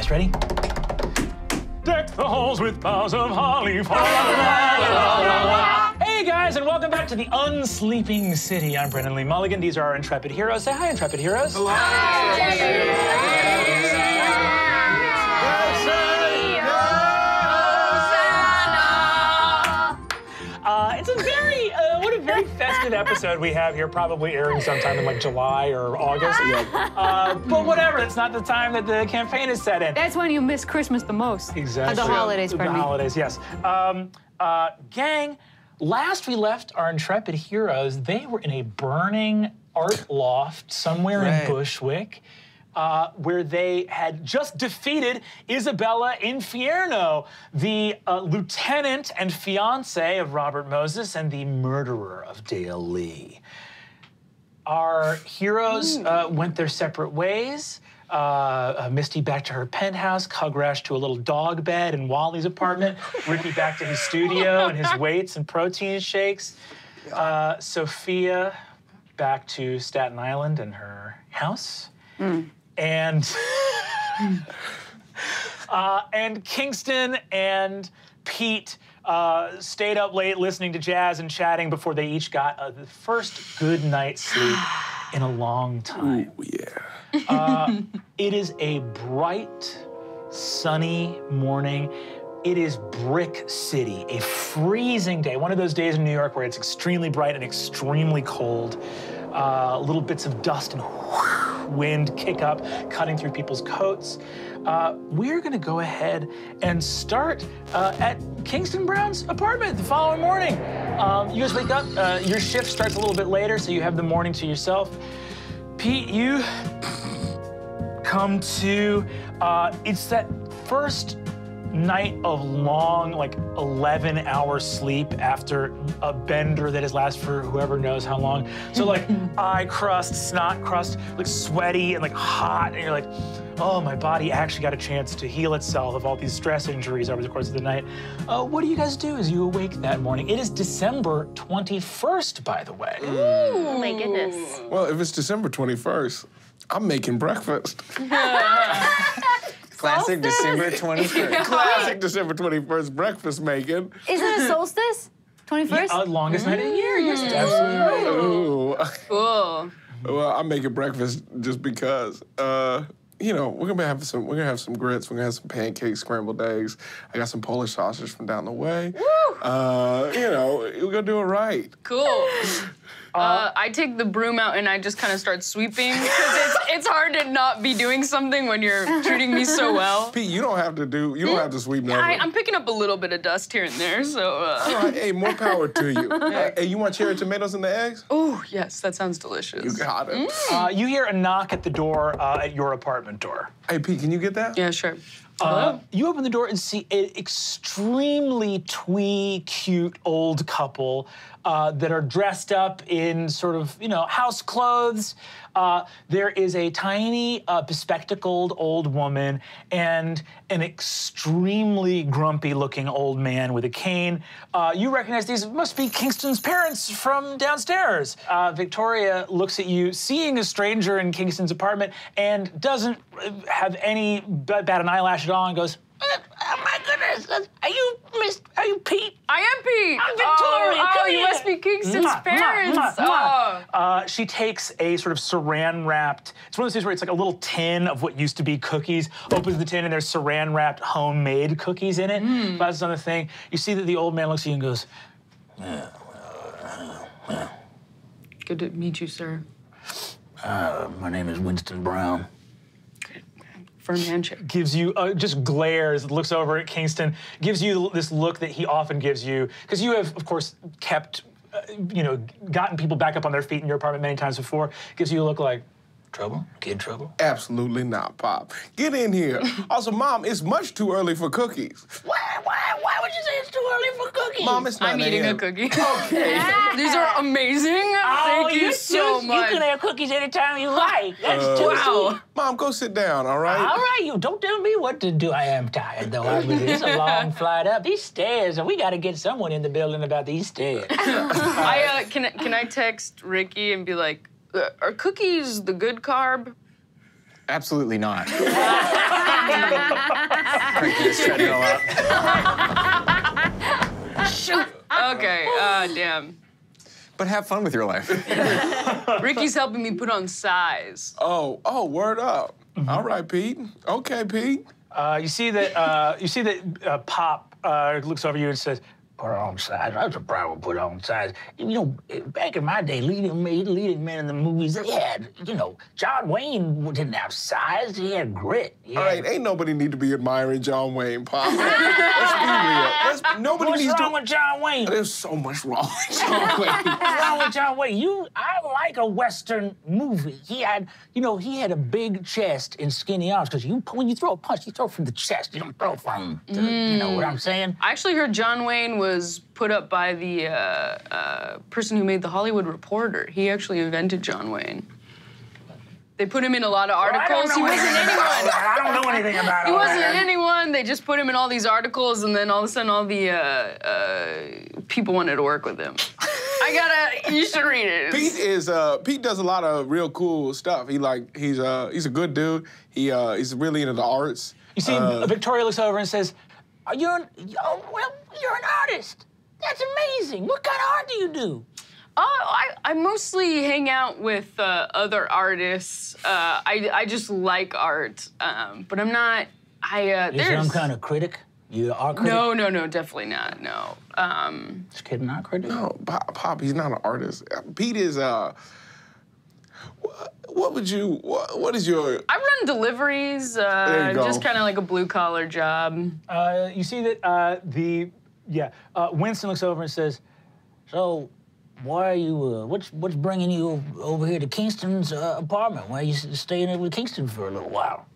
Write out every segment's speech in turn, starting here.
first. Ready? Deck the halls with boughs of holly. Hey guys, and welcome back to the Unsleeping City. I'm Brendan Lee Mulligan. These are our intrepid heroes. Say hi, intrepid heroes. Hello. It's a very festive episode we have here, probably airing sometime in like July or August. But whatever, it's not the time that the campaign is set in. That's when you miss Christmas the most. Exactly. The holidays, pardon me. The holidays, yes. Gang, last we left our intrepid heroes, they were in a burning art loft somewhere in Bushwick. Where they had just defeated Isabella Infierno, the lieutenant and fiance of Robert Moses and the murderer of Dale Lee. Our heroes went their separate ways. Misty back to her penthouse, Cugrash to a little dog bed in Wally's apartment, Ricky back to his studio and his weights and protein shakes, Sophia back to Staten Island and her house. And Kingston and Pete stayed up late listening to jazz and chatting before they each got the first good night's sleep in a long time. Ooh, yeah. It is a bright, sunny morning. It is Brick City, a freezing day. One of those days in New York where it's extremely bright and extremely cold. Little bits of dust and wind kick up, cutting through people's coats. We're gonna go ahead and start at Kingston Brown's apartment the following morning. You guys wake up, your shift starts a little bit later, so you have the morning to yourself. Pete, you come to, it's that first night of long, like 11-hour sleep after a bender that has lasted for whoever knows how long. So like eye crust, snot crust, like sweaty and like hot, and you're like, oh, my body actually got a chance to heal itself of all these stress injuries over the course of the night. What do you guys do as you awake that morning? It is December 21st, by the way. Ooh. Oh my goodness. Well, if it's December 21st, I'm making breakfast. Classic December 21st. Classic December 21st breakfast making. Is it a solstice? 21st? Yeah, longest night of the year. Yes, absolutely right. Ooh. Cool. Well, I'm making breakfast just because. You know, we're gonna have some grits. We're gonna have some pancakes, scrambled eggs. I got some Polish sausage from down the way. Woo! You know, we're gonna do it right. Cool. I take the broom out and I just kind of start sweeping because it's hard to not be doing something when you're treating me so well. Pete, you don't have to sweep nothing. I'm picking up a little bit of dust here and there, so. All right, hey, more power to you. Hey, you want cherry tomatoes in the eggs? Oh, yes, that sounds delicious. You got it. You hear a knock at the door at your apartment door. Hey, Pete, can you get that? Yeah, sure. Hello? You open the door and see an extremely twee, cute old couple that are dressed up in sort of, you know, house clothes. There is a tiny, bespectacled old woman and an extremely grumpy-looking old man with a cane. You recognize these must be Kingston's parents from downstairs. Victoria looks at you, seeing a stranger in Kingston's apartment, and doesn't have any bat an eyelash at all, and goes, oh my goodness, are you Pete? I am Pete. I'm Victoria. Oh, Come you here. must be Kingston's parents. She takes a sort of saran-wrapped, it's one of those things where it's like a little tin of what used to be cookies, opens the tin and there's saran-wrapped homemade cookies in it. That's on the thing. You see that the old man looks at you and goes, Good to meet you, sir. my name is Winston Brown. Firm handshake. Gives you, just glares, looks over at Kingston, gives you this look that he often gives you, because you have, of course, kept, you know, gotten people back up on their feet in your apartment many times before. Gives you a look like, trouble? Kid trouble? Absolutely not, Pop. Get in here. Also, Mom, it's much too early for cookies. Why would you say it's too early for cookies? Mom, it's not I'm eating a a.m. cookie. Okay. These are amazing. Thank you so much. You can have cookies anytime you like. That's Wow. Mom, go sit down, all right? All right, you don't tell me what to do. I am tired, though. It's a long flight up. These stairs, and we got to get someone in the building about these stairs. Can I text Ricky and be like, are cookies the good carb? Absolutely not. Cranking this treadmill up. Okay, damn. But have fun with your life. Ricky's helping me put on size. Oh, word up. All right, Pete. Okay, Pete. You see that Pop looks over you and says, "Put on size. I was a proud to put on size. You know, back in my day, leading men in the movies, they had, you know, John Wayne didn't have size. He had grit. All right, ain't nobody need to be admiring John Wayne, Pop. Let's be real. Nobody What's needs wrong to. with John Wayne? There's so much wrong with John Wayne. What's wrong with John Wayne? I like a Western movie. He had a big chest and skinny arms because when you throw a punch, you throw from the chest. You don't throw from the, you know what I'm saying? I actually heard John Wayne was put up by the person who made The Hollywood Reporter. He actually invented John Wayne. They put him in a lot of articles. He wasn't anyone. I don't know anything about it. He wasn't anyone. They just put him in all these articles, and then all of a sudden, all the people wanted to work with him. You should read it. Pete does a lot of real cool stuff. He's a good dude. He's really into the arts. You see, Victoria looks over and says, you're an artist. That's amazing. What kind of art do you do? I mostly hang out with other artists. I just like art, but I'm not. You're some kind of critic? You are critic? No, definitely not. No. This kid not critic? No, Pop, he's not an artist. Pete is what is your? I run deliveries. There you go. Just kind of like a blue collar job. You see that Winston looks over and says, "So, why are you? What's bringing you over here to Kingston's apartment? Why are you staying with Kingston for a little while?"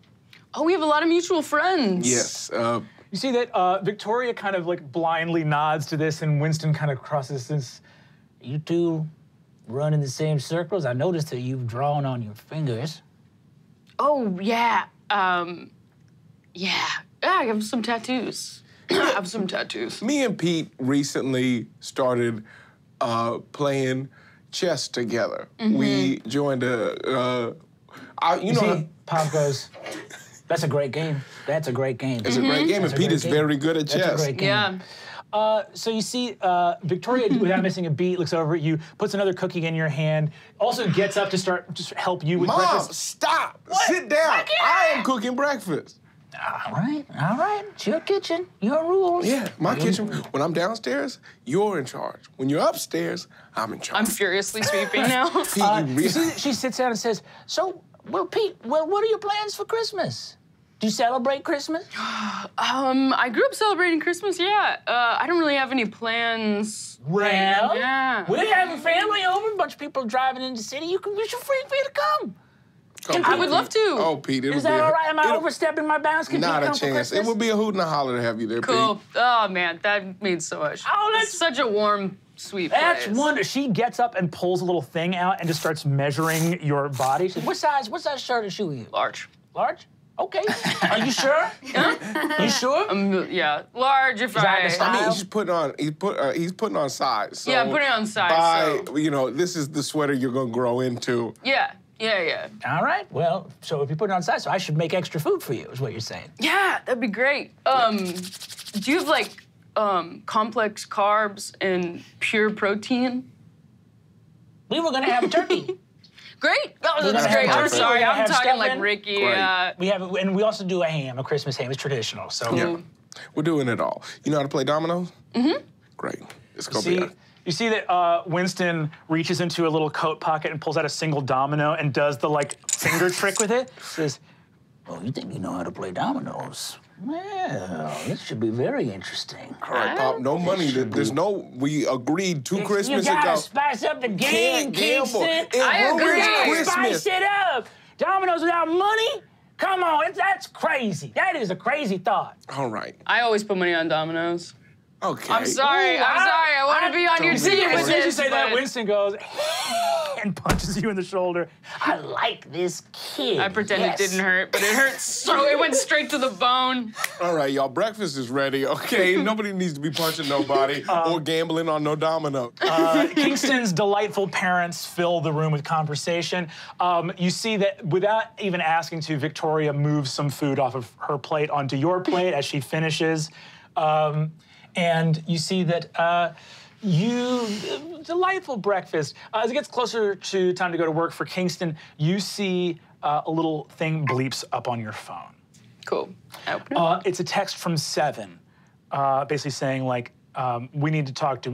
Oh, we have a lot of mutual friends. Yes. You see that Victoria kind of like blindly nods to this, and Winston kind of crosses this. You two run in the same circles. I noticed that you've drawn on your fingers. Oh yeah. Yeah, I have some tattoos. Me and Pete recently started playing chess together. Mm-hmm. We joined Pop goes, "That's a great game. That's a great game." It's a great game, and Pete is very good at chess. That's a great game. Yeah. So you see Victoria, without missing a beat, looks over at you, puts another cookie in your hand, also gets up to just help you with Mom, breakfast. stop! Sit down. I am cooking breakfast. All right. It's your kitchen, your rules. Yeah, my kitchen. When I'm downstairs, you're in charge. When you're upstairs, I'm in charge. I'm furiously sweeping now. Pete, you You really... see, she sits down and says, "So, Pete, what are your plans for Christmas? Do you celebrate Christmas?" I grew up celebrating Christmas, yeah. I don't really have any plans. Well, Yeah. we're having family over, a bunch of people driving into the city. You should free for you to come. I would love to. Oh, Pete, Is that all right? Am I overstepping my bounds? Can Not Pete a come for chance. Christmas? It would be a hoot and a holler to have you there, Cool. Pete. Oh, man, that means so much. Oh, It's such a warm, sweet That's place. wonderful. She gets up and pulls a little thing out and just starts measuring your body. She says, "What size shirt or shoe are you? Large. Large? Okay. Are you sure? You sure? Yeah, large if that the I... style? I mean, he's putting on size. So Yeah, I'm putting on size, this is the sweater you're gonna grow into. Yeah. All right. Well, so if you put it on size, so I should make extra food for you, is what you're saying. Yeah, that'd be great. Do you have, like, complex carbs and pure protein? We were gonna have a turkey. Great. Oh, We're that's gonna great. have I'm turkey, sorry. we're gonna I'm have talking like stuffing. Ricky. Great. We have, and we also do a ham, a Christmas ham. It's traditional. So Yeah, we're doing it all. You know how to play dominoes? Mm-hmm. Great. It's gonna be. You see that Winston reaches into a little coat pocket and pulls out a single domino and does the like finger trick with it. Says, "Oh, you think you know how to play dominoes? Well, this should be very interesting." All right, Pop. No money. We agreed 2 Christmas You gotta ago. spice up the game, Can't gamble. Kingston. It ruins agree. Christmas. Spice it up. Dominoes without money? Come on, that's crazy. That is a crazy thought. All right. I always put money on dominoes. Okay. I'm sorry. I want to be on your Don't be team crazy. with As soon as you this. say that, but- Winston goes, and punches you in the shoulder. I like this kid. I pretend yes. it didn't hurt, but it hurt so it went straight to the bone. All right, y'all, breakfast is ready, okay? Nobody needs to be punching nobody or gambling on no domino. Kingston's delightful parents fill the room with conversation. You see that without even asking to, Victoria moves some food off of her plate onto your plate as she finishes. And you see that delightful breakfast. As it gets closer to time to go to work for Kingston, you see a little thing bleeps up on your phone. Cool. I open it. It's a text from Seven, basically saying like, we need to talk.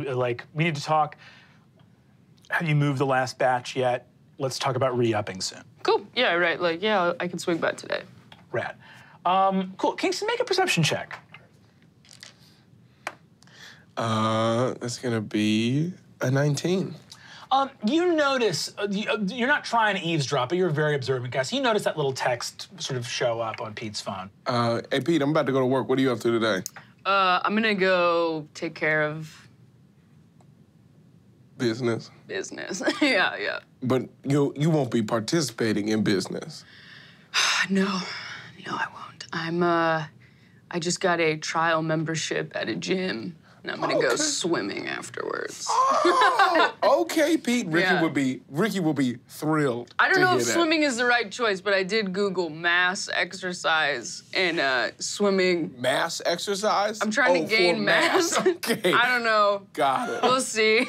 Have you moved the last batch yet? Let's talk about re-upping soon. Cool. Yeah, right. Like, yeah, I can swing by today. Rad. Cool. Kingston, make a perception check. That's gonna be a 19. You notice, you're not trying to eavesdrop, but you're a very observant guy. So you notice that little text sort of show up on Pete's phone. Hey, Pete, I'm about to go to work. What are you up to today? I'm gonna go take care of Business. business. Yeah. But you won't be participating in business. No, I won't. I just got a trial membership at a gym, and I'm gonna go swimming afterwards. Oh, okay, Pete. Ricky Yeah. will be thrilled. I don't to know hear if that. swimming is the right choice, but I did Google mass exercise and swimming. Mass exercise? I'm trying to for gain mass. Okay. I don't know. Got it. We'll see.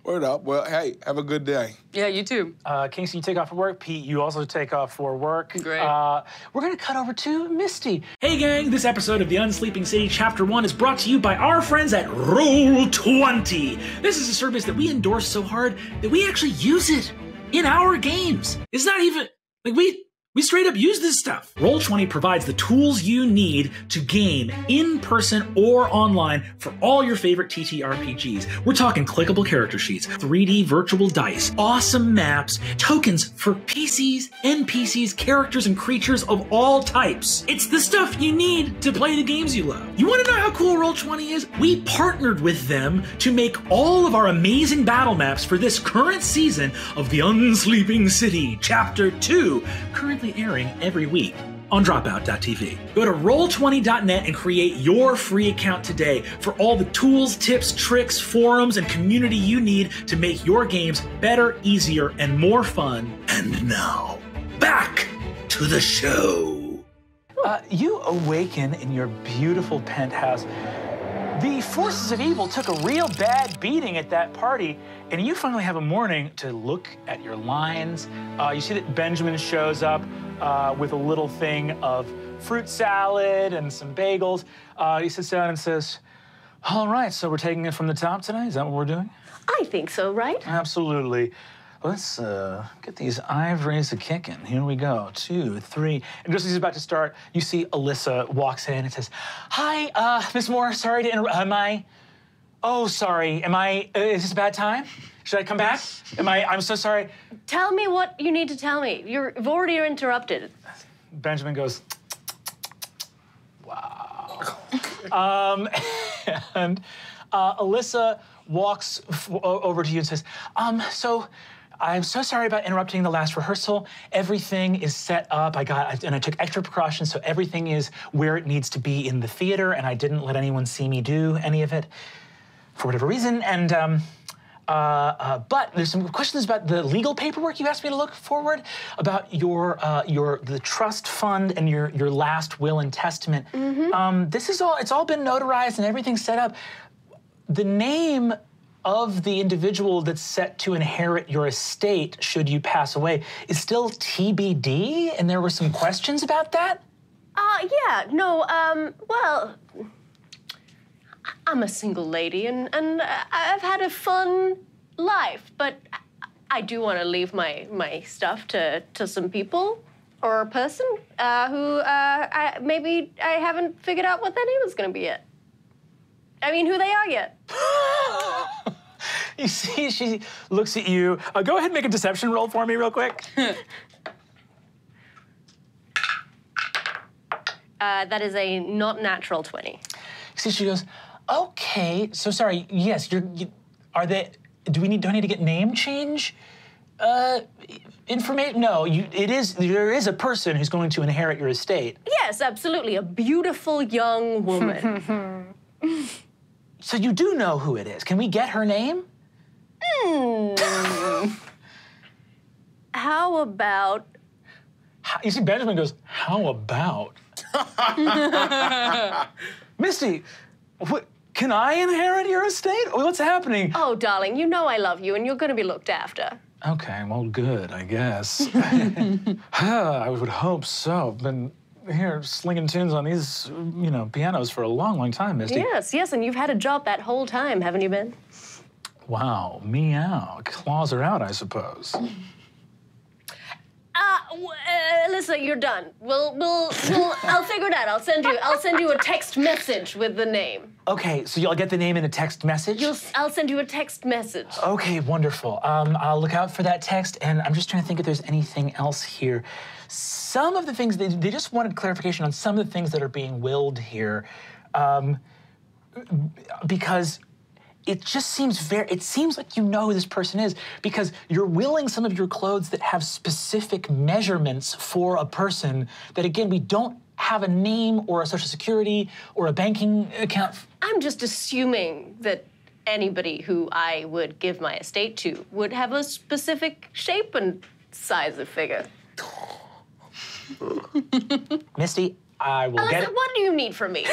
Word up. Well, hey, have a good day. Yeah, you too. Kingston, you take off for work. Pete, you also take off for work. Great. We're gonna cut over to Misty. Hey gang, this episode of The Unsleeping City Chapter 1 is brought to you by our friends at Roll20. This is a service that we endorse so hard that we actually use it in our games. It's not even, like we straight up use this stuff. Roll20 provides the tools you need to game in person or online for all your favorite TTRPGs. We're talking clickable character sheets, 3D virtual dice, awesome maps, tokens for PCs, NPCs, characters, and creatures of all types. It's the stuff you need to play the games you love. You want to know how cool Roll20 is? We partnered with them to make all of our amazing battle maps for this current season of The Unsleeping City Chapter 2, currently airing every week on Dropout.tv. Go to Roll20.net and create your free account today for all the tools, tips, tricks, forums, and community you need to make your games better, easier, and more fun. And now, back to the show. You awaken in your beautiful penthouse. The forces of evil took a real bad beating at that party, and you finally have a morning to look at your lines. You see that Benjamin shows up with a little thing of fruit salad and some bagels. He sits down and says, all right, so we're taking it from the top today? Is that what we're doing? I think so, right? Absolutely. Let's get these ivories a-kicking. Here we go, 2, 3. And just as he's about to start, you see Alyssa walks in and says, hi, Miss Moore, sorry to interrupt. Oh, sorry, is this a bad time? Should I come back? I'm so sorry. Tell me what you need to tell me. You've already interrupted. Benjamin goes, wow. And Alyssa walks over to you and says, so I'm so sorry about interrupting the last rehearsal. Everything is set up. I took extra precautions, so everything is where it needs to be in the theater, and I didn't let anyone see me do any of it for whatever reason. And but there's some questions about the legal paperwork you asked me to look forward about the trust fund and your last will and testament. Mm-hmm. It's all been notarized and everything's set up. The name of the individual that's set to inherit your estate should you pass away is still TBD, and there were some questions about that? Well, I'm a single lady, and I've had a fun life, but I do want to leave my stuff to some people or a person who maybe I haven't figured out what their name is going to be yet. I mean, who they are yet. You see, she looks at you. Go ahead and make a deception roll for me real quick. That is a not natural 20. See, she goes, okay, so sorry, yes, do I need to get name change? Information? No, there is a person who's going to inherit your estate. Yes, absolutely. A beautiful young woman. So you do know who it is. Can we get her name? How about... You see, Benjamin goes, how about? Misty, what, can I inherit your estate? What's happening? Oh, darling, you know I love you, and you're going to be looked after. Okay, well, good, I guess. I would hope so. Been here slinging tunes on these, pianos for a long, long time, Misty. Yes, and you've had a job that whole time, haven't you been? Wow, meow. Claws are out, I suppose. Alyssa, you're done. I'll figure it out. I'll send you a text message with the name. Okay, so you'll get the name in a text message? I'll send you a text message. Okay, wonderful. I'll look out for that text, and I'm just trying to think if there's anything else here. Some of the things, they just wanted clarification on some of the things that are being willed here, because it just seems it seems like you know who this person is, because you're willing some of your clothes that have specific measurements for a person that, again, we don't have a name or a social security or a banking account. I'm just assuming that anybody who I would give my estate to would have a specific shape and size of figure. Misty, I will get it. What do you need from me?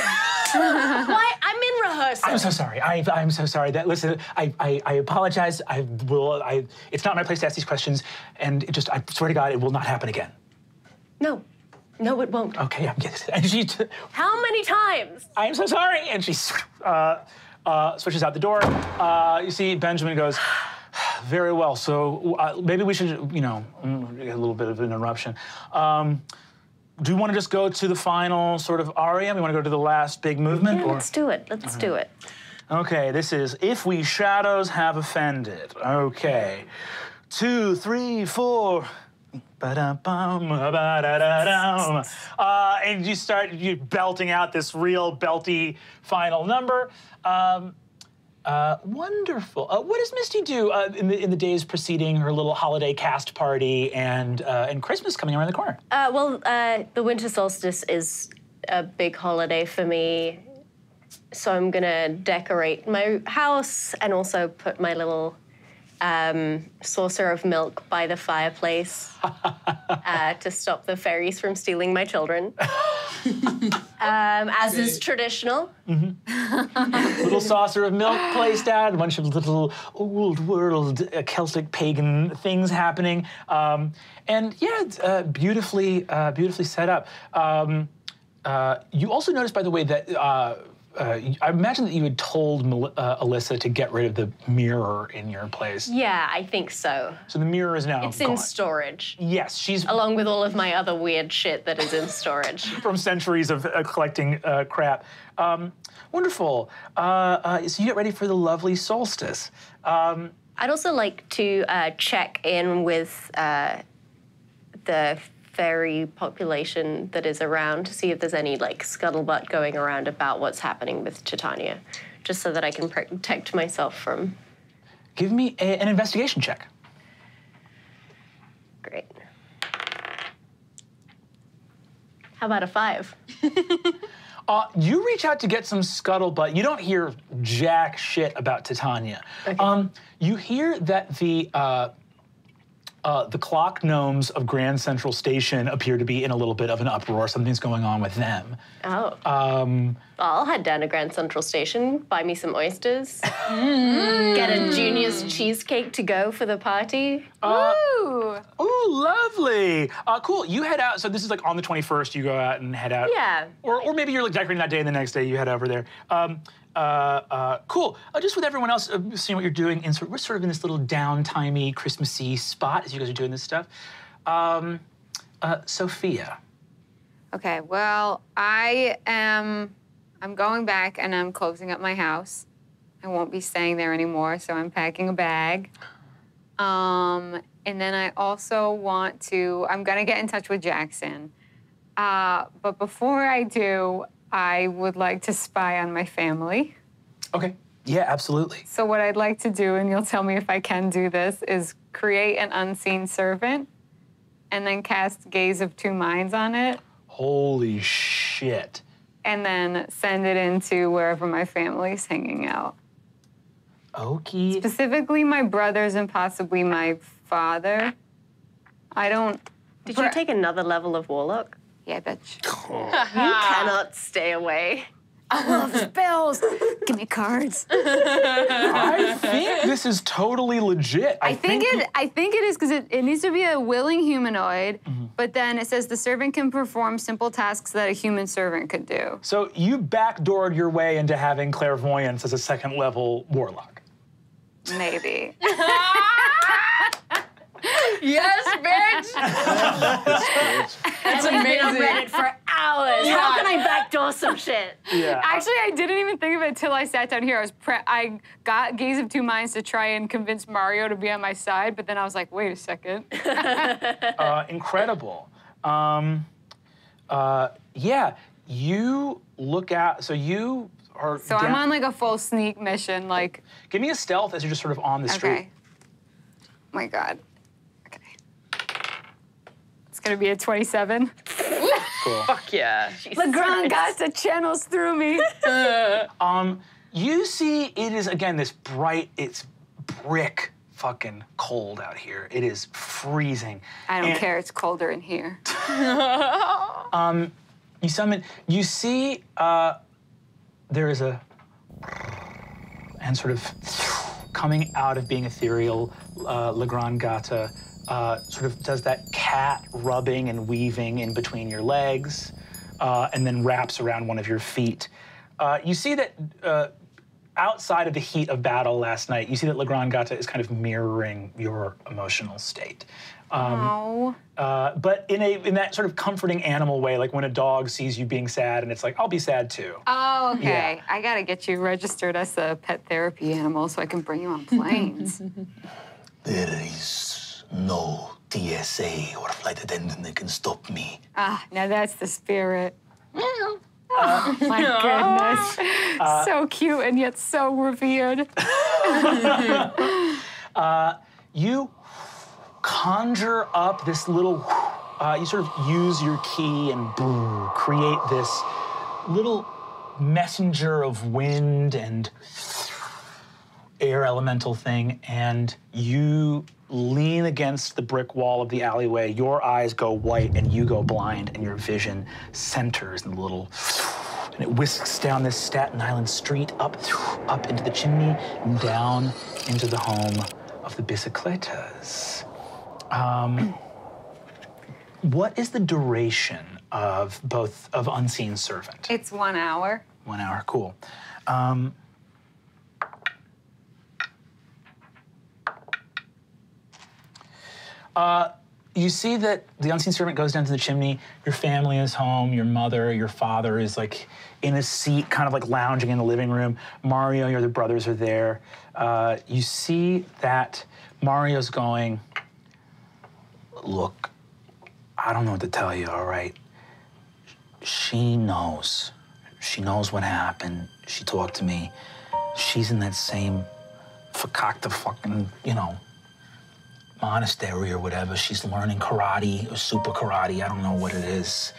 Why? I'm in rehearsal. I'm so sorry. I'm so sorry. Listen, I apologize. It's not my place to ask these questions, and I swear to God, it will not happen again. No, it won't. Okay, and she. How many times? I'm so sorry. And she switches out the door. You see, Benjamin goes, very well. So maybe we should, get a little bit of an interruption. Do you want to just go to the final sort of aria? We want to go to the last big movement? Yeah, let's do it. Let's do it. Okay, this is If We Shadows Have Offended. Okay. 2, 3, 4. Ba-da-bum, ba-da-da-dum. And you belting out this real belty final number. Wonderful. What does Misty do in the days preceding her little holiday cast party and Christmas coming around the corner? The winter solstice is a big holiday for me, so I'm gonna decorate my house and also put my little saucer of milk by the fireplace to stop the fairies from stealing my children. As is traditional. Little saucer of milk placed out, a bunch of little old world Celtic pagan things happening. And yeah, it's beautifully set up. You also noticed, by the way, that I imagine that you had told Alyssa to get rid of the mirror in your place. Yeah, I think so. So the mirror is now It's gone. in storage. Yes, she's... Along with all of my other weird shit that is in storage. From centuries of collecting crap. Wonderful. So you get ready for the lovely solstice. I'd also like to check in with the fairy population that is around to see if there's any scuttlebutt going around about what's happening with Titania, just so that I can protect myself from... Give me an investigation check. Great. How about a 5? You reach out to get some scuttlebutt. You don't hear jack shit about Titania. Okay. You hear that the clock gnomes of Grand Central Station appear to be in a little bit of an uproar. Something's going on with them. Oh. I'll head down to Grand Central Station, buy me some oysters, get a Junior's cheesecake to go for the party. Ooh. Oh, lovely. Cool. You head out. So this is on the 21st. You go out and head out. Yeah. Or maybe you're decorating that day, and the next day you head over there. Cool. Just with everyone else seeing what you're doing, and we're sort of in this little downtimey, Christmassy spot as you guys are doing this stuff. Sophia. Okay, well, I'm going back and I'm closing up my house. I won't be staying there anymore, so I'm packing a bag. And then I also I'm gonna get in touch with Jackson. But before I do, I would like to spy on my family. Okay. Yeah, absolutely. So what I'd like to do, and you'll tell me if I can do this, is create an unseen servant and then cast Gaze of Two Minds on it. Holy shit. And then send it into wherever my family's hanging out. Okie. Specifically my brothers and possibly my father. I don't... Did you take another level of Warlock? Yeah, bitch. You cannot stay away. I love spells. Give me cards. I think this is totally legit. I think it is because it needs to be a willing humanoid, but then it says the servant can perform simple tasks that a human servant could do. So you backdoored your way into having clairvoyance as a second level warlock. Maybe. Yes, bitch! That's amazing. Reddit for hours. How can I backdoor some shit? Yeah. Actually, I didn't even think of it till I sat down here. I got Gaze of Two Minds to try and convince Mario to be on my side, but then I was like, wait a second. Incredible. Yeah, you look out, so you are So I'm on like a full sneak mission, like. Give me a stealth as you're just sort of on the street. Okay. Oh my God. Okay. It's gonna be a 27. Cool. Fuck yeah. LeGrand got the channels through me. You see it is, again, this bright, it's brick fucking cold out here. It is freezing. I don't And care, it's colder in here. You summon, you see there is a, and sort of coming out of being ethereal, Legrand Gata sort of does that cat rubbing and weaving in between your legs, and then wraps around one of your feet. You see that outside of the heat of battle last night, you see that Legrand Gata is kind of mirroring your emotional state. Oh. But in that sort of comforting animal way, like when a dog sees you being sad and it's like, I'll be sad too. Oh, okay. Yeah. I gotta get you registered as a pet therapy animal so I can bring you on planes. There is no TSA or flight attendant that can stop me. Ah, now that's the spirit. Oh my goodness. So cute and yet so revered. You conjure up this little, you sort of use your key and boom, create this little messenger of wind and air elemental thing, and you lean against the brick wall of the alleyway. Your eyes go white and you go blind, and your vision centers in the little, and it whisks down this Staten Island street, up into the chimney, and down into the home of the Bicicletas. What is the duration of both of Unseen Servant? It's 1 hour. 1 hour, cool. You see that the Unseen Servant goes down to the chimney. Your family is home. Your mother, your father is like in a seat, kind of like lounging in the living room. Mario, your other brothers are there. You see that Mario's going, look, I don't know what to tell you, all right? She knows. She knows what happened. She talked to me. She's in that same fakakta fucking, you know, monastery or whatever. She's learning karate or super karate. I don't know what it is.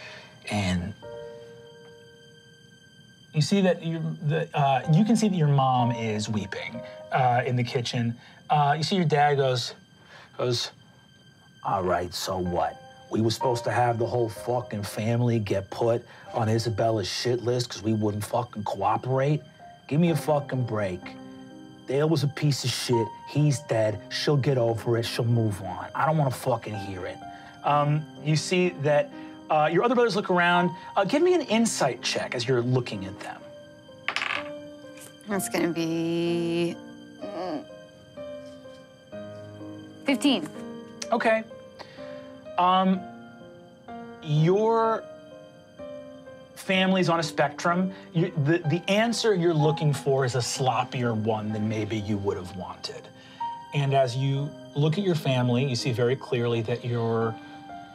And you see that you can see that your mom is weeping in the kitchen. You see your dad goes, all right, so what? We were supposed to have the whole fucking family get put on Isabella's shit list because we wouldn't fucking cooperate? Give me a fucking break. Dale was a piece of shit. He's dead. She'll get over it. She'll move on. I don't want to fucking hear it. You see that your other brothers look around. Give me an insight check as you're looking at them. That's gonna be 15. Okay. Your family's on a spectrum. The answer you're looking for is a sloppier one than maybe you would have wanted. And as you look at your family, you see very clearly that your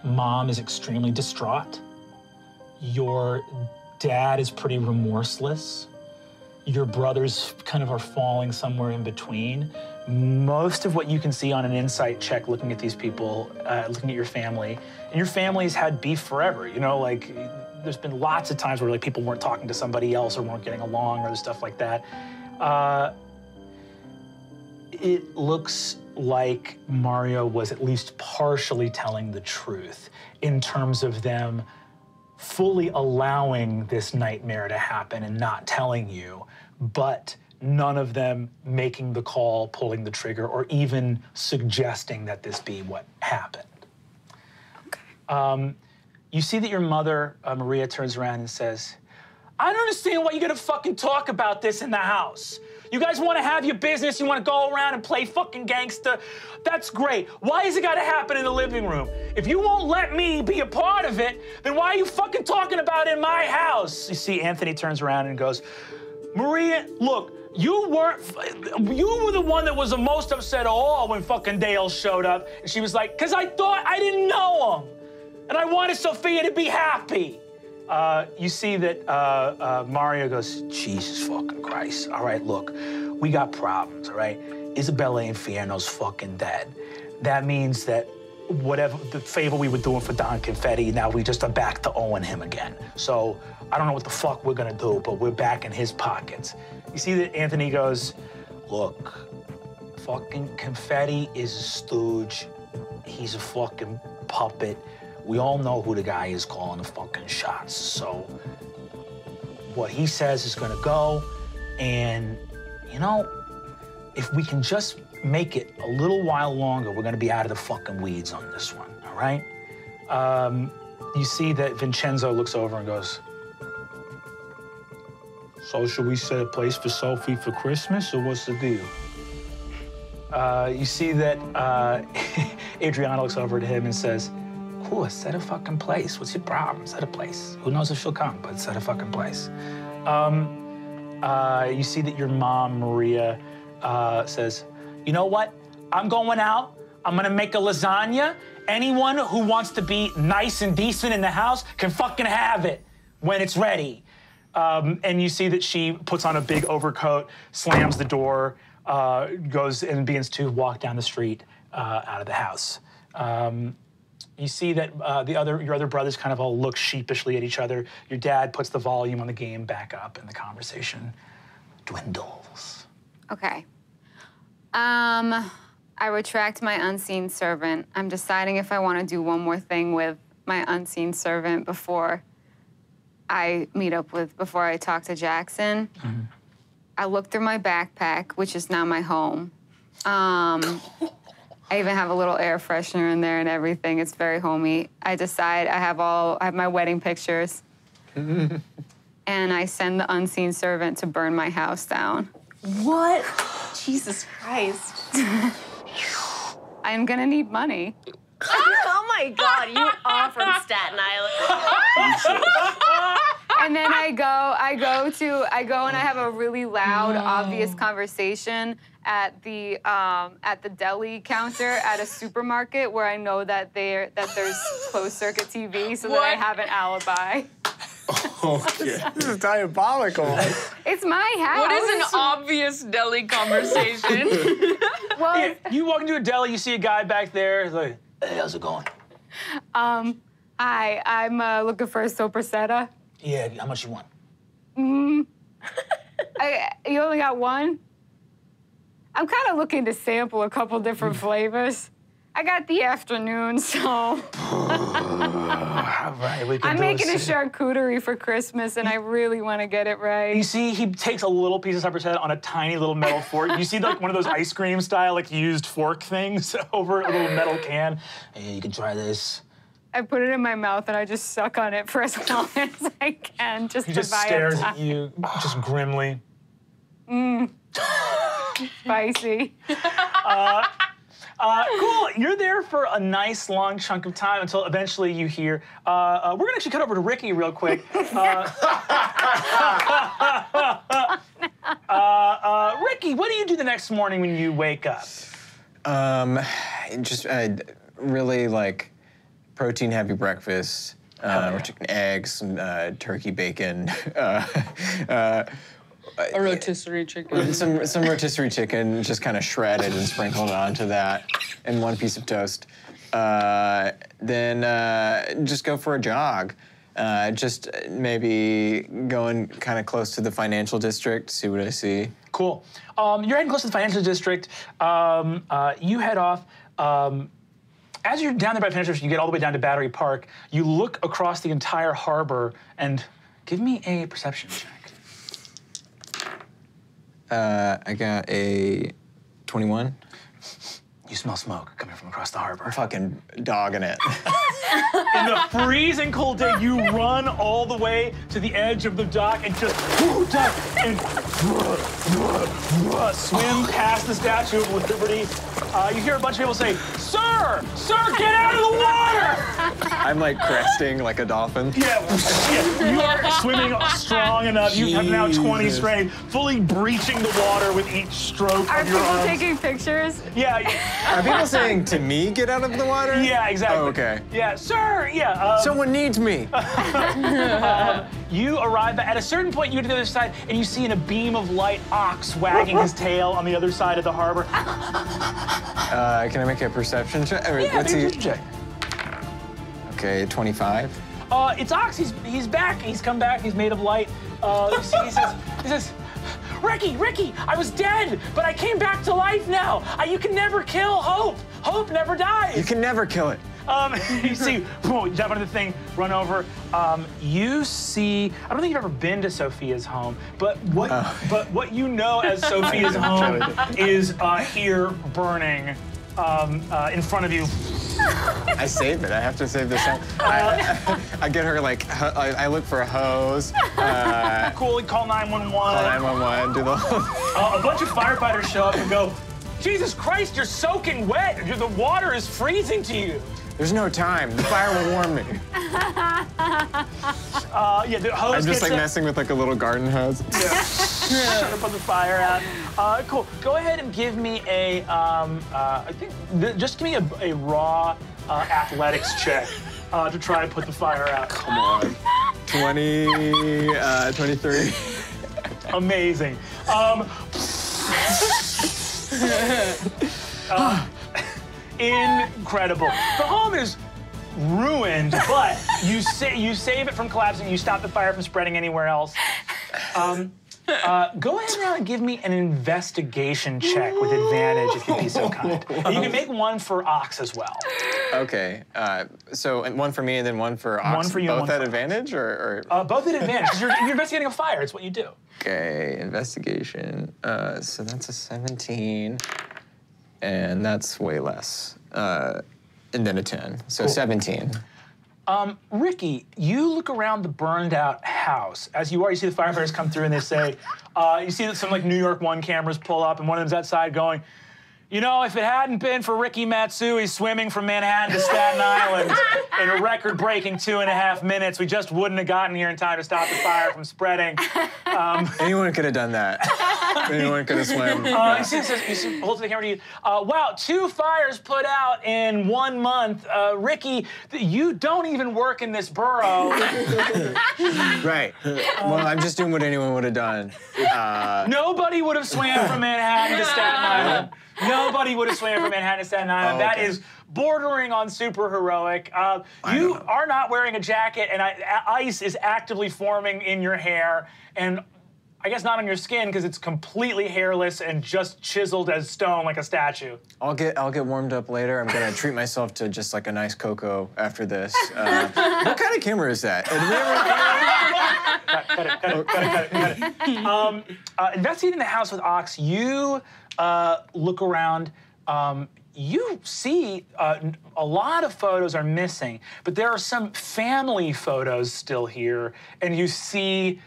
mom is extremely distraught. Your dad is pretty remorseless. your brothers kind of are falling somewhere in between. Most of what you can see on an insight check looking at these people, looking at your family, and your family's had beef forever, you know, like there's been lots of times where like people weren't talking to somebody else or weren't getting along or stuff like that. It looks like Mario was at least partially telling the truth in terms of them fully allowing this nightmare to happen and not telling you, but none of them making the call, pulling the trigger, or even suggesting that this be what happened. Okay. You see that your mother, Maria, turns around and says, I don't understand why you gotta fucking talk about this in the house. You guys wanna have your business, you wanna go around and play fucking gangster, that's great. Why has it gotta happen in the living room? If you won't let me be a part of it, then why are you fucking talking about it in my house? You see Anthony turns around and goes, Maria, look, you were the one that was the most upset of all when fucking Dale showed up. And she was like, cause I thought I didn't know him. And I wanted Sophia to be happy. You see that Mario goes, Jesus fucking Christ. All right, look, we got problems, all right? Isabella Infierno's fucking dead. That means that whatever the favor we were doing for Don Confetti, now we just are back to owing him again. So I don't know what the fuck we're gonna do, but we're back in his pockets. You see that Anthony goes, look, fucking Confetti is a stooge. He's a fucking puppet. We all know who the guy is calling the fucking shots. So what he says is gonna go. And, you know, if we can just make it a little while longer, we're gonna be out of the fucking weeds on this one, all right? You see that Vincenzo looks over and goes, so should we set a place for Sophie for Christmas, or what's the deal? You see that Adriana looks over to him and says, cool, set a fucking place. What's your problem? Set a place. Who knows if she'll come, but set a fucking place. You see that your mom, Maria, says, you know what? I'm going out. I'm gonna make a lasagna. Anyone who wants to be nice and decent in the house can fucking have it when it's ready. And you see that she puts on a big overcoat, slams the door, goes and begins to walk down the street out of the house. You see that your other brothers kind of all look sheepishly at each other. Your dad puts the volume on the game back up and the conversation dwindles. Okay. I retract my unseen servant. I'm deciding if I want to do one more thing with my unseen servant before I before I talk to Jackson. Mm-hmm. I look through my backpack, which is now my home. I even have a little air freshener in there and everything. It's very homey. I decide I have my wedding pictures. And I send the unseen servant to burn my house down. What? Jesus Christ. I'm gonna need money. Oh my God, you are from Staten Island. And then I go and I have a really loud, obvious conversation at the deli counter at a supermarket where I know that there's closed circuit TV, so that I have an alibi. Okay. This is diabolical. It's my house. What is an obvious deli conversation? Well, Yeah, you walk into a deli, you see a guy back there, he's like, hey, how's it going? hi, I'm looking for a sopressata. Yeah, how much you want? You only got one? I'm kind of looking to sample a couple different flavors. I got the afternoon, so. All right, we can I'm do making a this. charcuterie for Christmas, and I really want to get it right. You see, he takes a little piece of sopressata on a tiny little metal fork. You see, like one of those ice cream style, like used fork things over a little metal can. Hey, you can try this. I put it in my mouth, and I just suck on it for as long as I can, just He to just buy stares time. at you, just grimly. Spicy. Cool, you're there for a nice long chunk of time until eventually you hear, we're gonna actually cut over to Ricky real quick. Ricky, what do you do the next morning when you wake up? Just really like protein-heavy breakfast. We're chicken eggs, some turkey bacon. A rotisserie chicken. some rotisserie chicken, just kind of shredded and sprinkled onto that, and one piece of toast. Then just go for a jog. Just maybe going kind of close to the financial district, see what I see. Cool. You're heading close to the financial district. You head off. As you're down there by the financial district, you get all the way down to Battery Park. You look across the entire harbor and give me a perception check. I got a 21. You smell smoke coming from across the harbor. Fucking dogging it. In the freezing cold day, you run all the way to the edge of the dock and just and swim past the Statue of Liberty. You hear a bunch of people say, "Sir, sir, get out of the water!" I'm like cresting like a dolphin. Yeah, you are swimming strong enough. You have now 20 strength, fully breaching the water with each stroke Are of your people arms. taking pictures? Yeah. Are people saying to me, get out of the water? Yeah, exactly. Oh, okay. Yeah, sir, yeah. Someone needs me. You arrive at a certain point, you get to the other side, and you see in a beam of light Ox wagging his tail on the other side of the harbor. Can I make a perception check? Yeah, What's he? check. Okay, 25. It's Ox. He's back. He's come back. He's made of light. You see, he says, Ricky, I was dead, but I came back to life now. You can never kill hope. Hope never dies. You can never kill it. You see, boom, you jump onto the thing, run over. You see, I don't think you've ever been to Sophia's home, but what you know as Sophia's home is here burning in front of you. I save it. I have to save this. I get her like, I look for a hose. Cool, you call 911. Call 911. Do the whole. A bunch of firefighters show up and go, Jesus Christ, you're soaking wet. The water is freezing to you. There's no time. The fire will warm me. Yeah, the hose I'm just gets like up. messing with like a little garden hose. Trying to put the fire out. Cool. Go ahead and give me a, just give me a raw athletics check to try and put the fire out. Come on. 23. Amazing. Incredible. The home is ruined, but you save it from collapsing. You stop the fire from spreading anywhere else. Go ahead now and give me an investigation check with advantage, if you'd be so kind. You can make one for Ox as well. Okay. So one for me and then one for Ox. One for you and Both one at for advantage or? Both at advantage, 'cause you're investigating a fire. It's what you do. Okay, investigation. So that's a 17. And that's way less. And then a 10. So Cool. 17. Ricky, you look around the burned out house. As you see the firefighters come through and they say, you see that some like New York One cameras pull up and one of them's outside going, you know, if it hadn't been for Ricky Matsui swimming from Manhattan to Staten Island in a record-breaking 2.5 minutes, we just wouldn't have gotten here in time to stop the fire from spreading. Anyone could have done that. Anyone could have swam. You see, holds the camera to you. Wow, 2 fires put out in 1 month. Ricky, you don't even work in this borough. Right. Well, I'm just doing what anyone would have done. Nobody would have swam from Manhattan to Staten Island. Nobody would have swam from Manhattan to Staten Island. Oh, okay. That is bordering on super heroic. You are not wearing a jacket, and ice is actively forming in your hair, and I guess not on your skin because it's completely hairless and just chiseled as stone like a statue. I'll get warmed up later. I'm gonna treat myself to just like a nice cocoa after this. What kind of camera is that? Did we ever- Cut it. Investigating the house with Ox, you look around. You see a lot of photos are missing, but there are some family photos still here, and you see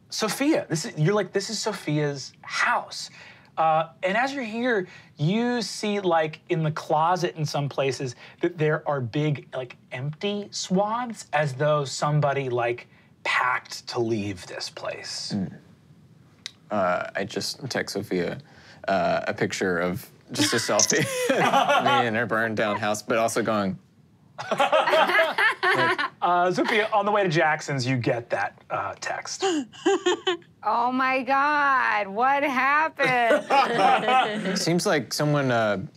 Sophia. This is Sophia's house. And as you're here, you see like in the closet in some places that there are big like empty swaths as though somebody like packed to leave this place. I just text Sophia a picture of just a selfie, me in her burned down house, but also going. Sophia, on the way to Jackson's, you get that text. Oh my God, what happened? Seems like someone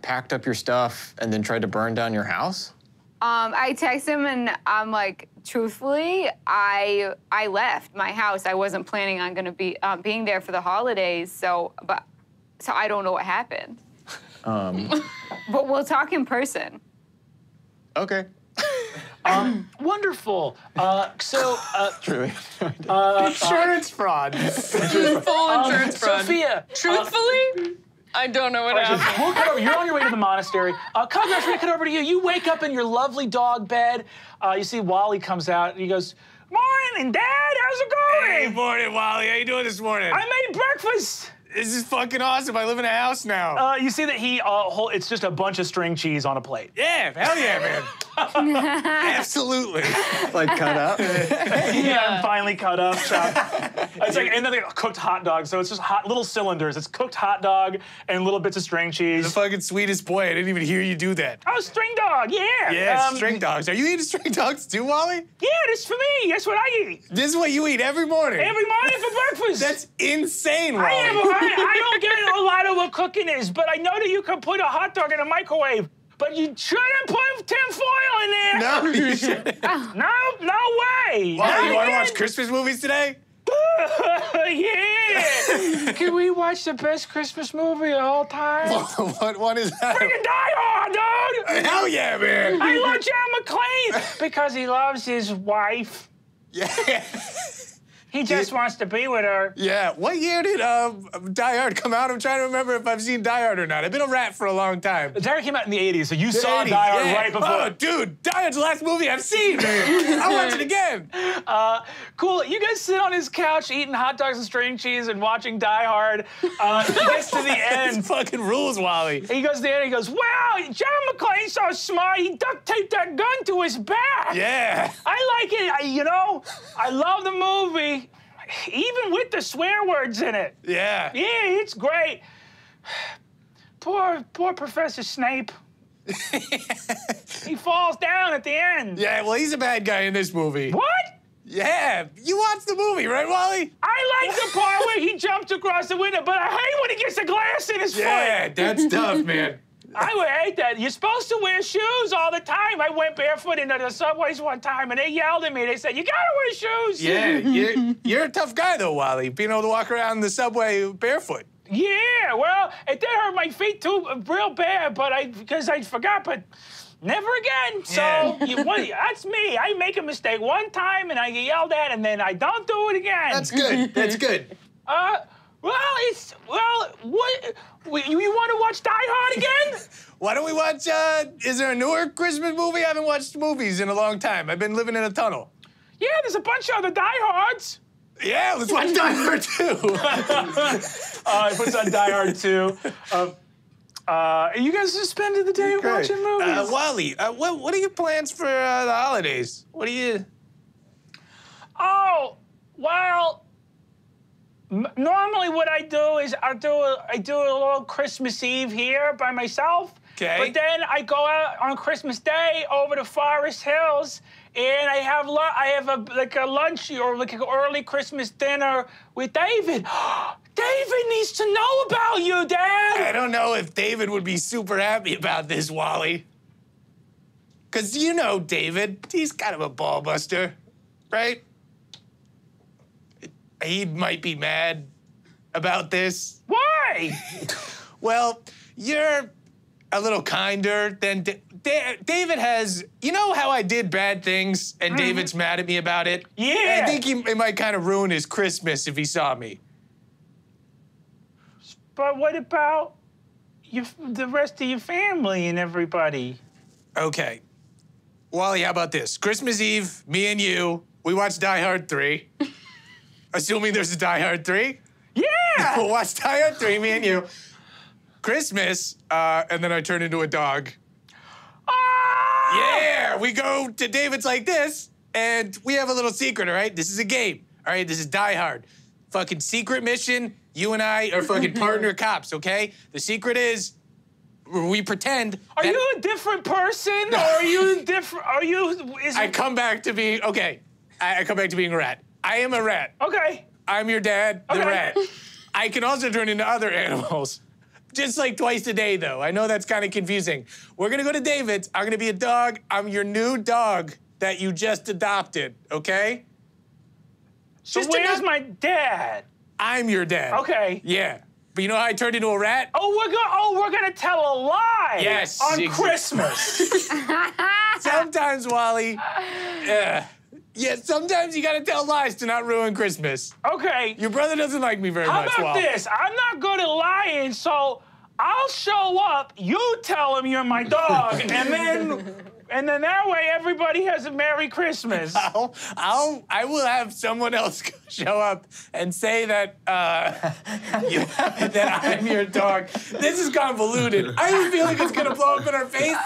packed up your stuff and then tried to burn down your house. I text him and I'm like, truthfully, I left my house. I wasn't planning on gonna be being there for the holidays, so I don't know what happened. But we'll talk in person. Okay. Wonderful. Truly. Insurance fraud. Full insurance fraud. Sophia. Truthfully, I don't know what happened. We'll cut over. You're on your way to the monastery. Congress, we cut over to you. You wake up in your lovely dog bed. You see Wally comes out and he goes, "Morning, Dad. How's it going?" Hey, morning, Wally. How you doing this morning? I made breakfast. This is fucking awesome. I live in a house now. You see that it's just a bunch of string cheese on a plate. Yeah, hell yeah, man. Absolutely. Like cut up. Yeah, finely cut up, chopped. It's like, and then they cooked hot dogs, so it's just little cylinders. It's cooked hot dog and little bits of string The cheese. fucking sweetest boy. I didn't even hear you do that. Oh, string dog, yeah. Yeah, string dogs. Are you eating string dogs too, Wally? Yeah, this is for me. That's what I eat. This is what you eat every morning. Every morning for breakfast. That's insane, Wally. I don't get a lot of what cooking is, but I know that you can put a hot dog in a microwave. But you shouldn't put tin foil in there. No, you shouldn't. No way. Wally, you want to watch Christmas movies today? Yeah. Can we watch the best Christmas movie of all time? What one is that? Freaking Die Hard, dude. Hell yeah, man. I love John McClane because he loves his wife. Yeah. He just wants to be with her. Yeah. What year did Die Hard come out? I'm trying to remember if I've seen Die Hard or not. I've been a rat for a long time. Die Hard came out in the 80s, so you saw 80s, Die Hard yeah. right before. Oh, dude, Die Hard's the last movie I've seen, man. I'll watch it again. Cool. You guys sit on his couch eating hot dogs and string cheese and watching Die Hard. He gets to the end. Fucking rules, Wally. He goes to the end and he goes, "Wow, John McClane's so smart. He duct taped that gun to his back." Yeah. I like it. I love the movie, even with the swear words in it. Yeah. Yeah, it's great. Poor Professor Snape. He falls down at the end. Yeah, well, he's a bad guy in this movie. What? Yeah. You watched the movie, right, Wally? I like the part where he jumped across the window, but I hate when he gets the glass in his Yeah, foot. that's tough, man. I would hate that. You're supposed to wear shoes all the time. I went barefoot into the subways one time, and they yelled at me. They said, "You gotta wear shoes." Yeah, you're a tough guy, though, Wally, being able to walk around the subway barefoot. Yeah, well, it did hurt my feet too, real bad, because I forgot, but never again. So that's me. I make a mistake one time, and I get yelled at, and then I don't do it again. That's good. That's good. What? You want to watch Die Hard again? Why don't we watch, is there a newer Christmas movie? I haven't watched movies in a long time. I've been living in a tunnel. Yeah, there's a bunch of other Die Hards. Yeah, let's watch Die Hard 2. He puts on Die Hard 2. You guys just spending the day watching movies? Wally, what are your plans for the holidays? What are you... Oh, well... Normally, what I do is I do a little Christmas Eve here by myself. Okay. But then I go out on Christmas Day over to Forest Hills, and I have a lunch or like an early Christmas dinner with David. David needs to know about you, Dad. I don't know if David would be super happy about this, Wally. Because you know David, he's kind of a ball buster, right? He might be mad about this. Why? Well, you're a little kinder than David has. You know how I did bad things and David's mad at me about it? Yeah. I think it might kind of ruin his Christmas if he saw me. But what about the rest of your family and everybody? Okay. Wally, how about this? Christmas Eve, me and you, we watch Die Hard 3. Assuming there's a Die Hard 3? Yeah! We'll watch Die Hard 3, me and you. Christmas, and then I turn into a dog. Oh! Yeah, we go to David's like this, and we have a little secret, all right? This is a game, all right? This is Die Hard. Fucking secret mission. You and I are fucking partner cops, okay? The secret is we pretend. Are you a different person, or are you different? Are you? I come back to being okay. I come back to being a rat. I am a rat. Okay. I'm your dad, the Okay. rat. I can also turn into other animals. Just like twice a day, though. I know that's kind of confusing. We're gonna go to David's. I'm gonna be a dog. I'm your new dog that you just adopted, okay? So Just where's enough- my dad? I'm your dad. Okay. Yeah. But you know how I turned into a rat? We're gonna tell a lie. Yes, On exactly. Christmas. Sometimes, Wally. Yeah, sometimes you gotta tell lies to not ruin Christmas. Okay. Your brother doesn't like me very How much, about Wally. this? I'm not good at lying, so I'll show up. You tell him you're my dog, and then that way everybody has a Merry Christmas. I will have someone else show up and say that that I'm your dog. This is convoluted. I have a feeling it's gonna blow up in our face.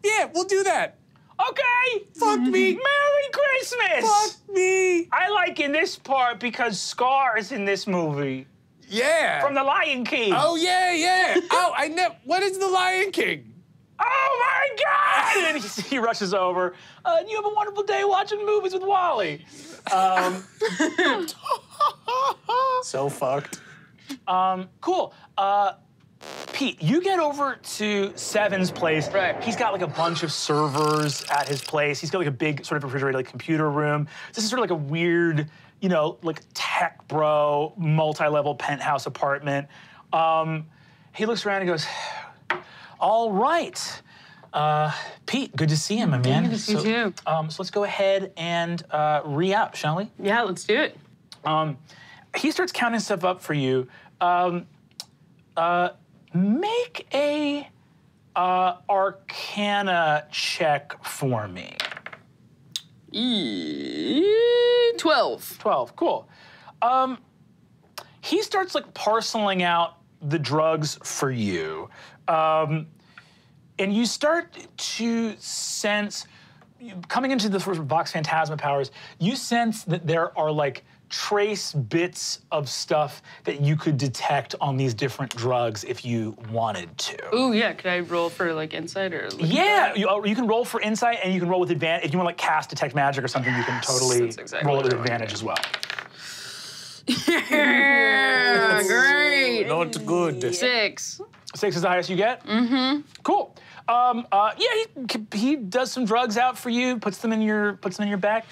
Yeah, we'll do that. Okay. Fuck me. Merry Christmas. Fuck me. I like in this part because Scar is in this movie Yeah. from The Lion King. Oh yeah. Oh, I know. What is the Lion King? Oh my God! And he rushes over. You have a wonderful day watching movies with Wally. So fucked. Cool. Pete, you get over to Seven's place. Right. He's got like a bunch of servers at his place. He's got like a big sort of refrigerated like computer room. This is sort of like a weird, you know, like tech bro, multi-level penthouse apartment. He looks around and goes, all right. Pete, good to see you, my man. Good to see you too. So let's go ahead and re-up, shall we? Yeah, let's do it. He starts counting stuff up for you. Make a Arcana check for me. 12. 12, cool. He starts like parceling out the drugs for you. And you start to sense, coming into the first Vox Phantasma powers, you sense that there are like trace bits of stuff that you could detect on these different drugs if you wanted to. Ooh, yeah. Could I roll for like insight or? Look at Yeah, that? you can roll for insight and you can roll with advantage. If you want to like cast detect magic or something, you can totally that's exactly roll it with what I advantage as well. Yeah, great. Not good. 6. 6 is the highest you get? Mm-hmm. Cool. Yeah, he does some drugs out for you, puts them in your bag.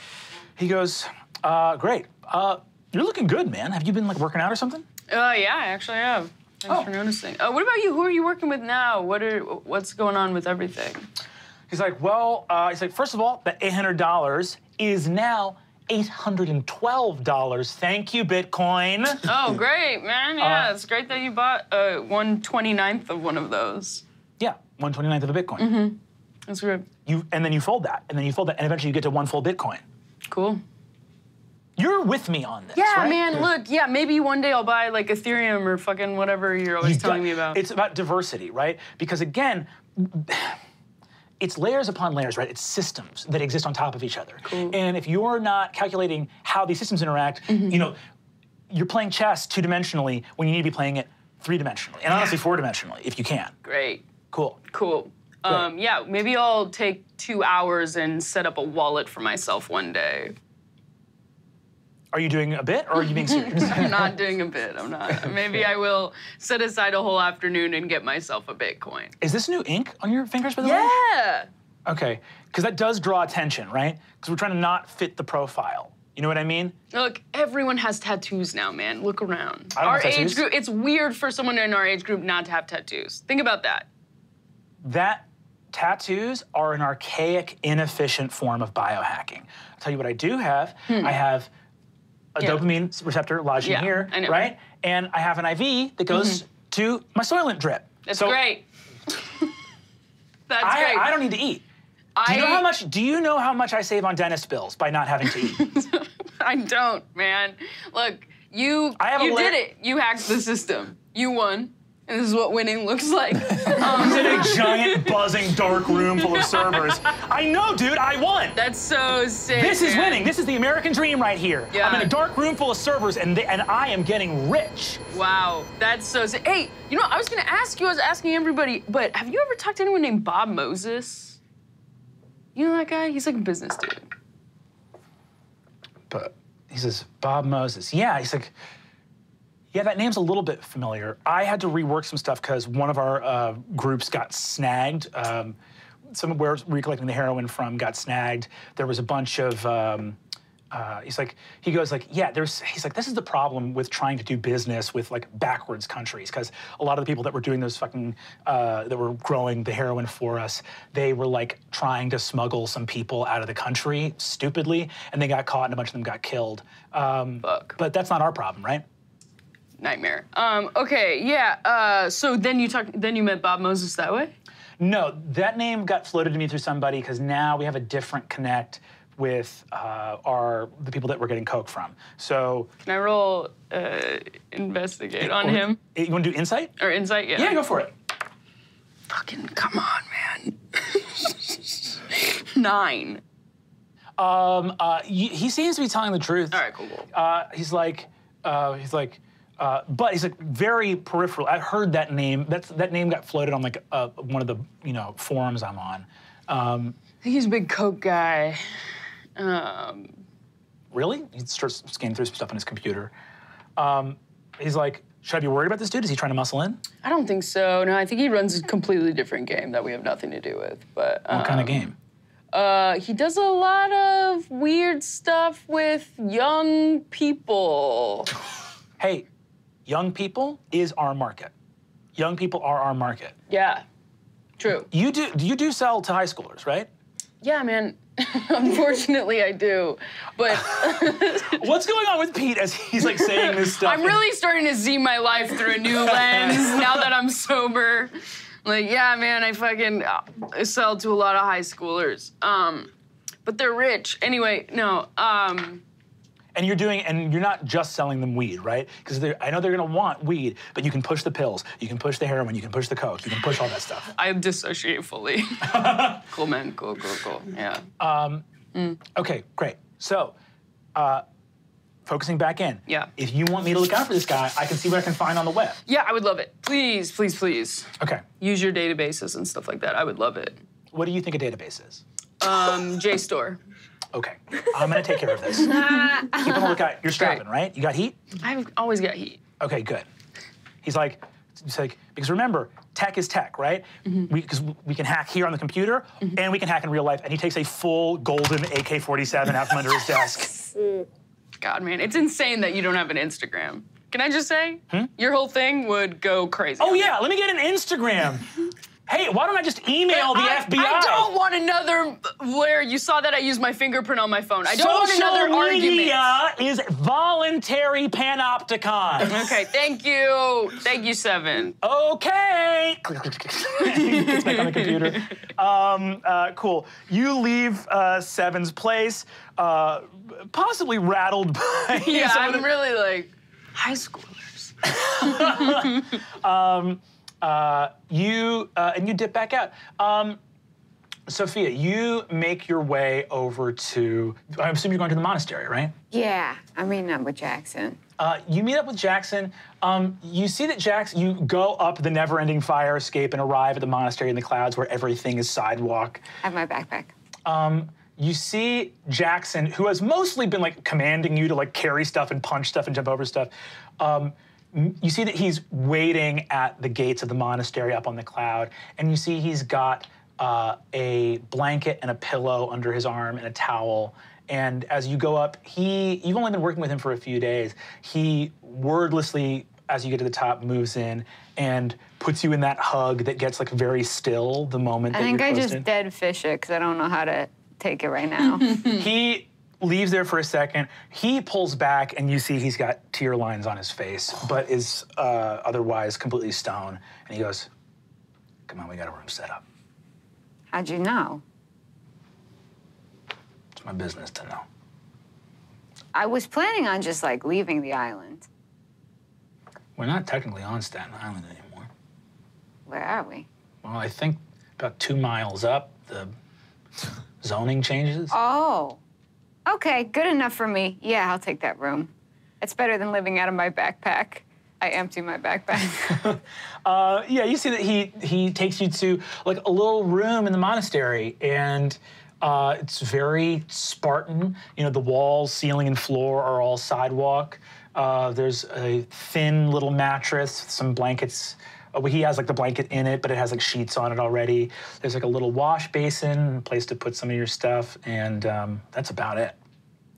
He goes, great. You're looking good, man. Have you been like working out or something? Yeah, I actually have. Thanks for noticing. What about you? Who are you working with now? What's going on with everything? He's like, well, first of all, that $800 is now $812. Thank you, Bitcoin. Oh, great, man. Yeah, it's great that you bought 1/29th of one of those. Yeah, 1/29th of a Bitcoin. That's great. And then you fold that, and eventually you get to 1 full Bitcoin. Cool. You're with me on this, Yeah, right? man, look, maybe one day I'll buy like Ethereum or fucking whatever you're always telling me about. It's about diversity, right? Because again, it's layers upon layers, right? It's systems that exist on top of each other. Cool. And if you're not calculating how these systems interact, you know, you're playing chess 2-dimensionally when you need to be playing it 3-dimensionally, and honestly 4-dimensionally if you can. Great. Cool. Cool. Yeah, maybe I'll take 2 hours and set up a wallet for myself one day. Are you doing a bit, or are you being serious? I'm not doing a bit, I'm not. Maybe I will set aside a whole afternoon and get myself a Bitcoin. Is this new ink on your fingers, by the way? Yeah! Okay, because that does draw attention, right? Because we're trying to not fit the profile. You know what I mean? Look, everyone has tattoos now, man. Look around. I don't Our have tattoos. age group, it's weird for someone in our age group not to have tattoos. Think about that. That tattoos are an archaic, inefficient form of biohacking. I'll tell you what I do have. I have a dopamine receptor lodging Yeah, here, I know. right? And I have an IV that goes to my Soylent drip. That's So great. That's great. I don't need to eat. Do you know how much I save on dentist bills by not having to eat? I don't, man. Look, you did it. You hacked the system. You won. And this is what winning looks like. He's in a giant, buzzing, dark room full of servers. I know, dude, I won. That's so sick. This is man. winning. This is the American dream right here. Yeah. I'm in a dark room full of servers, and I am getting rich. Wow, that's so sick. Hey, you know, I was asking everybody, but have you ever talked to anyone named Bob Moses? You know that guy? He's like a business dude. But he says, Bob Moses. Yeah, he's like, yeah, that name's a little bit familiar. I had to rework some stuff because one of our groups got snagged. Somewhere we were collecting the heroin from got snagged. There was a bunch of, he goes like, yeah, he's like, this is the problem with trying to do business with like backwards countries, because a lot of the people that were doing those fucking, that were growing the heroin for us, they were like trying to smuggle some people out of the country stupidly, and they got caught and a bunch of them got killed. Fuck. But that's not our problem, right? Nightmare. Okay, yeah, so then you met Bob Moses that way? No, that name got floated to me through somebody because now we have a different connect with the people that we're getting coke from. So Can I roll investigate on him? You want to do insight? Or insight, yeah. Yeah, go for it. Fucking come on, man. 9. He seems to be telling the truth. All right, cool. He's like, but he's like very peripheral. I heard that name. That name got floated on like one of the forums I'm on. I think he's a big coke guy. Really? He starts scanning through some stuff on his computer. He's like, should I be worried about this dude? Is he trying to muscle in? I don't think so. No, I think he runs a completely different game that we have nothing to do with. But What kind of game? He does a lot of weird stuff with young people. Hey, young people is our market. Young people are our market. Yeah, true. You do sell to high schoolers, right? Yeah, man. Unfortunately, I do. But what's going on with Pete as he's like saying this stuff? I'm really starting to see my life through a new lens now that I'm sober. Like, yeah, man, I fucking sell to a lot of high schoolers. But they're rich. Anyway, no. And you're not just selling them weed, right? Because I know they're gonna want weed, but you can push the pills, you can push the heroin, you can push the coke, you can push all that stuff. I dissociate fully. Cool, man. Cool. Yeah. Okay, great. So, focusing back in. Yeah. If you want me to look out for this guy, I can see what I can find on the web. Yeah, I would love it. Please. Okay. Use your databases and stuff like that. I would love it. What do you think a database is? JSTOR. Okay, I'm gonna take care of this. Keep on the lookout. You're strapping, right? You got heat? I've always got heat. Okay, good. He's like, because remember, tech is tech, right? Because we can hack here on the computer, and we can hack in real life. And he takes a full golden AK-47 out from under his desk. God, man, it's insane that you don't have an Instagram. Can I just say, your whole thing would go crazy. Oh yeah, let me get an Instagram. Hey, why don't I just email the FBI? I don't want another where you saw that I used my fingerprint on my phone. I don't want another argument. Social media is voluntary panopticon. Okay, thank you. Thank you, 7. Okay. Gets back on the computer. Cool. You leave 7's place, possibly rattled by yeah, I'm really like, high schoolers. And you dip back out. Sophia, you make your way over to, I assume you're going to the monastery, right? Yeah, I'm meeting up with Jackson. You meet up with Jackson. You see that you go up the never-ending fire escape and arrive at the monastery in the clouds where everything is sidewalk. I have my backpack. You see Jackson, who has mostly been like commanding you to like carry stuff and punch stuff and jump over stuff. You see that he's waiting at the gates of the monastery up on the cloud, and you see he's got a blanket and a pillow under his arm and a towel. And as you go up, you've only been working with him for a few days. He wordlessly, as you get to the top, moves in and puts you in that hug that gets like very still the moment that you're I think I close just in. dead fish it because I don't know how to take it right now. He leaves there for a second. He pulls back, and you see he's got tear lines on his face, but is otherwise completely stone. And he goes, "Come on, we got a room set up." How'd you know? It's my business to know. I was planning on just like leaving the island. We're not technically on Staten Island anymore. Where are we? Well, I think about 2 miles up, the zoning changes. Oh. Okay, good enough for me. Yeah, I'll take that room. It's better than living out of my backpack. I empty my backpack. Yeah, you see that he takes you to like a little room in the monastery, and It's very Spartan. You know, the walls, ceiling, and floor are all sidewalk. There's a thin little mattress, some blankets. He has like the blanket in it, but it has like sheets on it already. There's like a little wash basin, a place to put some of your stuff, and that's about it.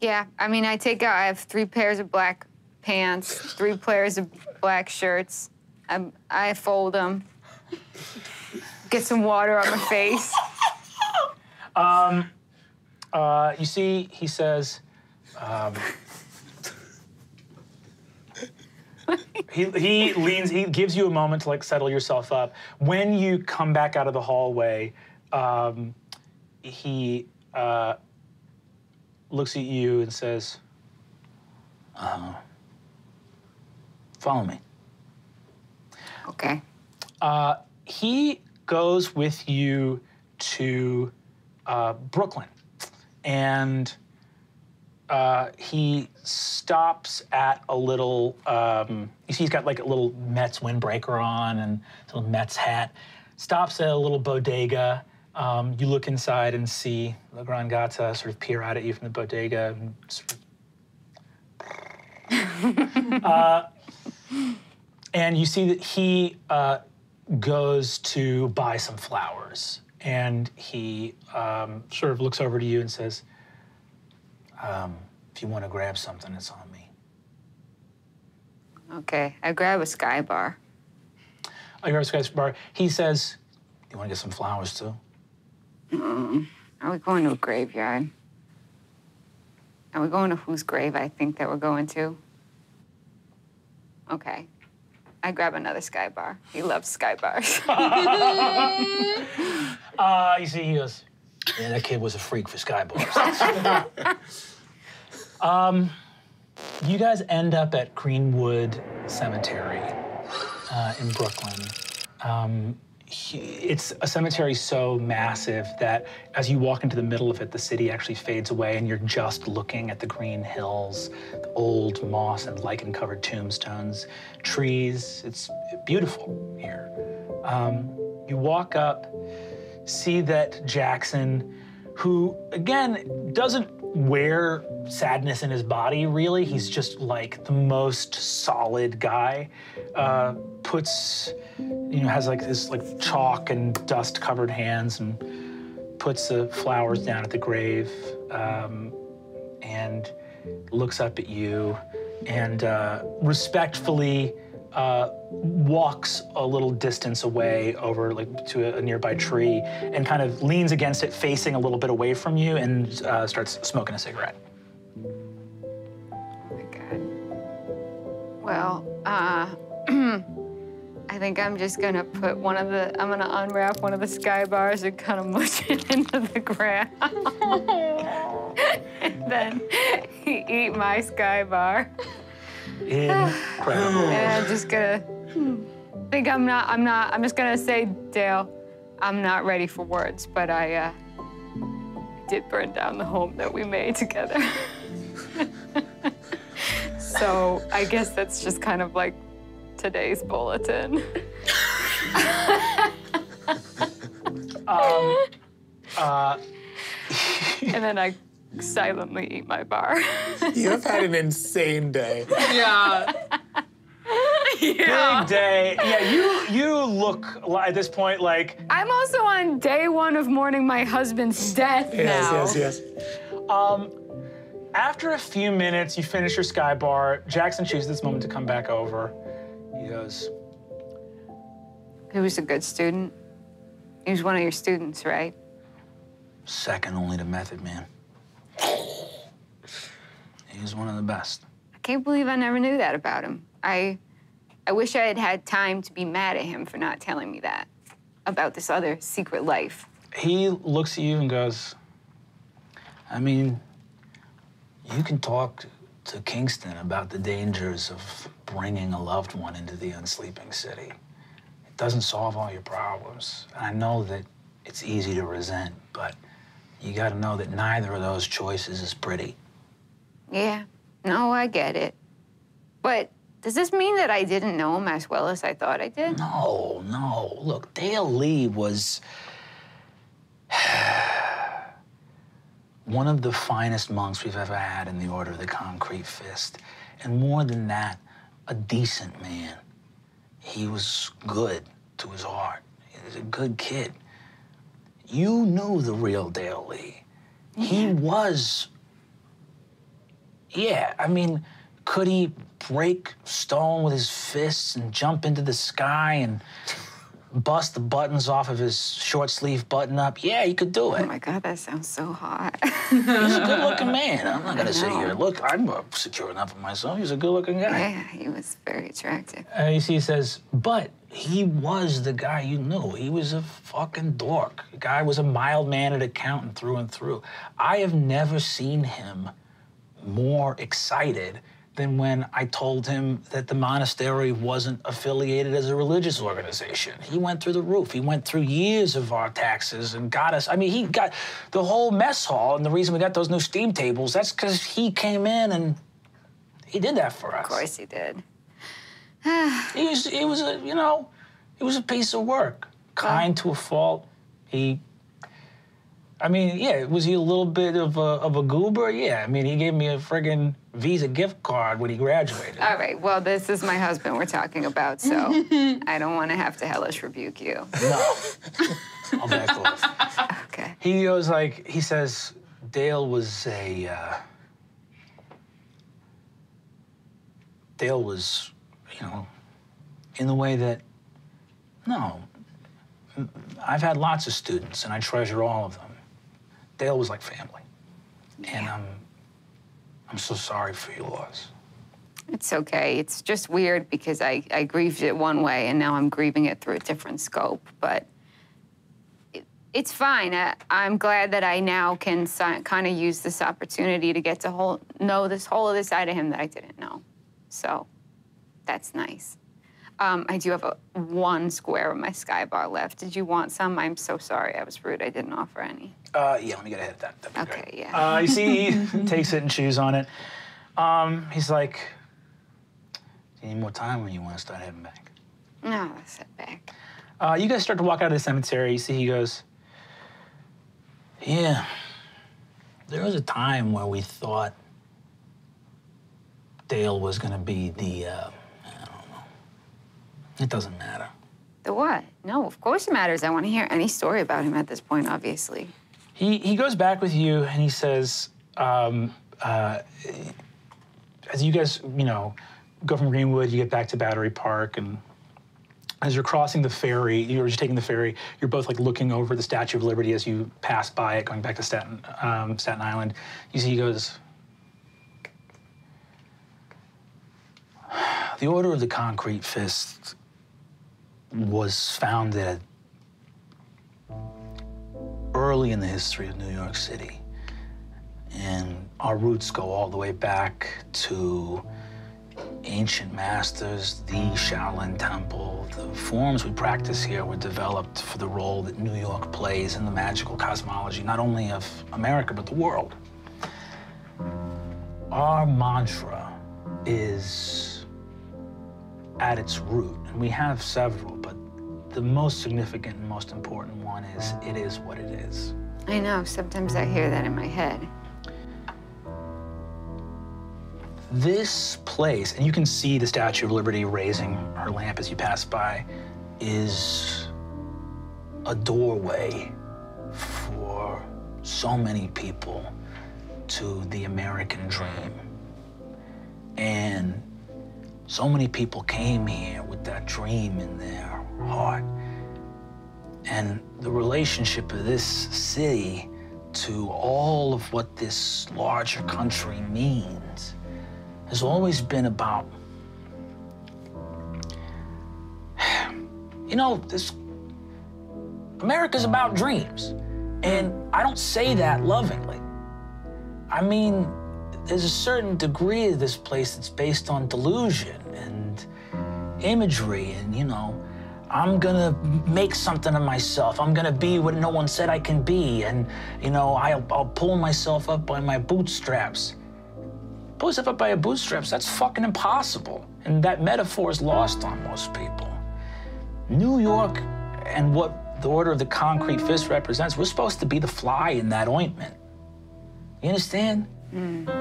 Yeah, I mean, I have 3 pairs of black pants, 3 pairs of black shirts. I fold them. Get some water on my face. You see, he says, he leans, he gives you a moment to like settle yourself up. When you come back out of the hallway, he looks at you and says, follow me. Okay. He goes with you to Brooklyn, and he stops at a little, you see he's got like a little Mets windbreaker on and a little Mets hat. Stops at a little bodega. You look inside and see La Grangata sort of peer out at you from the bodega. And sort of and you see that he goes to buy some flowers. And he sort of looks over to you and says, if you want to grab something, it's on me. Okay, I grab a Sky Bar. I grab a Sky Bar. He says, you want to get some flowers too? Are we going to a graveyard? Are we going to whose grave I think that we're going to? Okay. I grab another Sky Bar. He loves Sky Bars. You see, he goes, yeah, that kid was a freak for Sky Bars. You guys end up at Greenwood Cemetery in Brooklyn. It's a cemetery so massive that as you walk into the middle of it, the city actually fades away and you're just looking at the green hills, the old moss and lichen-covered tombstones, trees. It's beautiful here. You walk up, see that Jackson, who, again, doesn't wear sadness in his body, really. He's just like the most solid guy. Puts, has like this like chalk and dust covered hands and puts the flowers down at the grave and looks up at you and respectfully walks a little distance away over like to a nearby tree and kind of leans against it, facing a little bit away from you, and starts smoking a cigarette. Oh my God. Well, I think I'm just gonna put I'm gonna unwrap one of the Sky Bars and kind of mush it into the ground. And then eat my Sky Bar. Incredible. And I'm just gonna I'm just gonna say, Dale, I'm not ready for words, but I did burn down the home that we made together. So I guess that's just kind of like today's bulletin. And then I silently eat my bar. You have had an insane day. Yeah. Big day. Yeah, you look at this point like I'm also on day 1 of mourning my husband's death now. Yes. after a few minutes, you finish your Sky Bar. Jackson chooses this moment to come back over. He goes, He was a good student. He was one of your students, right? Second only to Method Man. He was one of the best. I can't believe I never knew that about him. I wish I had had time to be mad at him for not telling me that about this other secret life. He looks at you and goes, I mean, you can talk to Kingston about the dangers of bringing a loved one into the unsleeping city. It doesn't solve all your problems. I know that it's easy to resent, but you gotta know that neither of those choices is pretty. Yeah, no, I get it. But does this mean that I didn't know him as well as I thought I did? No. Look, Dale Lee was... one of the finest monks we've ever had in the Order of the Concrete Fist. And more than that, a decent man. He was good to his heart. He was a good kid. You knew the real Dale Lee. He was, yeah, I mean, could he break stone with his fists and jump into the sky and bust the buttons off of his short sleeve button up? Yeah, he could do it. Oh my God, that sounds so hot. He's a good looking man. I'm not gonna sit here. Look, I'm secure enough of myself. He's a good looking guy. Yeah, he was very attractive. You see, he says, but he was the guy you knew. He was a fucking dork. The guy was a mild-mannered accountant through and through. I have never seen him more excited than when I told him that the monastery wasn't affiliated as a religious organization. He went through the roof. He went through years of our taxes and got us. I mean, he got the whole mess hall, and the reason we got those new steam tables, that's because he came in and he did that for us. Of course he did. He was a, you know, he was a piece of work. Kind to a fault. I mean, yeah, was he a little bit of a goober? Yeah, I mean, he gave me a friggin' Visa gift card when he graduated. All right, well, this is my husband we're talking about, so I don't want to have to hellish rebuke you. No, I'll back off. Okay. He goes like, he says, Dale was, you know, in the way that, no, I've had lots of students and I treasure all of them. Dale was like family. And I'm so sorry for your loss. It's okay. It's just weird because I grieved it one way and now I'm grieving it through a different scope. But it's fine. I'm glad that I now can kind of use this opportunity to get to know this whole other side of him that I didn't know. So that's nice. I do have one square of my Sky Bar left. Did you want some? I'm so sorry. I was rude. I didn't offer any. Yeah, let me get ahead of that. That'd be Okay, great. yeah. You see, he takes it and chews on it. He's like, do you need more time when you want to start heading back? No, I said back. You guys start to walk out of the cemetery. You see, he goes, yeah, there was a time where we thought Dale was going to be the, I don't know. It doesn't matter. The what? No, of course it matters. I want to hear any story about him at this point, obviously. He goes back with you and he says, as you guys, you know, go from Greenwood, you get back to Battery Park, and as you're crossing the ferry, you're just taking the ferry, you're both like looking over the Statue of Liberty as you pass by it, going back to Staten Island. You see he goes, the Order of the Concrete Fist was founded early in the history of New York City. And our roots go all the way back to ancient masters, the Shaolin Temple. The forms we practice here were developed for the role that New York plays in the magical cosmology, not only of America, but the world. Our mantra is at its root, and we have several, but the most significant and most important one is, it is what it is. I know, sometimes I hear that in my head. This place, and you can see the Statue of Liberty raising her lamp as you pass by, is a doorway for so many people to the American dream. And so many people came here with that dream in their heart. And the relationship of this city to all of what this larger country means has always been about, you know, America's about dreams. And I don't say that lovingly. I mean, there's a certain degree of this place that's based on delusion and imagery and, you know, I'm gonna make something of myself. I'm gonna be what no one said I can be. And, you know, I'll pull myself up by my bootstraps. Pull yourself up by your bootstraps, that's fucking impossible. And that metaphor is lost on most people. New York and what the Order of the Concrete Fist represents, we're supposed to be the fly in that ointment. You understand?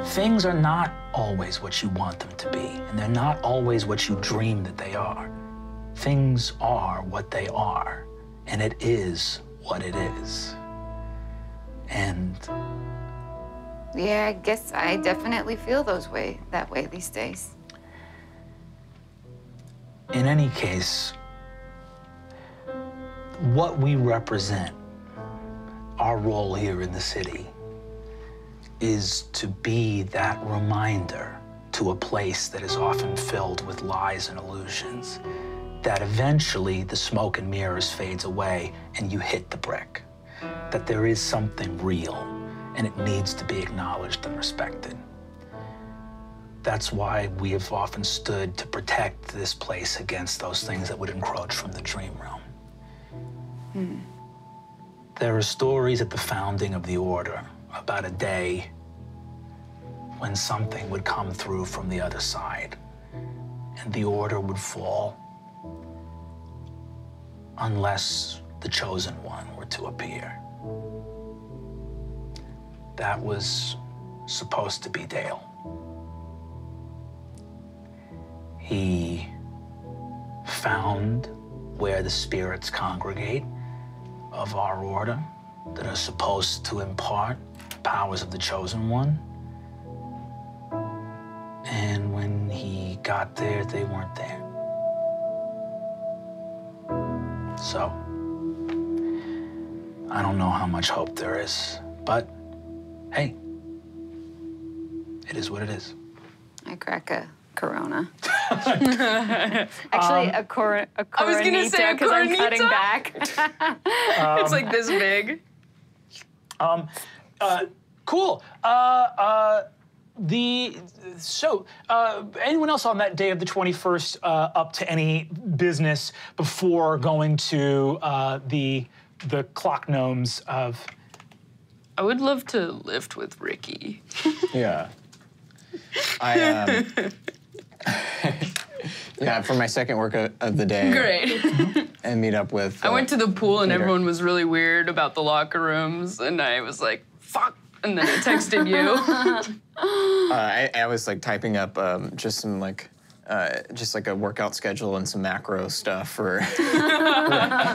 Things are not always what you want them to be, and they're not always what you dream that they are. Things are what they are, and it is what it is. And Yeah, I guess I definitely feel that way these days. in any case, what we represent, our role here in the city, is to be that reminder to a place that is often filled with lies and illusions, that eventually the smoke and mirrors fades away and you hit the brick, that there is something real and it needs to be acknowledged and respected. That's why we have often stood to protect this place against those things that would encroach from the dream realm. There are stories at the founding of the Order about a day when something would come through from the other side and the Order would fall unless the Chosen One were to appear. That was supposed to be Dale. He found where the spirits congregate of our order that are supposed to impart powers of the Chosen One. And when he got there, they weren't there. So, I don't know how much hope there is, but hey, it is what it is. I crack a Corona. Actually, a Coronita, I was gonna say a because I'm Coronita. cutting back. It's like this big. Cool. Anyone else on that day of the 21st up to any business before going to the clock gnomes of? I would love to lift with Ricky. Yeah. Yeah, for my second work of the day. Great. And meet up with. I went to the pool and Peter. everyone was really weird about the locker rooms, and I was like, fuck. And then I texted you. I was like typing up just some like a workout schedule and some macro stuff for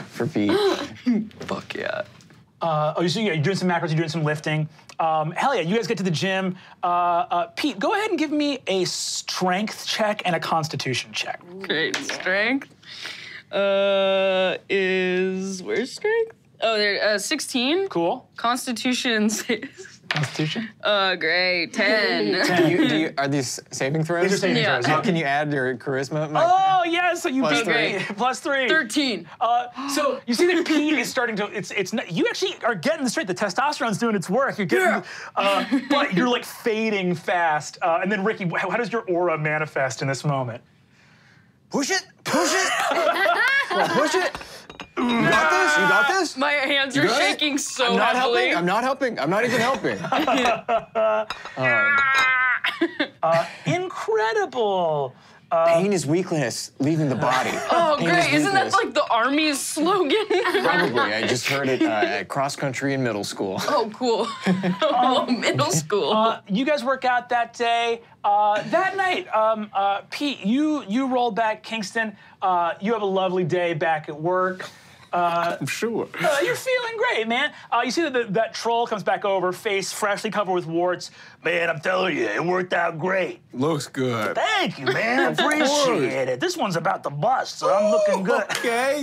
for Pete. Fuck yeah. You're doing some macros, you're doing some lifting. Hell yeah, you guys get to the gym. Pete, go ahead and give me a strength check and a constitution check. Great. Strength is, where's strength? Oh, there, 16. Cool. Constitution. Constitution? Great. 10. Are these saving throws? These are saving Yeah. throws. Oh, can you add your charisma? Oh, yeah, so you Plus beat three. me. Plus 3. 13. So you see that Pete is starting to, it's not, you actually are getting straight. The testosterone's doing its work. You're getting, but you're like fading fast. And then Ricky, how does your aura manifest in this moment? Push it! Push it! Well, push it! You got this? You got this? My hands are got it? shaking so I'm not heavily. helping. I'm not helping. I'm not even helping. Incredible. Pain is weakness leaving the body. Oh, Pain great. is Isn't that weakness. like the Army's slogan? Probably. I just heard it at cross country in middle school. Oh, cool. Middle school. You guys work out that day. That night, Pete, you roll back Kingston. You have a lovely day back at work. I'm sure. You're feeling great, man. You see that troll comes back over, face freshly covered with warts. Man, I'm telling you, it worked out great. Looks good. Thank you, man. Appreciate it. This one's about to bust, so I'm looking good. Okay.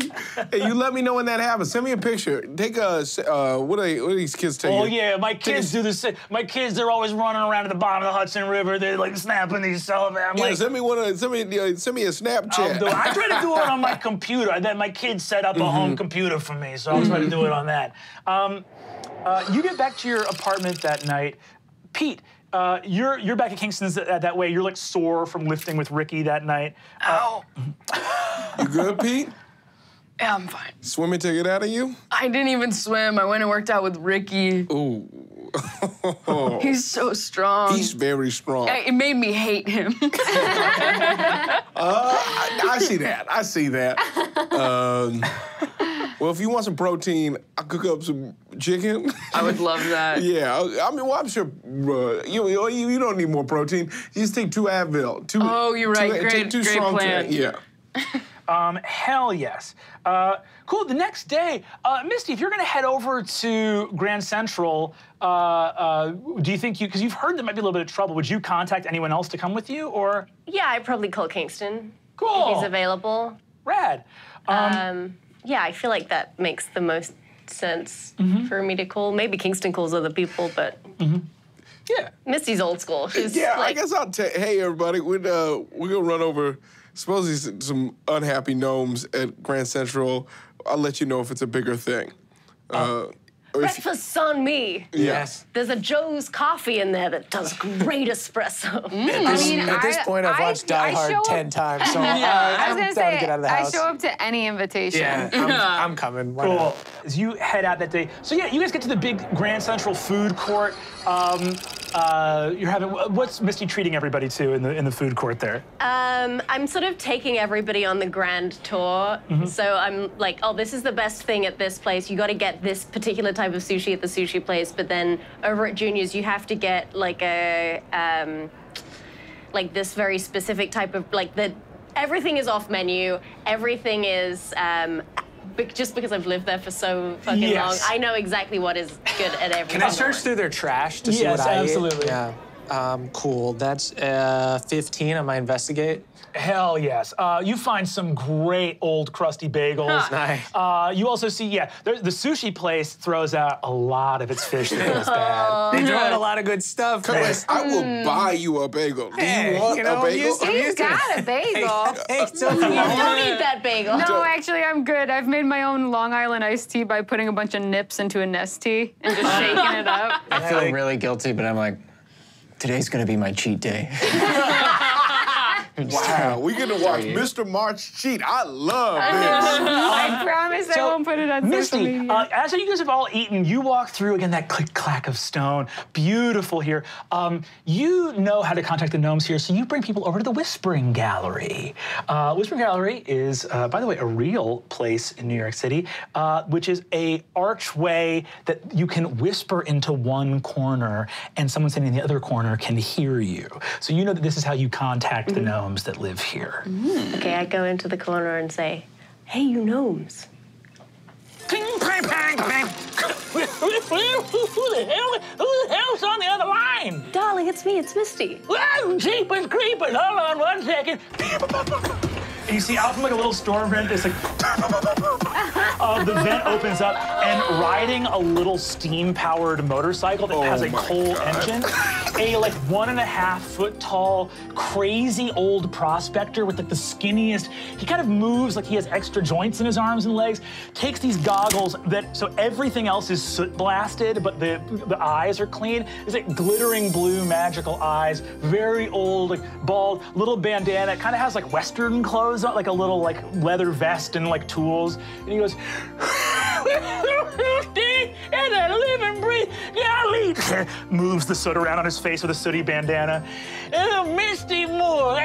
Hey, you let me know when that happens. Send me a picture. Take a, what are these kids taking? Oh yeah, my kids do the same. My kids, they're always running around at the bottom of the Hudson River. They're like snapping these selfies. I'm Yeah, like, send me a Snapchat. I try to do it on my computer. Then my kids set up a home computer for me, so I'll try to do it on that. You get back to your apartment that night. Pete, you're back at Kingston's that way. You're like sore from lifting with Ricky that night. Ow. You good, Pete? Yeah, I'm fine. Swimming to get out of you? I didn't even swim. I went and worked out with Ricky. Ooh. He's so strong. He's very strong. It made me hate him. I see that. I see that. Well, if you want some protein, I'll cook up some chicken. I would love that. Yeah, I mean, well, I'm sure you don't need more protein. You just take 2 Advil. Oh, you're right. Take 2 Great strong plan. Yeah. Hell yes. Cool. The next day, Misty, if you're going to head over to Grand Central, do you think because you've heard there might be a little bit of trouble, would you contact anyone else to come with you, or? Yeah, I'd probably call Kingston. Cool. If he's available. Rad. Yeah, I feel like that makes the most sense for me to call. Maybe Kingston calls other people, but Yeah. Misty's old school. She's Yeah, like, I guess I'll hey, everybody, we're gonna run over, supposedly some unhappy gnomes at Grand Central. I'll let you know if it's a bigger thing. Or if- breakfast's on me. Yes. There's a Joe's Coffee in there that does great espresso. At this point, I've watched Die Hard 10 times, so I was I'm gonna down to say, get out of the I house. show up to any invitation. Yeah, I'm coming. Why Cool. not? As you head out that day, so yeah, you guys get to the big Grand Central food court. You're having what's Misty treating everybody to in the food court there? I'm sort of taking everybody on the grand tour. So I'm like, oh, this is the best thing at this place. You got to get this particular type of sushi at the sushi place. But then over at Junior's, you have to get like a like this very specific type of everything is off menu. Everything is. Just because I've lived there for so fucking long, Yes. I know exactly what is good at every. Can I search through their trash to see Yes, what I absolutely. ate? Yeah. Cool. That's 15 on my investigate. Hell yes. You find some great old crusty bagels. Nice. You also see, the sushi place throws out a lot of its fish that goes bad. They throw out a lot of good stuff. man. Chris, I will buy you a bagel. Do Hey, you want you know, a bagel? He's got a bagel. Hey, Sophie. You don't eat that bagel. No, actually, I'm good. I've made my own Long Island iced tea by putting a bunch of nips into a Nestea and just shaking it up. I feel really guilty, but I'm like, today's gonna be my cheat day. Wow, we get to watch Mr. March cheat. I love this. I promise I won't put it on social Misty, media. as you guys have all eaten, you walk through again that click-clack of stone. Beautiful here. You know how to contact the gnomes here, so you bring people over to the Whispering Gallery. Whispering Gallery is, by the way, a real place in New York City, which is a archway that you can whisper into one corner, and someone sitting in the other corner can hear you. So you know that this is how you contact the gnomes that live here. Okay, I go into the corner and say, "Hey, you gnomes." Ping, pang, pang, pang. Who the hell's on the other line? Darling, it's me. It's Misty. Well, jeepers creepers, hold on 1 second. And you see out from like a little storm vent, there's like, the vent opens up, and riding a little steam-powered motorcycle that has a my coal God. engine, a like 1.5 foot tall, crazy old prospector with like the skinniest, he kind of moves like he has extra joints in his arms and legs, takes these goggles so everything else is soot blasted, but the eyes are clean. It's like glittering blue magical eyes, very old, like bald, little bandana, kind of has like Western clothes on, like a little like leather vest and like tools. And he goes, and I live and breathe, golly. Moves the soot around on his face with a sooty bandana. Misty Moore,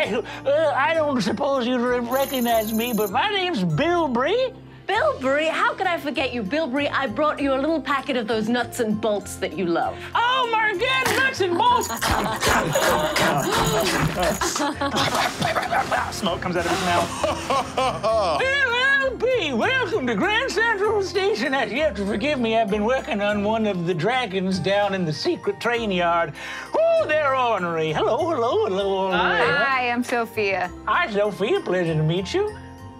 I don't suppose you recognize me, but my name's Bill Bree. Bill Bree, how could I forget you? Bill Bree, I brought you a little packet of those nuts and bolts that you love. Oh my God, nuts and bolts! Smoke comes out of his mouth. LLP, welcome to Grand Central Station. You have to forgive me, I've been working on one of the dragons down in the secret train yard. Oh, they're ornery. Hello. Hi, I'm Sophia. Hi, Sophia, pleasure to meet you.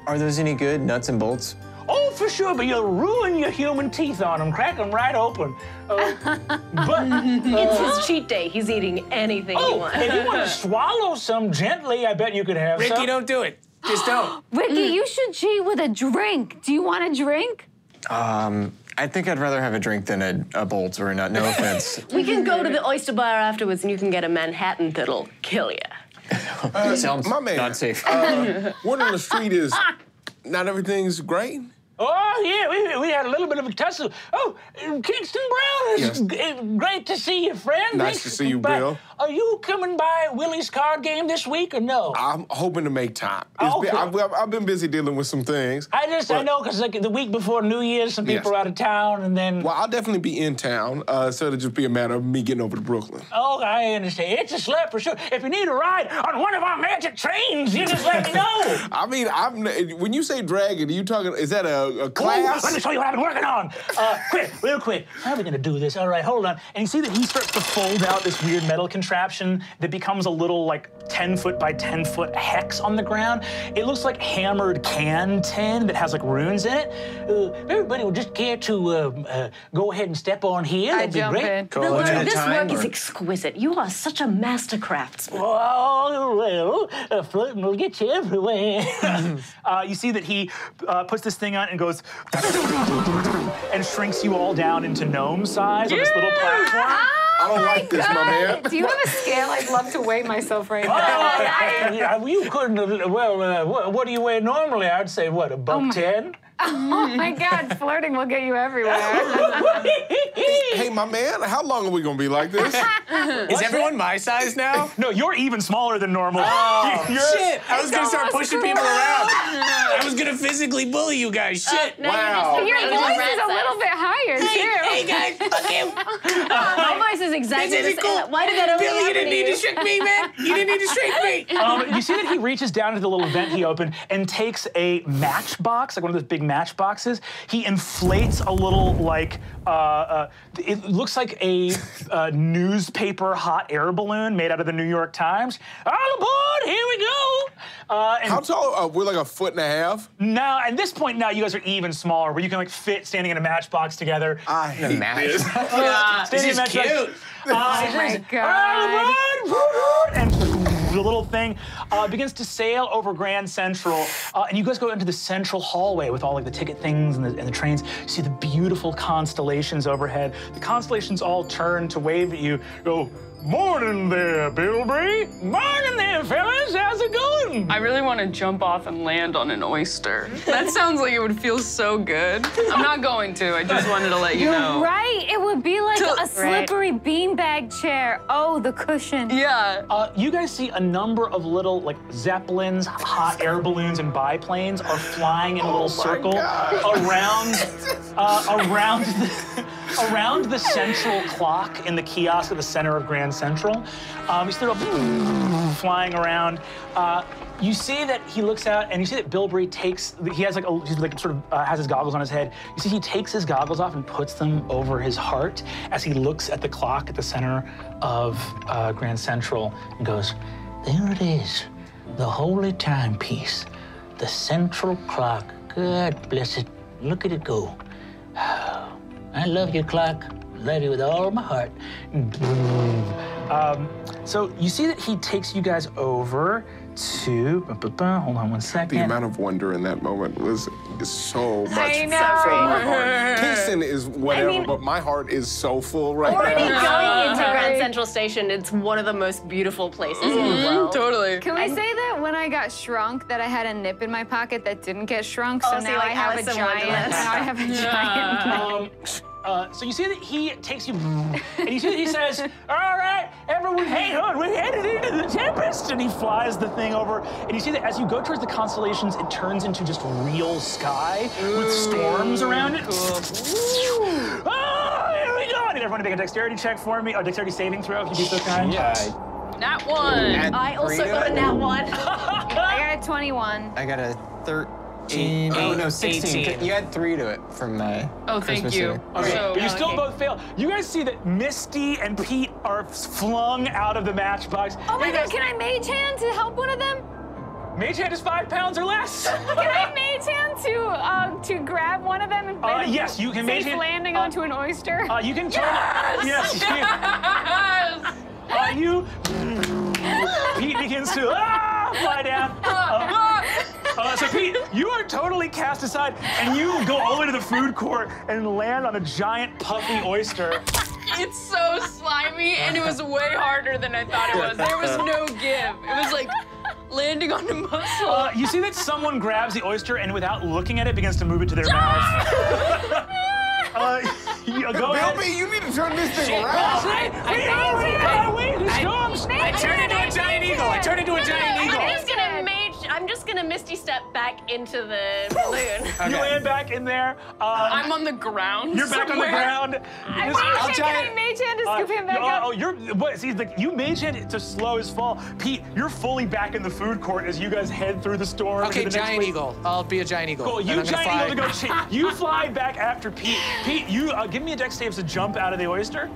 Are those any good, nuts and bolts? Oh, for sure, but you'll ruin your human teeth on them. Crack them right open. It's his cheat day. He's eating anything he wants. If you want to swallow some gently, I bet you could have some. Ricky, don't do it. Just don't. Ricky, you should cheat with a drink. Do you want a drink? I think I'd rather have a drink than a bolt or a nut, no offense. We can go to the oyster bar afterwards and you can get a Manhattan that'll kill you. Sounds my man. not safe. Word on the street is not everything's great. Oh, yeah, we had a little bit of a tussle. Oh, Kingston Brown, it's great to see you, friend. Nice Thanks to for see you, coming by. Bill. Are you coming by Willie's card game this week or no? I'm hoping to make time. Okay. I've been busy dealing with some things. I but- know, because like the week before New Year's, some people Yes. are out of town, and then... Well, I'll definitely be in town, so it'll just be a matter of me getting over to Brooklyn. Oh, I understand. It's a slap for sure. If you need a ride on one of our magic trains, you just let me know. I mean, when you say dragon, are you talking, is that a class? Ooh, let me show you what I've been working on. Real quick. How are we gonna do this? All right, hold on. And you see that he starts to fold out this weird metal contraption that becomes a little like 10 foot by 10 foot hex on the ground. It looks like hammered can tin that has like runes in it. Everybody would just care to go ahead and step on here. I That'd be jump great. in. Cool. Is it This time, work is or- exquisite. You are such a master craftsman. Oh, well, floating will get you everywhere. You see that he puts this thing on and goes and shrinks you all down into gnome size on this little platform. I don't like this, my man. Do you have a scale? I'd love to weigh myself right now. You couldn't have, what do you weigh normally? I'd say, what, a buck 10? Oh my God, flirting will get you everywhere. Hey, my man, how long are we gonna be like this? Is everyone my size now? No, you're even smaller than normal. Oh, You're- shit! I was gonna start almost pushing cool. people around. I was gonna physically bully you guys. Shit! Wow. Your Right, voice right is a little bit higher, too. Hey guys, fuck him! My voice is exactly This the isn't same. cool. Why did that only Billy, you happen didn't to need to shrink me, man. You didn't need to shrink me. You see that he reaches down into the little vent he opened and takes a matchbox, like one of those big matchboxes. He inflates a little, like, it looks like a newspaper hot air balloon made out of the New York Times. All aboard, here we go. And How tall? We're like a foot and a half. now, at this point now, you guys are even smaller, where you can like fit standing in a matchbox together. I hate this. Standing in a This is matchbox. cute. Oh my God. And the little thing begins to sail over Grand Central, and you guys go into the central hallway with all like the ticket things and the trains. You see the beautiful constellations overhead. The constellations all turn to wave at you. Go, morning there, Bilby. Morning there, fellas. How's it going? I really want to jump off and land on an oyster. That sounds like it would feel so good. I'm not going to. I just wanted to let you know. Right, it would be like To- a slippery beanbag chair. Oh, the cushion. Yeah. You guys see a number of little like zeppelins, hot air balloons, and biplanes are flying in a little circle around the central clock in the kiosk at the center of Grand Central. You see them flying around. You see that he looks out, and you see that Bilberry takes. He has like he's like sort of has his goggles on his head. You see he takes his goggles off and puts them over his heart as he looks at the clock at the center of Grand Central and goes, "There it is, the holy timepiece, the central clock. God bless it. Look at it go. I love your clock. Love you with all my heart." So you see that he takes you guys over to. Hold on one second. The amount of wonder in that moment is so much I from know. my heart. Kingston is whatever, I mean- but my heart is so full right Already now. going into Grand Central Station, it's one of the most beautiful places in the world. Totally. Can we say that when I got shrunk, that I had a nip in my pocket that didn't get shrunk, so Oh, so now you're I like have Alice a in giant. Wonderland. Now I have a giant. So you see that he takes you, and you see that he says, "All right, everyone, hang on, we're headed into the Tempest," and he flies the thing over, and you see that as you go towards the constellations, it turns into just real sky with storms around it. Oh, here we go! I need everyone to make a dexterity check for me, or dexterity saving throw, if you'd be so kind. Yeah. Nat 1. I also Three to got it? a nat 1. I got a 21. I got a 13. Oh, no, 16. 18. You had 3 to it from my Oh, thank Christmas you. dinner. Okay, So, but you still okay. both fail. You guys see that Misty and Pete are flung out of the matchbox. Oh my You God, guys- can I mage hand to help one of them? Mage hand is 5 pounds or less. Can I mage hand to grab one of them and Yes, you can mage safe hand. landing onto an oyster? You can turn. Yes. You. Pete begins to fly down. So Pete, you are totally cast aside, and you go all the way to the food court and land on a giant puffy oyster. It's so slimy, and it was way harder than I thought it was. There was no give. It was landing on the muscle. You see that someone grabs the oyster and without looking at it begins to move it to their mouth. Go ahead. Bilby, you need to turn this thing around. Wait, this comes. I turn into a giant eagle. I turn into a giant eagle. I'm just gonna Misty Step back into the balloon. You land back in there. I'm on the ground. You're back somewhere. on the ground. Can I mage hand to scoop him back up? You mage hand it to slow his fall. Pete, you're fully back in the food court as you guys head through the storm. Okay, to the next giant place. eagle. I'll be a giant eagle. Cool, and you I'm gonna giant eagle fly. to go. You fly back after Pete. Pete, you give me a dex save to jump out of the oyster.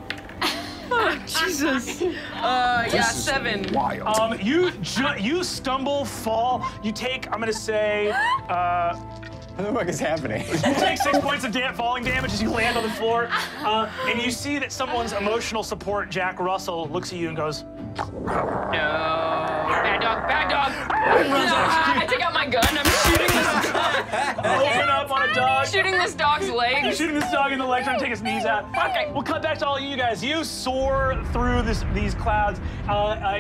Jesus. Yeah, 7. Wild. You stumble, fall. You take, I'm gonna say, What the fuck is happening? you take 6 points of falling damage as you land on the floor, and you see that someone's emotional support, Jack Russell, looks at you and goes, No. Bad dog, bad dog. I take out my gun. I'm shooting this dog. open up on a dog. Shooting this dog's You're legs. shooting this dog in the leg, trying to take his knees out. Okay, we'll cut back to all of you guys. You soar through these clouds.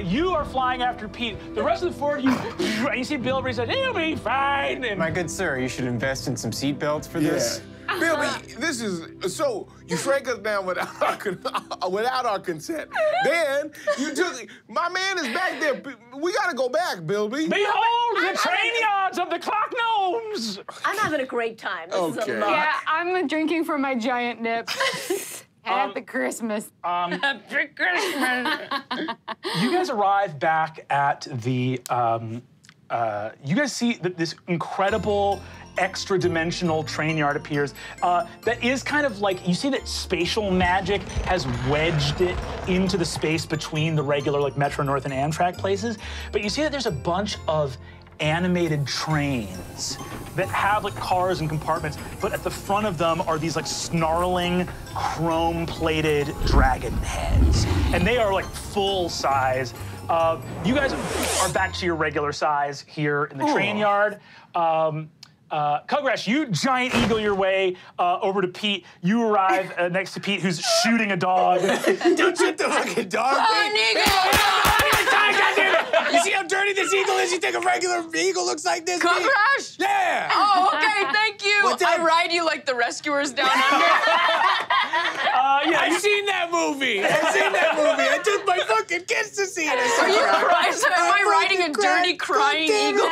You are flying after Pete. The rest of the four of you, and you see Bilby says, "He'll be fine." And My good sir, you should invest in some seat belts for this. Bilby, this is so you shrank us down without our consent. Then you took my man is back there. We gotta go back, Bilby. behold the train yards of the clock gnomes. I'm having a great time. This is Okay. a lot. Yeah, I'm drinking from my giant nip. Happy Christmas. Happy Christmas. You guys arrive back at the. You guys see that this incredible extra-dimensional train yard appears. That is kind of like, you see that spatial magic has wedged it into the space between the regular like Metro North and Amtrak places. But you see that there's a bunch of animated trains that have like cars and compartments, but at the front of them are these like snarling, chrome-plated dragon heads. And they are like full size. You guys are back to your regular size here in the train yard. Kogrash, you giant eagle your way over to Pete. You arrive next to Pete, who's shooting a dog. Don't shoot the fucking dog. You see how dirty this eagle is? You think a regular eagle looks like this? Pete? Kogrash? Yeah. Oh, okay, thank you. What's up? I ride you like the rescuers down under. Yeah, I've seen that movie. I took my fucking kids to see it. Are you crying? Am I riding a dirty crying eagle?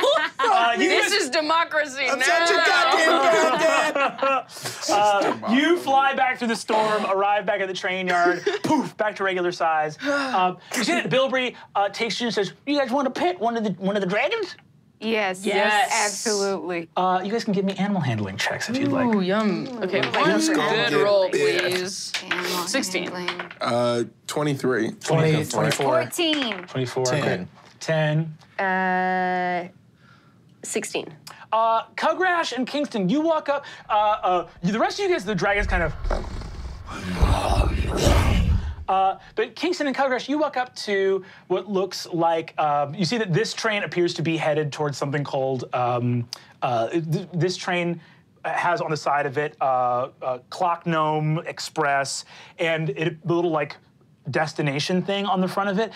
This is democracy I'm now. such a goddamn good dad. you fly back through the storm, arrive back at the train yard, poof, back to regular size. You see that Bilby takes you and says, "You guys want to pet one of the dragons?" Yes, Yes. absolutely. You guys can give me animal handling checks if you'd like. Ooh, yum. Okay, one Let's go good get roll, it. please. 16. 23. 24. 14. 24. 10. 10. 16. Kogrash and Kingston, you walk up. The rest of you guys, the dragons kind of. But Kingston and Kogrash, you walk up to what looks like, you see that this train appears to be headed towards something called, this train has on the side of it Clock Gnome Express, and the little like destination thing on the front of it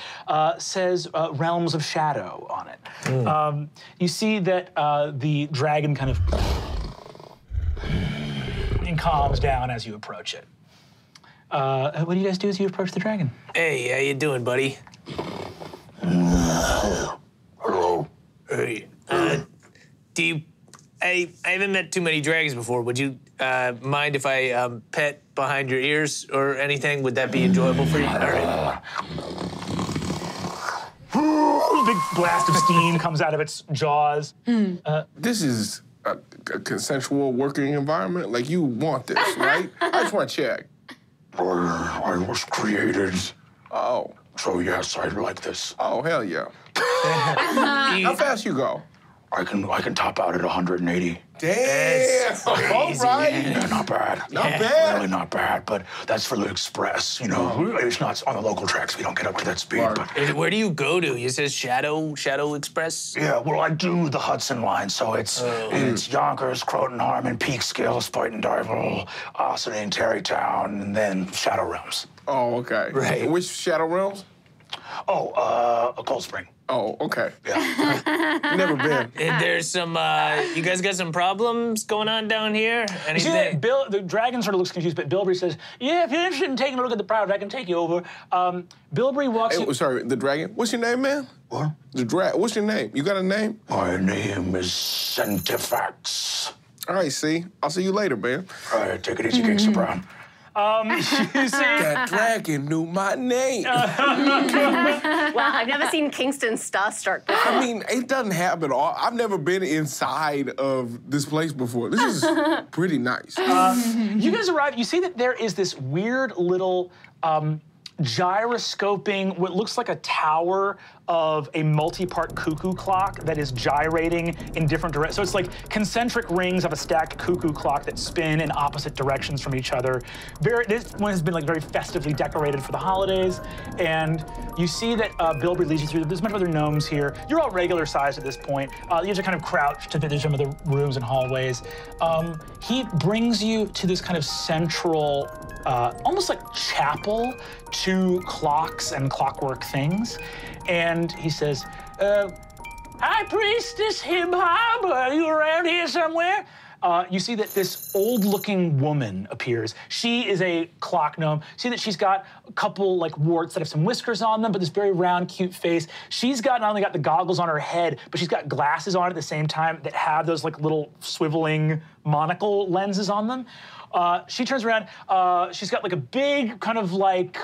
says Realms of Shadow on it. You see that the dragon kind of and calms down as you approach it. What do you guys do as you approach the dragon? Hey, how you doing, buddy? Hello. Hey. Do you? I haven't met too many dragons before. Would you mind if I pet behind your ears or anything? Would that be enjoyable for you? All right. A big blast of steam comes out of its jaws. This is a consensual working environment. Like, you want this, right? I just want to check. I was created, Oh. so yes, I like this. Oh, hell yeah. How fast you go? I can top out at 180. Damn. All right. Yeah, not bad. Not bad. Really not bad, but that's for the express. You know, it's not on the local tracks. We don't get up to that speed. Right. But Where do you go to? It says Shadow Express. yeah, well, I do the Hudson line, so it's Yonkers, Croton, Harmon, Peekskill, Spuyten Duyvil, Ossining, Tarrytown, and then Shadow Realms. Oh, okay. Right. Which Shadow Realms? Oh, a Cold Spring. Oh, okay. Never been. There's some, you guys got some problems going on down here? You see Anything? that the dragon sort of looks confused, but Bilberry says, yeah, if you're interested in taking a look at the prowess, I can take you over. Bilberry walks Hey, sorry, the dragon. What's your name, man? What? What's your name? You got a name? My name is Centifax. All right, see. I'll see you later, man. All right, take it easy, Gangsta Brown. You see? That dragon knew my name. Wow, I've never seen Kingston starstruck before. I mean, it doesn't happen all. I've never been inside of this place before. This is pretty nice. You guys arrive, you see that there is this weird little gyroscoping, what looks like a tower of a multi-part cuckoo clock that is gyrating in different directions. So it's like concentric rings of a stacked cuckoo clock that spin in opposite directions from each other. This one has been like very festively decorated for the holidays. And you see that Bilberry leads you through, there's a bunch of other gnomes here. You're all regular sized at this point. You guys are kind of crouched to fit through some of the rooms and hallways. He brings you to this kind of central, almost like chapel, to clocks and clockwork things. And he says, High Priestess Hib-Hob, are you around here somewhere? You see that this old-looking woman appears. She is a clock gnome. See that she's got a couple like warts that have some whiskers on them, but this very round, cute face. She's got not only got the goggles on her head, but she's got glasses on at the same time that have those like little swiveling monocle lenses on them. She turns around, she's got like a big kind of like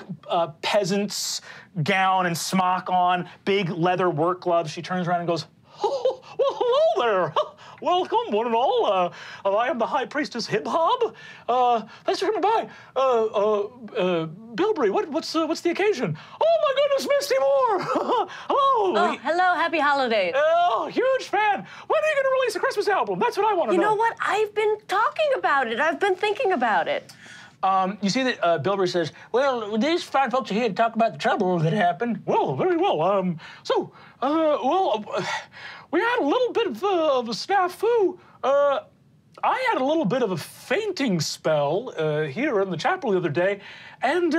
peasant's gown and smock on, big leather work gloves. She turns around and goes, oh, well, hello there. Welcome, one and all. I am the High Priestess Hib-Hob. Thanks for coming by. Bilberry, what's the occasion? Oh my goodness, Misty Moore! Hello. Oh, hello, happy holidays. Oh, huge fan. When are you gonna release a Christmas album? That's what I want to know. You know what? I've been talking about it. I've been thinking about it. You see that Bilberry says, well, these fine folks are here to talk about the trouble that happened. Well, very well. We had a little bit of a snafu. I had a little bit of a fainting spell here in the chapel the other day, and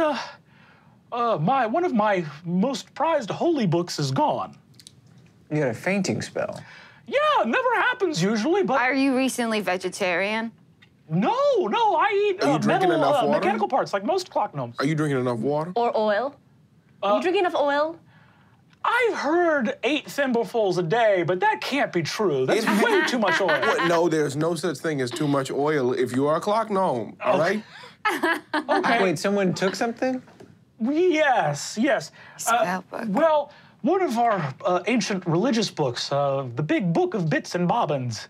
one of my most prized holy books is gone. You had a fainting spell. Yeah, never happens usually, but... Are you recently vegetarian? No, I eat Are you drinking enough water? mechanical parts like most clock gnomes. Are you drinking enough water? Or oil. Are you drinking enough oil? I've heard 8 thimblefuls a day, but that can't be true. That's way too much oil. What? No, there's no such thing as too much oil if you are a clock gnome, all right? Okay. Wait, someone took something? Yes. Spell book. Well, one of our ancient religious books, the Big Book of Bits and Bobbins,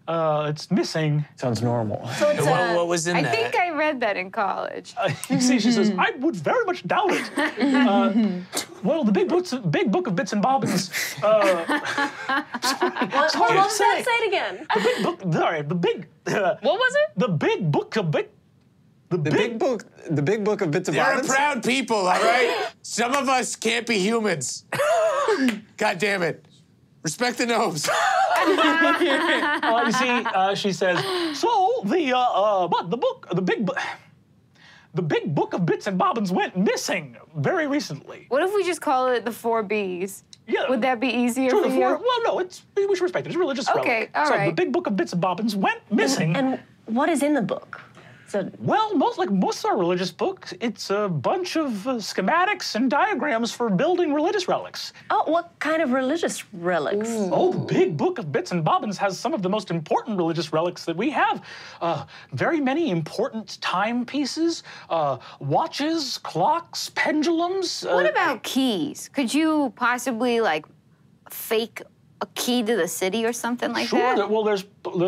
it's missing. Sounds normal. So it's What was in I that? think I read that in college. You see, she says, I would very much doubt it. Well, the Big Book of Bits and Bobbins. What was that? Say it again. The Big Book. Sorry, the Big. What was it? The Big Book of Bit. The big book of bits of They're bobbins? proud people, all right? Some of us can't be humans. God damn it. Respect the gnomes. You see, she says, so the Big Book of Bits and Bobbins went missing very recently. What if we just call it the 4 Bs? Yeah. Would that be easier Sure, for you? well, no, we should respect it. It's a religious relic. Okay, all so right. the Big Book of Bits and Bobbins went missing. And what is in the book? So, Well, most of our religious books, it's a bunch of schematics and diagrams for building religious relics. oh, what kind of religious relics? Oh, the Big Book of Bits and Bobbins has some of the most important religious relics that we have. Very many important timepieces, watches, clocks, pendulums. What about keys? Could you possibly like fake a key to the city or something like Sure. that? Well, there's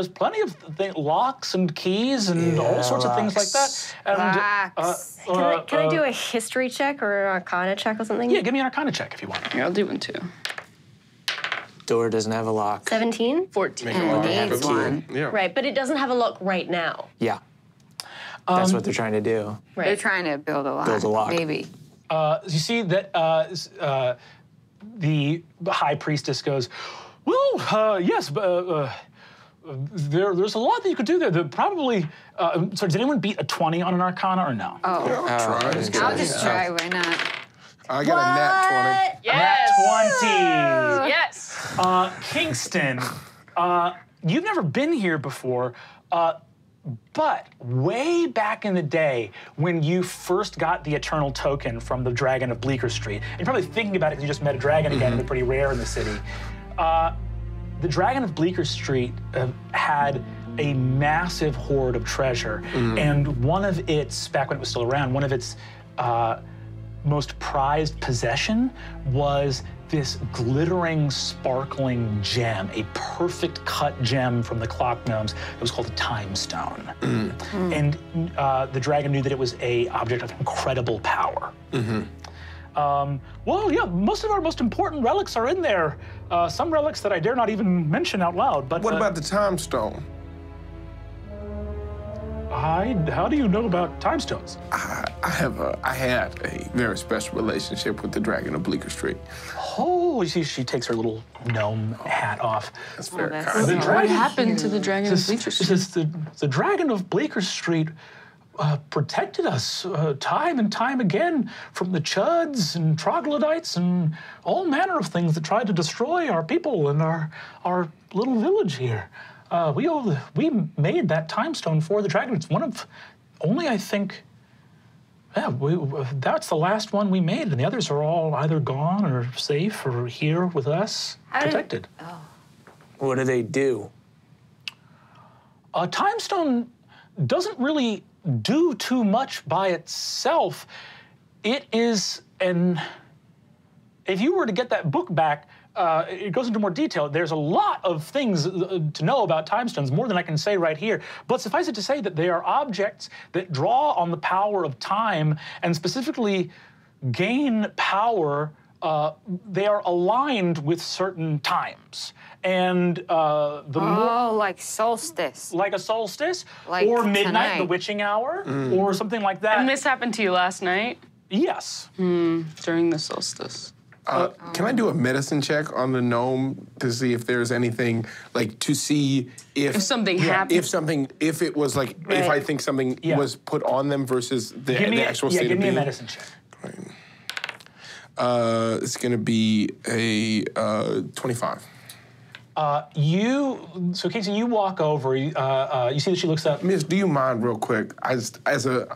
plenty of locks and keys and all sorts of things like that. And, Locks. Can I do a history check or an arcana check or something? Yeah, give me an Arcana check if you want. Here, I'll do one too. Door doesn't have a lock. 17? 14. And needs one. Yeah. Right, but it doesn't have a lock right now. Yeah. That's what they're trying to do. Right. They're trying to build a lock. Build a lock. Maybe. You see that the High Priestess goes, well, yes, there's a lot that you could do there. Probably, sorry, did anyone beat a 20 on an Arcana or no? Oh, Try. I'll just try. Why not? I got a nat 20. Yes. Nat 20. Kingston, you've never been here before, but way back in the day when you first got the Eternal Token from the Dragon of Bleecker Street, and you're probably thinking about it because you just met a dragon again, and they're pretty rare in the city. The Dragon of Bleecker Street had a massive hoard of treasure, and one of its, back when it was still around, one of its most prized possession was this glittering, sparkling gem, a perfect cut gem from the Clock Gnomes. It was called a Time Stone. And the dragon knew that it was an object of incredible power. Well, yeah, most of our most important relics are in there. Some relics that I dare not even mention out loud, but... What about the Time Stone? How do you know about time stones? I had a very special relationship with the Dragon of Bleecker Street. Oh, you see, she takes her little gnome hat off. That's very that's kind. so What happened to the Dragon of Bleecker Street? The Dragon of Bleecker Street protected us time and time again from the Chuds and troglodytes and all manner of things that tried to destroy our people and our little village here. We made that time stone for the dragon. It's one of only, I think, that's the last one we made, and the others are all either gone or safe or here with us, protected. What do they do? Time stone doesn't really do too much by itself. It is if you were to get that book back, it goes into more detail. There's a lot of things to know about time stones, more than I can say right here. But suffice it to say that they are objects that draw on the power of time and specifically gain power. They are aligned with certain times. And like solstice. like a solstice, Like or midnight, tonight. the witching hour, or something like that. And this happened to you last night Yes. during the solstice. Can I do a medicine check on the gnome to see if there's anything, like, to see if something happened. if it was like, if I think something was put on them versus the actual state give of me a being? medicine check. It's gonna be a 25. So Casey, you walk over, you see that she looks up. Miss, do you mind real quick? I'm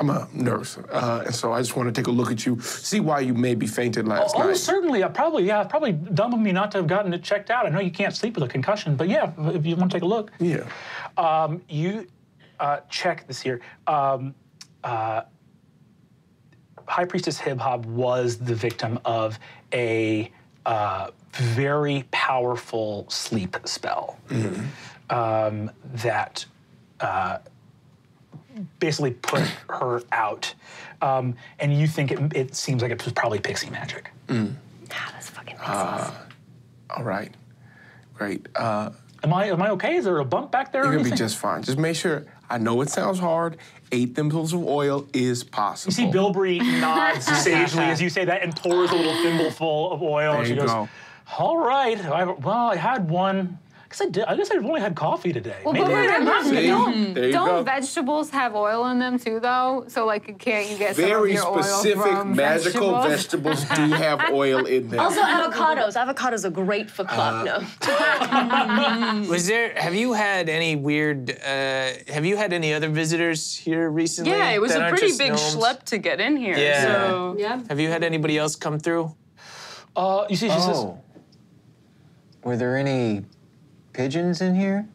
a nurse, and so I just want to take a look at you, see why you maybe fainted last night. Oh, certainly. Probably dumb of me not to have gotten it checked out. I know you can't sleep with a concussion, but yeah, if you want to take a look. Yeah. You check this here. High Priestess Hib-Hob was the victim of a very powerful sleep spell that basically put her out. And you think it seems like it was probably pixie magic. That's fucking pixies. All right. Great. Am I okay? Is there a bump back there or You're gonna be anything? just fine. Just make sure. I know it sounds hard. 8 thimbles of oil is possible. You see Bilberry nods sagely as you say that and pours a little thimbleful of oil. There and she you goes, go. all right. I had one. I guess I've only had coffee today. Well, Maybe but remember, See? There you don't go. vegetables have oil in them too, though? So, like, can't you get some of Very your oil specific from magical vegetables? vegetables do have oil in them. Also, avocados. Avocados are great for clock gnomes. Have you had any weird, have you had any other visitors here recently? Yeah, it was that a aren't pretty just big gnomes? schlep to get in here. Yeah. So Have you had anybody else come through? You see, she says, Oh. Were there any pigeons in here?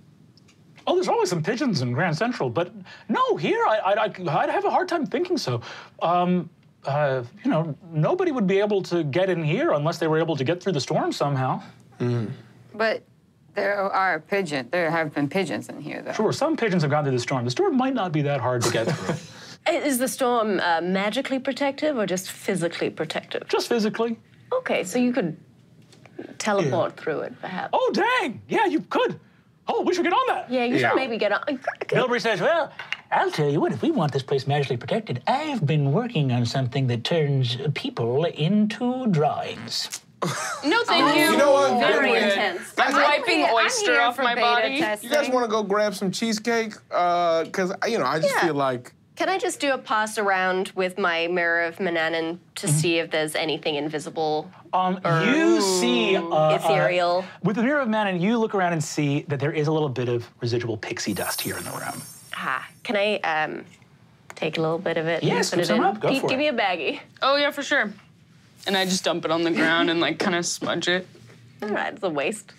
oh, there's always some pigeons in Grand Central, but no, here I'd have a hard time thinking so. Nobody would be able to get in here unless they were able to get through the storm somehow. But there have been pigeons in here, though. Sure, some pigeons have gone through the storm. The storm might not be that hard to get through. Is the storm magically protective or just physically protective? Just physically. Okay, so you could teleport through it, perhaps. Oh, dang! Yeah, you could. Oh, we should get on that. Yeah, you should maybe get on. Bilberry says, well, I'll tell you what, if we want this place magically protected, I've been working on something that turns people into drawings. no, thank you. You know what? Very Bilberry, intense. I'm wiping I'm oyster here off for my beta body. testing. You guys want to go grab some cheesecake? Because, I just feel like Can I just do a pass around with my Mirror of Manannan to see if there's anything invisible? You see ethereal. With the Mirror of Manannan, you look around and see that there is a little bit of residual pixie dust here in the room. Can I take a little bit of it? Yes, and put scoop it some in? up. Go for Give it. me a baggie. Oh, yeah, for sure. And I just dump it on the ground and like kind of smudge it. All right, it's a waste.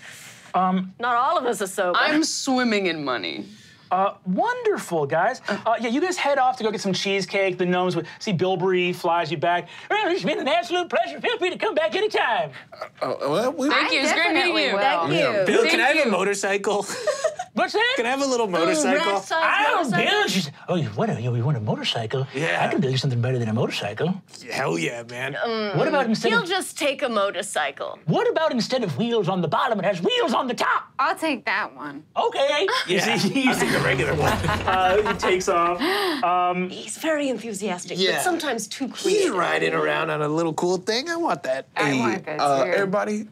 Not all of us are sober. I'm swimming in money. Wonderful, guys. Yeah, you guys head off to go get some cheesecake. The gnomes would see Bilberry flies you back. Well, it's been an absolute pleasure. Feel free to come back anytime. Well, Thank you. It's great meeting you. Thank you. Bill, can I have you. a motorcycle? What's that? Can I have a little motorcycle? I don't build you. Oh, you want a motorcycle? Yeah. I can build you something better than a motorcycle. Hell yeah, man. What about instead He'll of just take a motorcycle. what about instead of wheels on the bottom, it has wheels on the top? I'll take that one. Okay. Yeah, You I'll take the regular one. he takes off. He's very enthusiastic, Yeah. but sometimes too He's creative. riding around on a little cool thing. I want that. I want that too. everybody,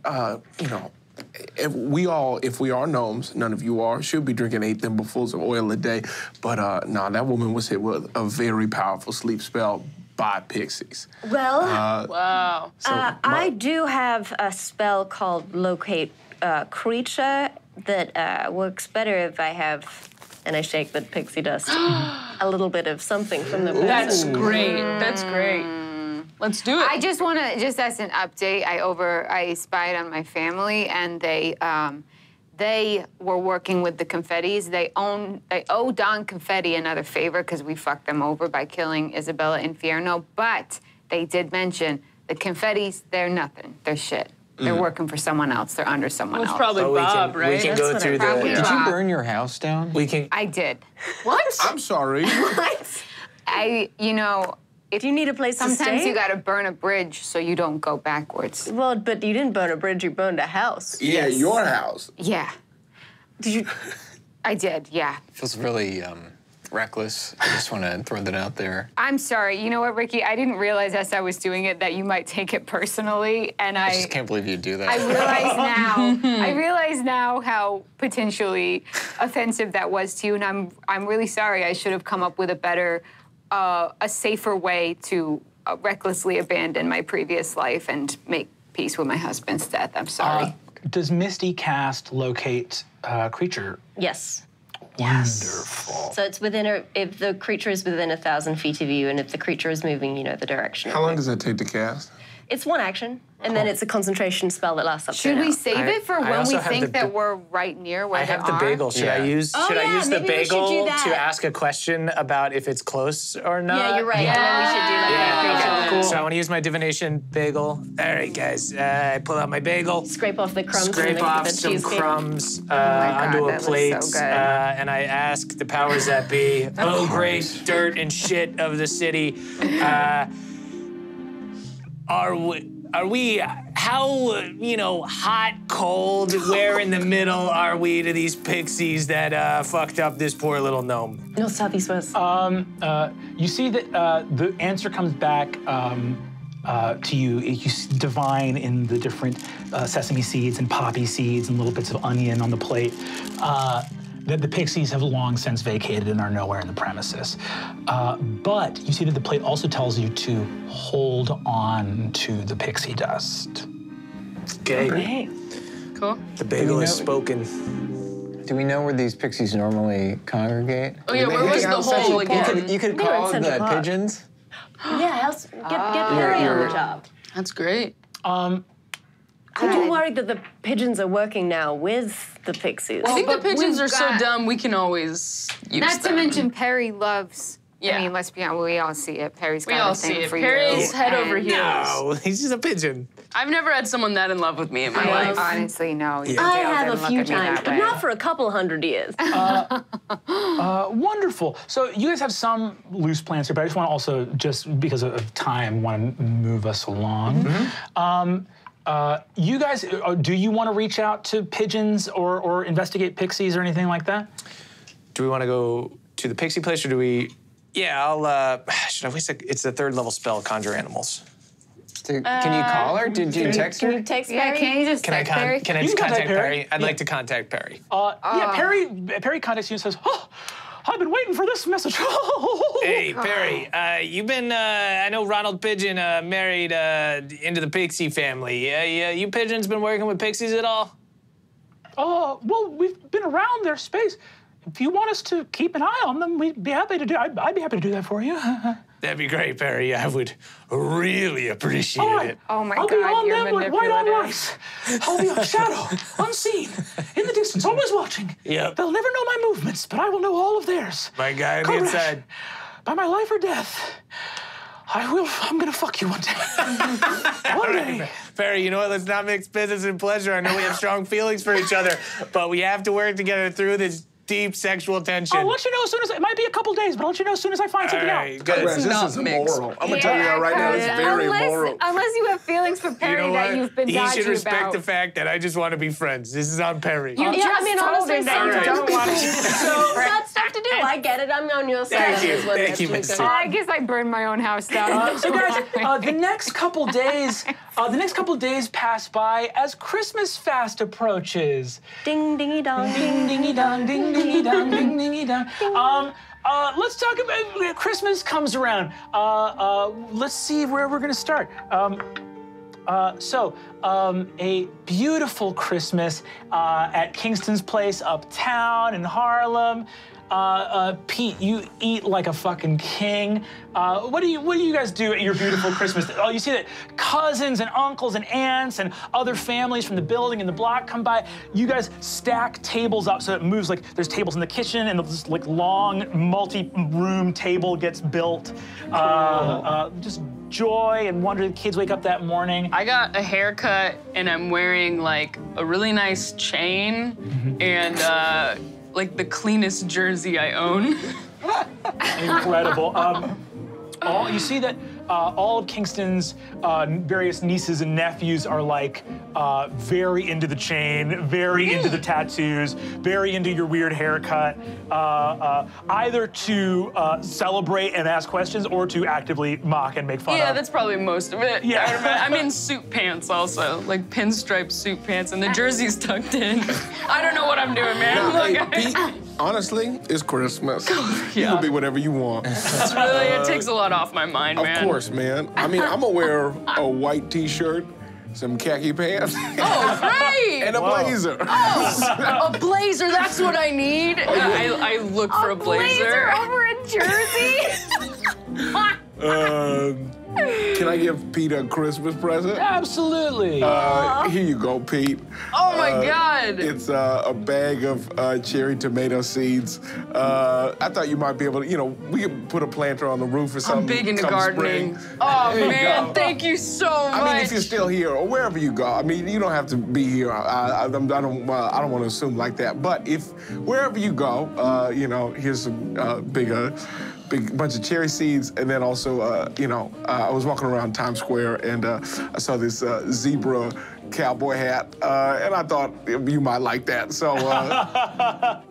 you know, if we are gnomes, none of you are, should be drinking 8 thimblefuls of oil a day. But that woman was hit with a very powerful sleep spell by pixies. Well, Wow. I do have a spell called Locate Creature that works better if I have, and I shake the pixie dust, a little bit of something from the person. That's great. That's great. Let's do it. I just want to, just as an update, I spied on my family, and they were working with the Confettis. They owe Don Confetti another favor because we fucked them over by killing Isabella Infierno. But they did mention the Confettis. They're nothing. They're shit. They're working for someone else. They're under someone It's else. probably But we Bob, can, right? we can That's go what through I probably the. Did you Bob. burn your house down? We can. I did. I'm sorry. If you need a place to Sometimes stay, you got to burn a bridge so you don't go backwards. well, but you didn't burn a bridge. You burned a house. Yeah, your house. Yeah. Did you? I did. Yeah. Feels really reckless. I just want to throw that out there. I'm sorry. You know what, Ricky? I didn't realize as I was doing it that you might take it personally, and I just can't believe you do that. I realize now how potentially offensive that was to you, and I'm really sorry. I should have come up with a better, a safer way to recklessly abandon my previous life and make peace with my husband's death. I'm sorry. Does Misty cast Locate Creature? Yes. Wonderful. So it's if the creature is within 1,000 feet of you, and if the creature is moving, you know the direction. How long does that take to cast? It's one action, and then it's a concentration spell that lasts up to Should an we hour. save it for I when we also have think the that we're right near where I they have the are? bagel. Should I Yeah. use? Oh, should I yeah, use the maybe we should do bagel that. to ask a question about if it's close or not? Yeah, you're right. Yeah. And then we should do like Yeah. that creature. Okay, cool. So I want to use my divination bagel. All right, guys. I pull out my bagel. Scrape off the crumbs Scrape from off the some cheesecake. crumbs God, onto a that was plate, so good. and I ask the powers that be, oh great dirt and shit of the city, are we how hot, cold? Where in the middle are we to these pixies that fucked up this poor little gnome? No, southeast west. You see that the answer comes back to you. You divine in the different sesame seeds and poppy seeds and little bits of onion on the plate that the pixies have long since vacated and are nowhere in the premises. But you see that the plate also tells you to hold on to the pixie dust. Okay. Hey. Cool. The bagel is know- spoken. Do we know where these pixies normally congregate? Oh yeah, where was the hole again? You could They were in call Central the Park. pigeons. Yeah, get Perry on the job. That's great. I'm too worried that the pigeons are working now with the pixies. I think the but pigeons we've are so got- dumb, we can always use Not to them. mention Perry loves. Yeah. I mean, let's be honest. We all see it. Perry's We got all a thing see it. for Perry's you. head over and- heels. No, he's just a pigeon. I've never had someone that in love with me in my I life. honestly, no. I Dale have didn't a look few at me times, that but way. not for a couple hundred years. Wonderful. So you guys have some loose plans here, but I just want to also, just because of time, want to move us along. You guys, do you want to reach out to pigeons or investigate pixies or anything like that? Do we want to go to the pixie place, or do we? Yeah, I'll. Should I waste it's a 3rd level spell, conjure animals. Can you call her? Did you text her? Can you text Yeah, Perry? can you just Can I text Perry? can I You just can contact contact Perry? Perry. I'd Yeah. like to contact Perry. Yeah, Perry contacts you and says, I've been waiting for this message. Hey, Perry, you've been, I know Ronald Pigeon married into the Pixie family. You Pigeons been working with Pixies at all? Well, we've been around their space. If you want us to keep an eye on them, we'd be happy to do. I'd be happy to do that for you. That'd be great, Perry. I would really appreciate All right. it. Oh my I'll God, be on you're them like white on manipulative. rice. I'll be a shadow, unseen, in the distance, always watching. Yep. They'll never know my movements, but I will know all of theirs. My guy on the Courage. inside. By my life or death, I'm gonna fuck you one day. One day. Perry, you know what? Let's not mix business and pleasure. I know we have strong feelings for each other, but we have to work together through this deep sexual tension. I'll let you know as soon as, it might be a couple days, but I'll let you know as soon as I find something All out. right, good. Congrats, not this is mixed. immoral. I'm gonna tell you that right now. It's very immoral. Unless you have feelings for Perry You know that what? you've been He dodgy should respect about. the fact that I just want to be friends. This is on Perry. You Yeah, just I mean, told honestly, him that you sometimes- don't want to. So that's stuff to do. I get it. I'm on your side. Thank you. This is what Thank makes you, me Miss go. Sue. I guess I burned my own house down. So guys, the next couple days pass by as Christmas fast approaches. Ding, dingy, dong, Ding dingy dong, ding dingy dong, ding dingy dong. Let's talk about Christmas comes around. Let's see where we're gonna start. A beautiful Christmas at Kingston's place uptown in Harlem. Pete, you eat like a fucking king. What do you guys do at your beautiful Christmas? Oh, you see that cousins and uncles and aunts and other families from the building and the block come by. You guys stack tables up so it moves like there's tables in the kitchen and this like long multi-room table gets built. Just joy and wonder. The kids wake up that morning. I got a haircut and I'm wearing like a really nice chain and like the cleanest jersey I own. Incredible. You see that all of Kingston's various nieces and nephews are like very into the chain, very into the tattoos, very into your weird haircut, either to celebrate and ask questions or to actively mock and make fun Yeah, of. that's probably most of it. Yeah. I'm in suit pants also, like pinstripe suit pants, and the jersey's tucked in. I don't know what I'm doing, man. Now, Look, hey, Pete, honestly, it's Christmas. You Yeah. can be whatever you want. it's really, it takes a lot off my mind, man. Of course, man. I mean, I'm gonna wear a white T-shirt, some khaki pants, Oh, great! and a blazer. A blazer, that's what I need. I look for a Blazer blazer. over a jersey. Can I give Pete a Christmas present? Absolutely. Here you go, Pete. Oh my God. It's a bag of cherry tomato seeds. I thought you might be able to, we could put a planter on the roof or something. I'm big into come gardening. spring. Oh There you man, go. thank you so much. I mean, if you're still here or wherever you go, I mean, you don't have to be here. I don't want to assume like that. But if wherever you go, here's some big bunch of cherry seeds, and then also, I was walking around Times Square and I saw this zebra cowboy hat, and I thought you might like that. So I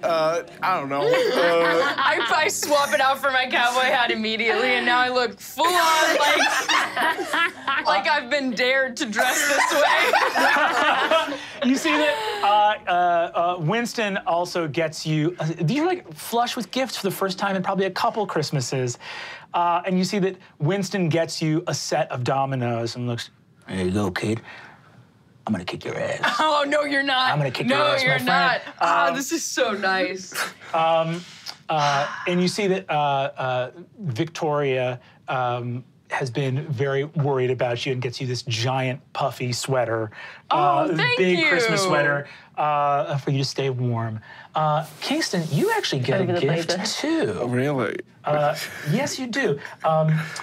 don't know. I swap it out for my cowboy hat immediately, and now I look full on like I've been dared to dress this way. You see that Winston also gets you, you're like flush with gifts for the first time in probably a couple Christmases. And you see that Winston gets you a set of dominoes and looks, there you go, kid. I'm gonna kick your ass. Oh no, you're not. I'm gonna kick your no, ass, my you're not. friend. This is so nice. And you see that Victoria has been very worried about you and gets you this giant puffy sweater. Oh, this thank big you. Christmas sweater for you to stay warm. Kingston, you actually get Over a the gift blazer. too. Really? Yes, you do.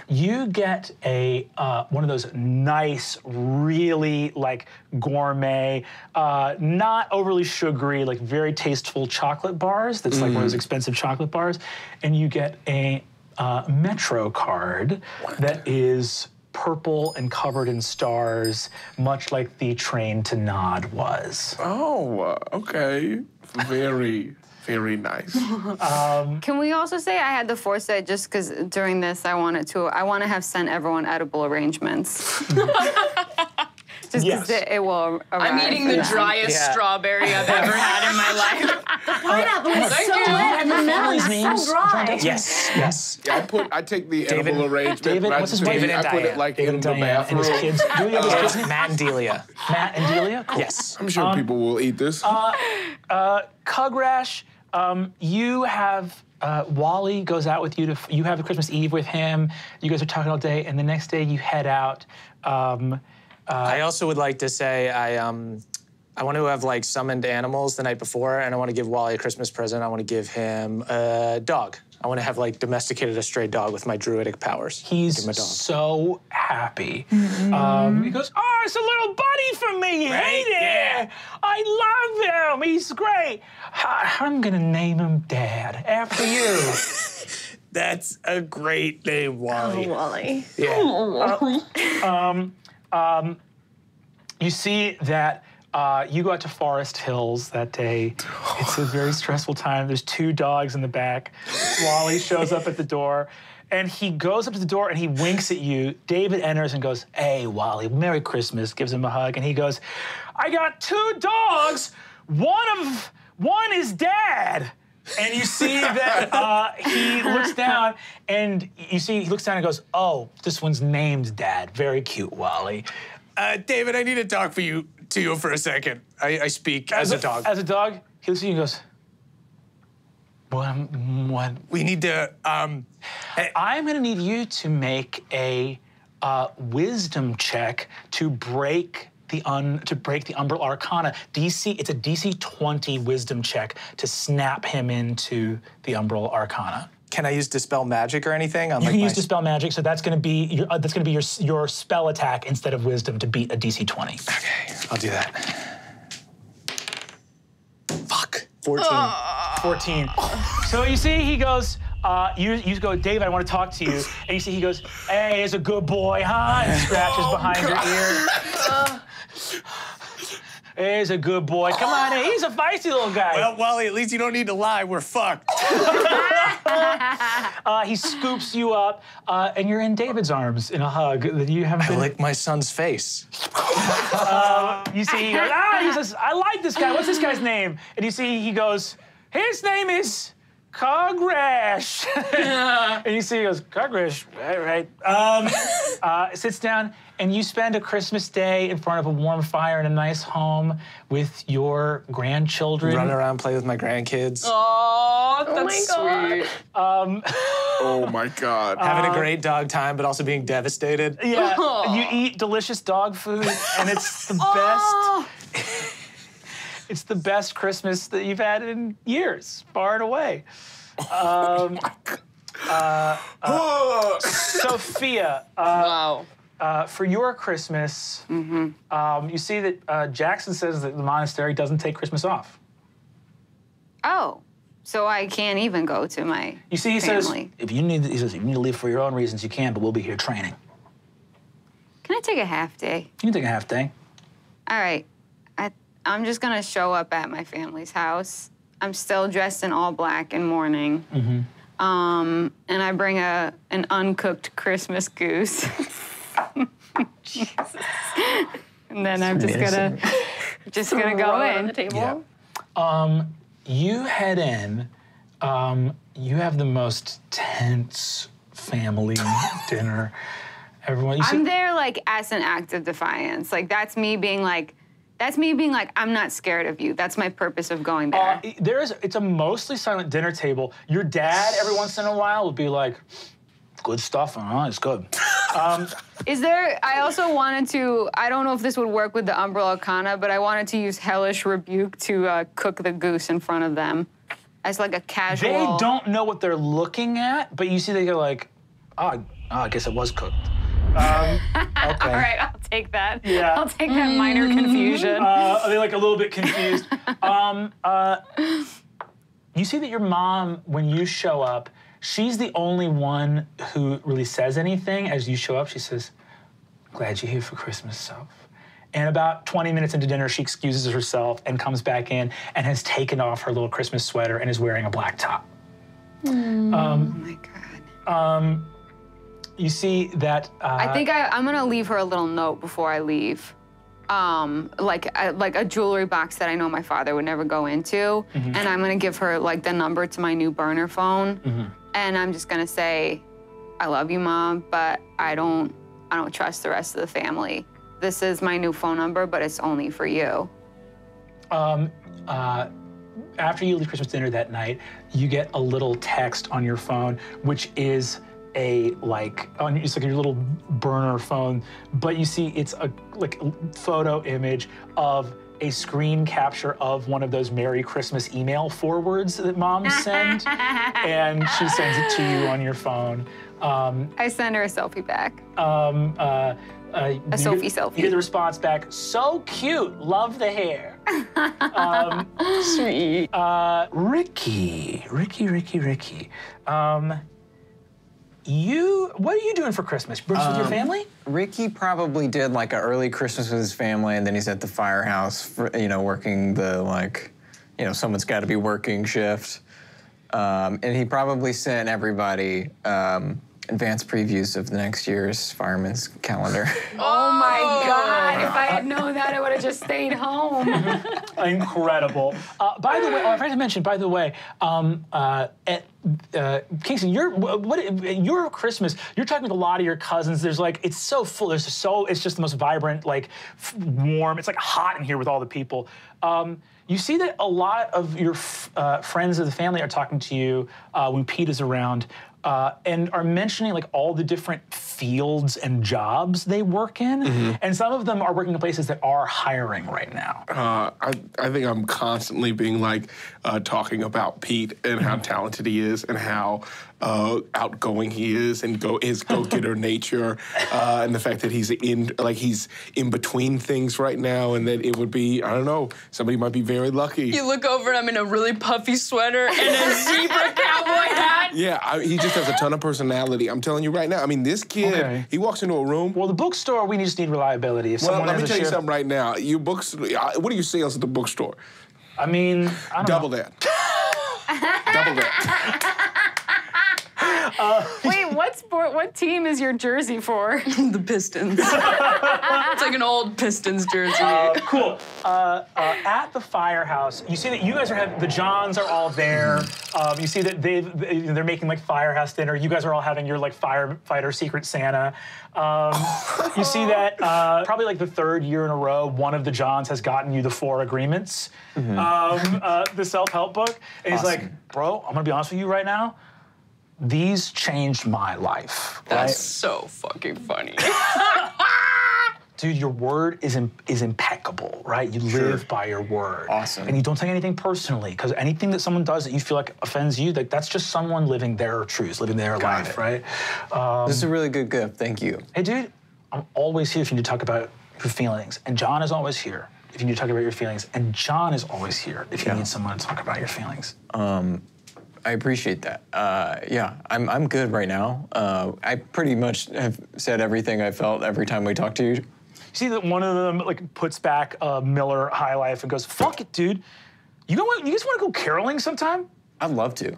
You get a one of those nice, really like gourmet, not overly sugary, like very tasteful chocolate bars. That's like one of those expensive chocolate bars, and you get a Metro card that is purple and covered in stars, much like the Train to Nod was. Oh, okay. Very, very nice. Can we also say I had the foresight just because during this I want to have sent everyone edible arrangements. Just because Yes. it will arrive. I'm eating the Yeah. driest strawberry I've ever had in my life. Pineapple is so you. wet and the melon Family's is names, so John dry. Dexter? Yes. Yeah, I take the David- edible arrangement. David, but I what's his just name? take- David and I put it Diane. like David in and the Diane and his bathroom. kids. Do you have his kids' name? Matt and Delia. Matt and Delia? Cool. Yes. I'm sure people will eat this. Cugrash, you have Wally goes out with you to. You have a Christmas Eve with him. You guys are talking all day, and the next day you head out. I also would like to say I want to have like summoned animals the night before, and I want to give Wally a Christmas present. I want to give him a dog. I want to have like domesticated a stray dog with my druidic powers. He's Give him a dog. so happy. He goes, "Oh, it's a little buddy for me. Right? Hey there, Yeah. I love him. He's great. I'm gonna name him Dad after you." That's a great name, Wally. Oh, Wally. Yeah. You see that you go out to Forest Hills that day. It's a very stressful time. There's 2 dogs in the back. Wally shows up at the door, and he goes up to the door and he winks at you. David enters and goes, "Hey, Wally, Merry Christmas," gives him a hug, and he goes, "I got 2 dogs. One is Dad." And you see that he looks down, and you see he looks down and goes, "Oh, this one's named Dad. Very cute, Wally." David, I need to talk to you for a second. I speak as a dog. As a dog, he looks at you and goes, What? We need to. I'm gonna need you to make a wisdom check to break the Umbral Arcana. It's a DC 20 wisdom check to snap him into the Umbral Arcana. Can I use Dispel Magic or anything? You can use Dispel Magic, so that's gonna be your spell attack instead of wisdom to beat a DC 20. Okay, I'll do that. Fuck. 14. 14. So you see, he goes, you go, "David, I want to talk to you." And you see, he goes, "Hey, it's a good boy, huh?" And scratches behind your ear. He's a good boy. Come on in. He's a feisty little guy. Well, Wally, at least you don't need to lie. We're fucked. He scoops you up, and you're in David's arms in a hug that you haven't I been. lick my son's face. You see, he goes, he says, "I like this guy. What's this guy's name?" And you see, he goes, "His name is Cugrash." And you see, he goes, "Cugrash, right." Sits down, and you spend a Christmas day in front of a warm fire in a nice home with your grandchildren. Run around, play with my grandkids. Oh, Oh that's my God. sweet. Oh my God. Having a great dog time, but also being devastated. Yeah, you eat delicious dog food, and it's the best. It's the best Christmas that you've had in years, far and away. Sophia, Wow. for your Christmas, you see that Jackson says that the monastery doesn't take Christmas off. Oh, so I can't even go to my You see, he family. says, he says, if you need to leave for your own reasons, you can, but we'll be here training. Can I take a half day? You can take a half day. All right. I'm just gonna show up at my family's house. I'm still dressed in all black and mourning. And I bring an uncooked Christmas goose. Jesus. And then I'm just gonna go Throw it on in. the table. Yeah. You head in. You have the most tense family dinner. Everyone. You see, I'm there like as an act of defiance. Like that's me being like, I'm not scared of you. That's my purpose of going there. it's a mostly silent dinner table. Your dad, every once in a while, will be like, "Good stuff, huh? It's good." Is there, I also wanted to, I don't know if this would work with the Umbral Arcana, but I wanted to use Hellish Rebuke to cook the goose in front of them as like a casual. They don't know what they're looking at, but you see they go like, "Oh, I guess it was cooked." Okay. All right, I'll take that. Yeah. I'll take that minor confusion. Are they like a little bit confused? You see that your mom, when you show up, she's the only one who really says anything. As you show up, she says, "Glad you're here for Christmas, Soph." And about 20 minutes into dinner, she excuses herself and comes back in and has taken off her little Christmas sweater and is wearing a black top. Oh my God. You see that. I think I'm gonna leave her a little note before I leave. like a jewelry box that I know my father would never go into, and I'm gonna give her like the number to my new burner phone, and I'm just gonna say, I love you, Mom, but I don't trust the rest of the family. This is my new phone number, but it's only for you. After you leave Christmas dinner that night, you get a little text on your phone, which is it's like your little burner phone, but you see it's a photo image of a screen capture of one of those Merry Christmas email forwards that moms send, and she sends it to you on your phone. I send her a selfie back. A Sophie selfie. You get the response back, so cute, love the hair. Sweet. Ricky. What are you doing for Christmas? With your family? Ricky probably did like an early Christmas with his family, and then he's at the firehouse, working the someone's got to be working shift. And he probably sent everybody advanced previews of the next year's fireman's calendar. Oh my God! If I had known that, I would have just stayed home. Incredible. By the way, I forgot to mention. By the way, Kingston, your Christmas. You're talking with a lot of your cousins. There's it's so full. It's just the most vibrant, warm. It's hot in here with all the people. You see that a lot of your friends of the family are talking to you when Pete is around. And are mentioning all the different fields and jobs they work in, and some of them are working in places that are hiring right now. I think I'm constantly being talking about Pete and how talented he is and how outgoing he is and his go-getter nature, and the fact that he's in between things right now, and that it would be, I don't know, somebody might be very lucky. You look over and I'm in a really puffy sweater and a zebra cowboy hat. Yeah, he just has a ton of personality. I'm telling you right now. I mean, this kid, he walks into a room. Well, the bookstore, we just need reliability. Let me tell you something right now. Your books, what are your sales at the bookstore? I mean, I don't Double know. that. Double that. Wait, what team is your jersey for? The Pistons. It's like an old Pistons jersey. Cool. At the firehouse, you see that you guys the Johns are all there. You see that they're making firehouse dinner. You guys are all having your firefighter Secret Santa. You see that probably the third year in a row, one of the Johns has gotten you the 4 agreements, the self-help book, and he's like, bro, I'm gonna be honest with you right now. These changed my life. That's so fucking funny. Dude, your word is impeccable, right? You live by your word. Awesome. And you don't take anything personally, because anything that someone does that you feel offends you, that's just someone living their truths, living their life, right? This is a really good gift. Thank you. Hey, dude, I'm always here if you need to talk about your feelings. And John is always here if you need to talk about your feelings. And John is always here if you need someone to talk about your feelings. I appreciate that. Yeah, I'm good right now. I pretty much have said everything I felt every time we talked to you. You see that one of them puts back a Miller High Life and goes, "Fuck it, dude. You guys want to go caroling sometime?" I'd love to. You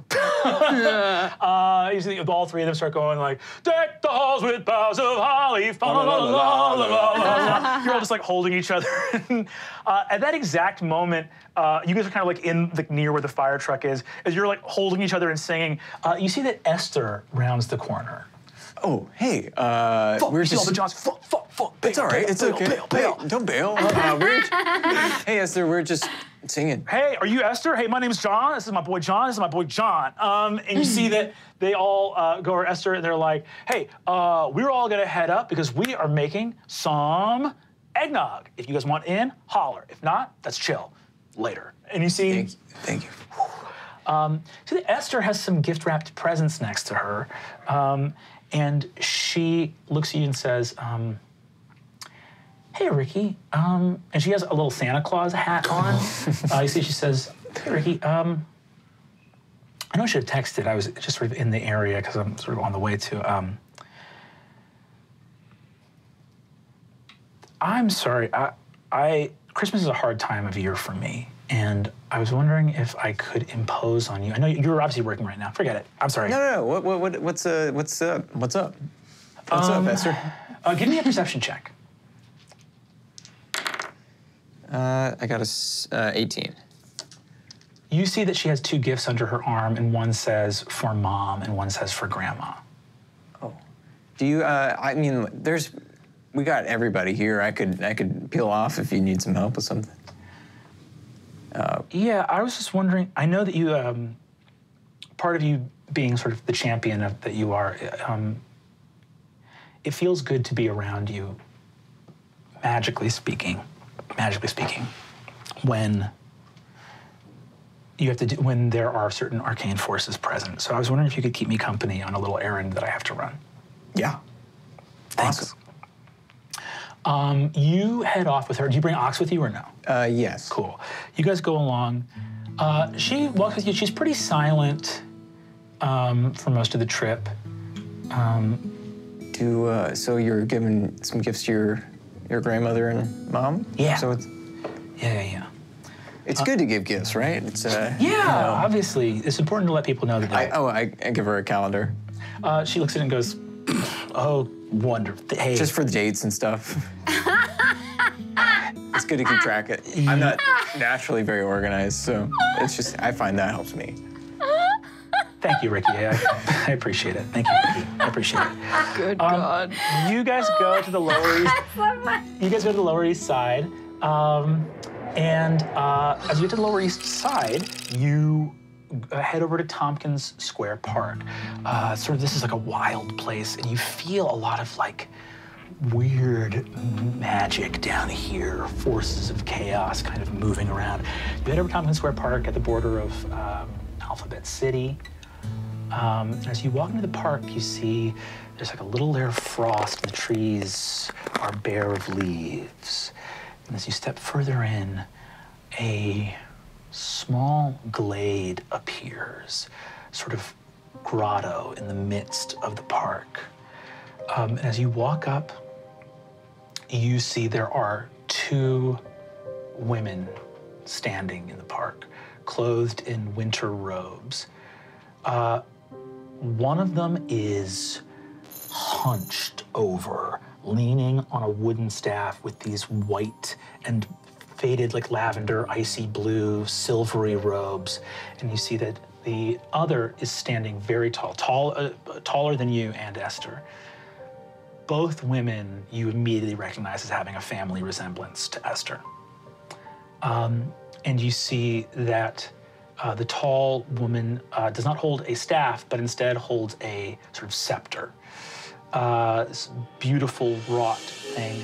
see all 3 of them start going "Deck the halls with boughs of holly, fa la la la la la." You're all just holding each other. At that exact moment, you guys are kind of in near where the fire truck is. As you're holding each other and singing, you see that Esther rounds the corner. Oh, hey, Fuck, we're you see all just. the Johns. Fuck. It's all right. It's okay. Bail. Hey, don't bail. Hey, Esther, we're just singing. Hey, are you Esther? Hey, my name's John. This is my boy John. This is my boy John. And you see that they all go over Esther, and they're like, "Hey, we're all gonna head up because we are making some eggnog. If you guys want in, holler. If not, that's chill. Later." And you see. Thank you. See that Esther has some gift-wrapped presents next to her, and she looks at you and says, "Hey, Ricky," and she has a little Santa Claus hat on. You see, she says, "Hey, Ricky, I know I should have texted. I was just sort of in the area because I'm sort of on the way to. I'm sorry. Christmas is a hard time of year for me, and I was wondering if I could impose on you. I know you're obviously working right now. Forget it. I'm sorry. No. What's up? What's up? What's up, Esther? Give me a perception check. I got a 18. You see that she has 2 gifts under her arm, and one says for mom, and one says for grandma. Oh. Do you, I mean, we got everybody here. I could peel off if you need some help with something. Yeah, I was just wondering, I know that you, part of you being sort of the champion that you are, it feels good to be around you, magically speaking, when you have to do, when there are certain arcane forces present. So I was wondering if you could keep me company on a little errand that I have to run. Yeah. Thanks. Awesome. You head off with her. Do you bring Ox with you or no? Yes. Cool. You guys go along. She walks with you. She's pretty silent for most of the trip. So you're giving some gifts to your grandmother and mom? Yeah. So it's, Yeah. it's good to give gifts, right? It's Obviously. It's important to let people know that I give her a calendar. she looks at it and goes, oh, wonderful. Hey. Just for dates and stuff. It's good to keep track of it. I'm not naturally very organized, so it's just, I find that helps me. Thank you, Ricky. I appreciate it. Thank you, Ricky. I appreciate it. Good God. You guys go to the Lower East. You guys go to the Lower East Side, and as you get to the Lower East Side, you head over to Tompkins Square Park. This is like a wild place, and you feel a lot of like weird magic down here, forces of chaos kind of moving around. You head over to Tompkins Square Park at the border of Alphabet City. And as you walk into the park, you see there's like a little layer of frost, and the trees are bare of leaves. And as you step further in, a small glade appears, sort of grotto in the midst of the park. And as you walk up, you see there are 2 women standing in the park, clothed in winter robes. One of them is hunched over, leaning on a wooden staff with these white and faded, like lavender, icy blue, silvery robes. And you see that the other is standing very tall, taller than you and Esther. Both women you immediately recognize as having a family resemblance to Esther. And you see that the tall woman does not hold a staff, but instead holds a sort of scepter. This beautiful wrought thing.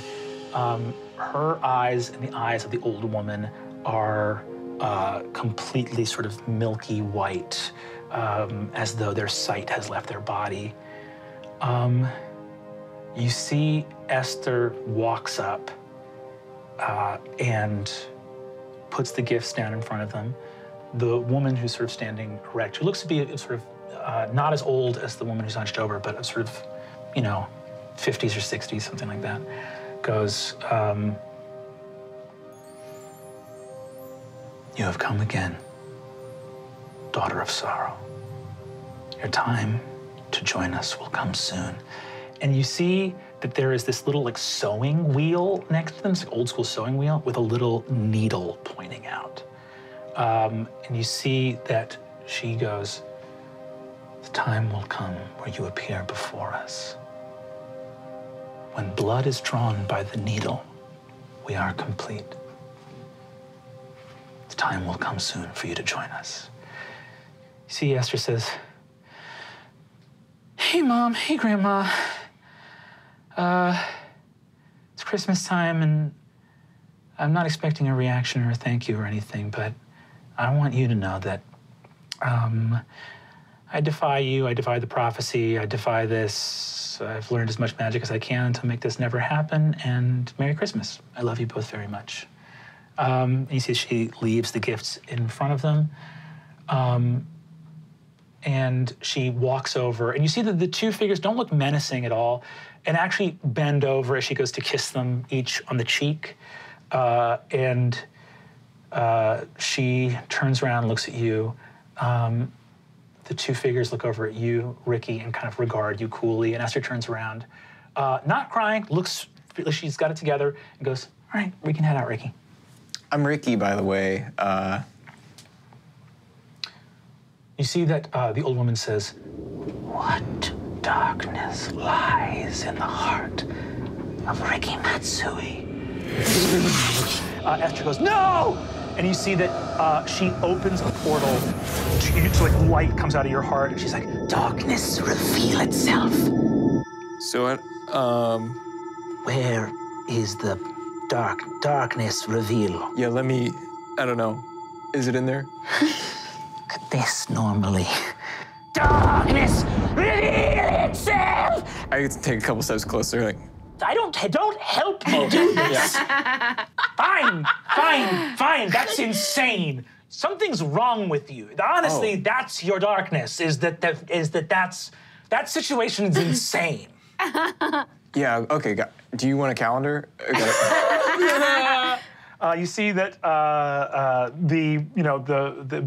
Her eyes and the eyes of the old woman are completely sort of milky white, as though their sight has left their body. You see Esther walks up and puts the gifts down in front of them. The woman who's sort of standing erect, who looks to be sort of not as old as the woman who's hunched over, but sort of, 50s or 60s, something like that, goes, you have come again, daughter of sorrow. Your time to join us will come soon. And you see that there is this little like sewing wheel next to them, it's like old school sewing wheel with a little needle pointing out. And you see that she goes, the time will come where you appear before us. When blood is drawn by the needle, we are complete. The time will come soon for you to join us. You see, Esther says, hey, Mom, hey, Grandma. It's Christmas time, and I'm not expecting a reaction or a thank you or anything, but I want you to know that I defy you, I defy the prophecy, I defy this. I've learned as much magic as I can to make this never happen, and Merry Christmas. I love you both very much. And you see she leaves the gifts in front of them, and she walks over, and you see that the 2 figures don't look menacing at all, and actually bend over as she goes to kiss them each on the cheek. She turns around and looks at you. The 2 figures look over at you, Ricky, and kind of regard you coolly. And Esther turns around, not crying, looks like she's got it together, and goes, all right, we can head out, Ricky. I'm Ricky, by the way. You see that the old woman says, "What darkness lies in the heart of Ricky Matsui?" Esther goes, "No!" And you see that she opens a portal. It's like light comes out of your heart, and she's like, "Darkness reveal itself." So, Where is the darkness reveal? yeah, I don't know. Is it in there? This normally. Darkness reveal itself. I get to take a couple steps closer, like, Don't help me do this. Fine. That's insane. Something's wrong with you. Honestly, that's your darkness. That situation is insane. yeah, okay, do you want a calendar? You see that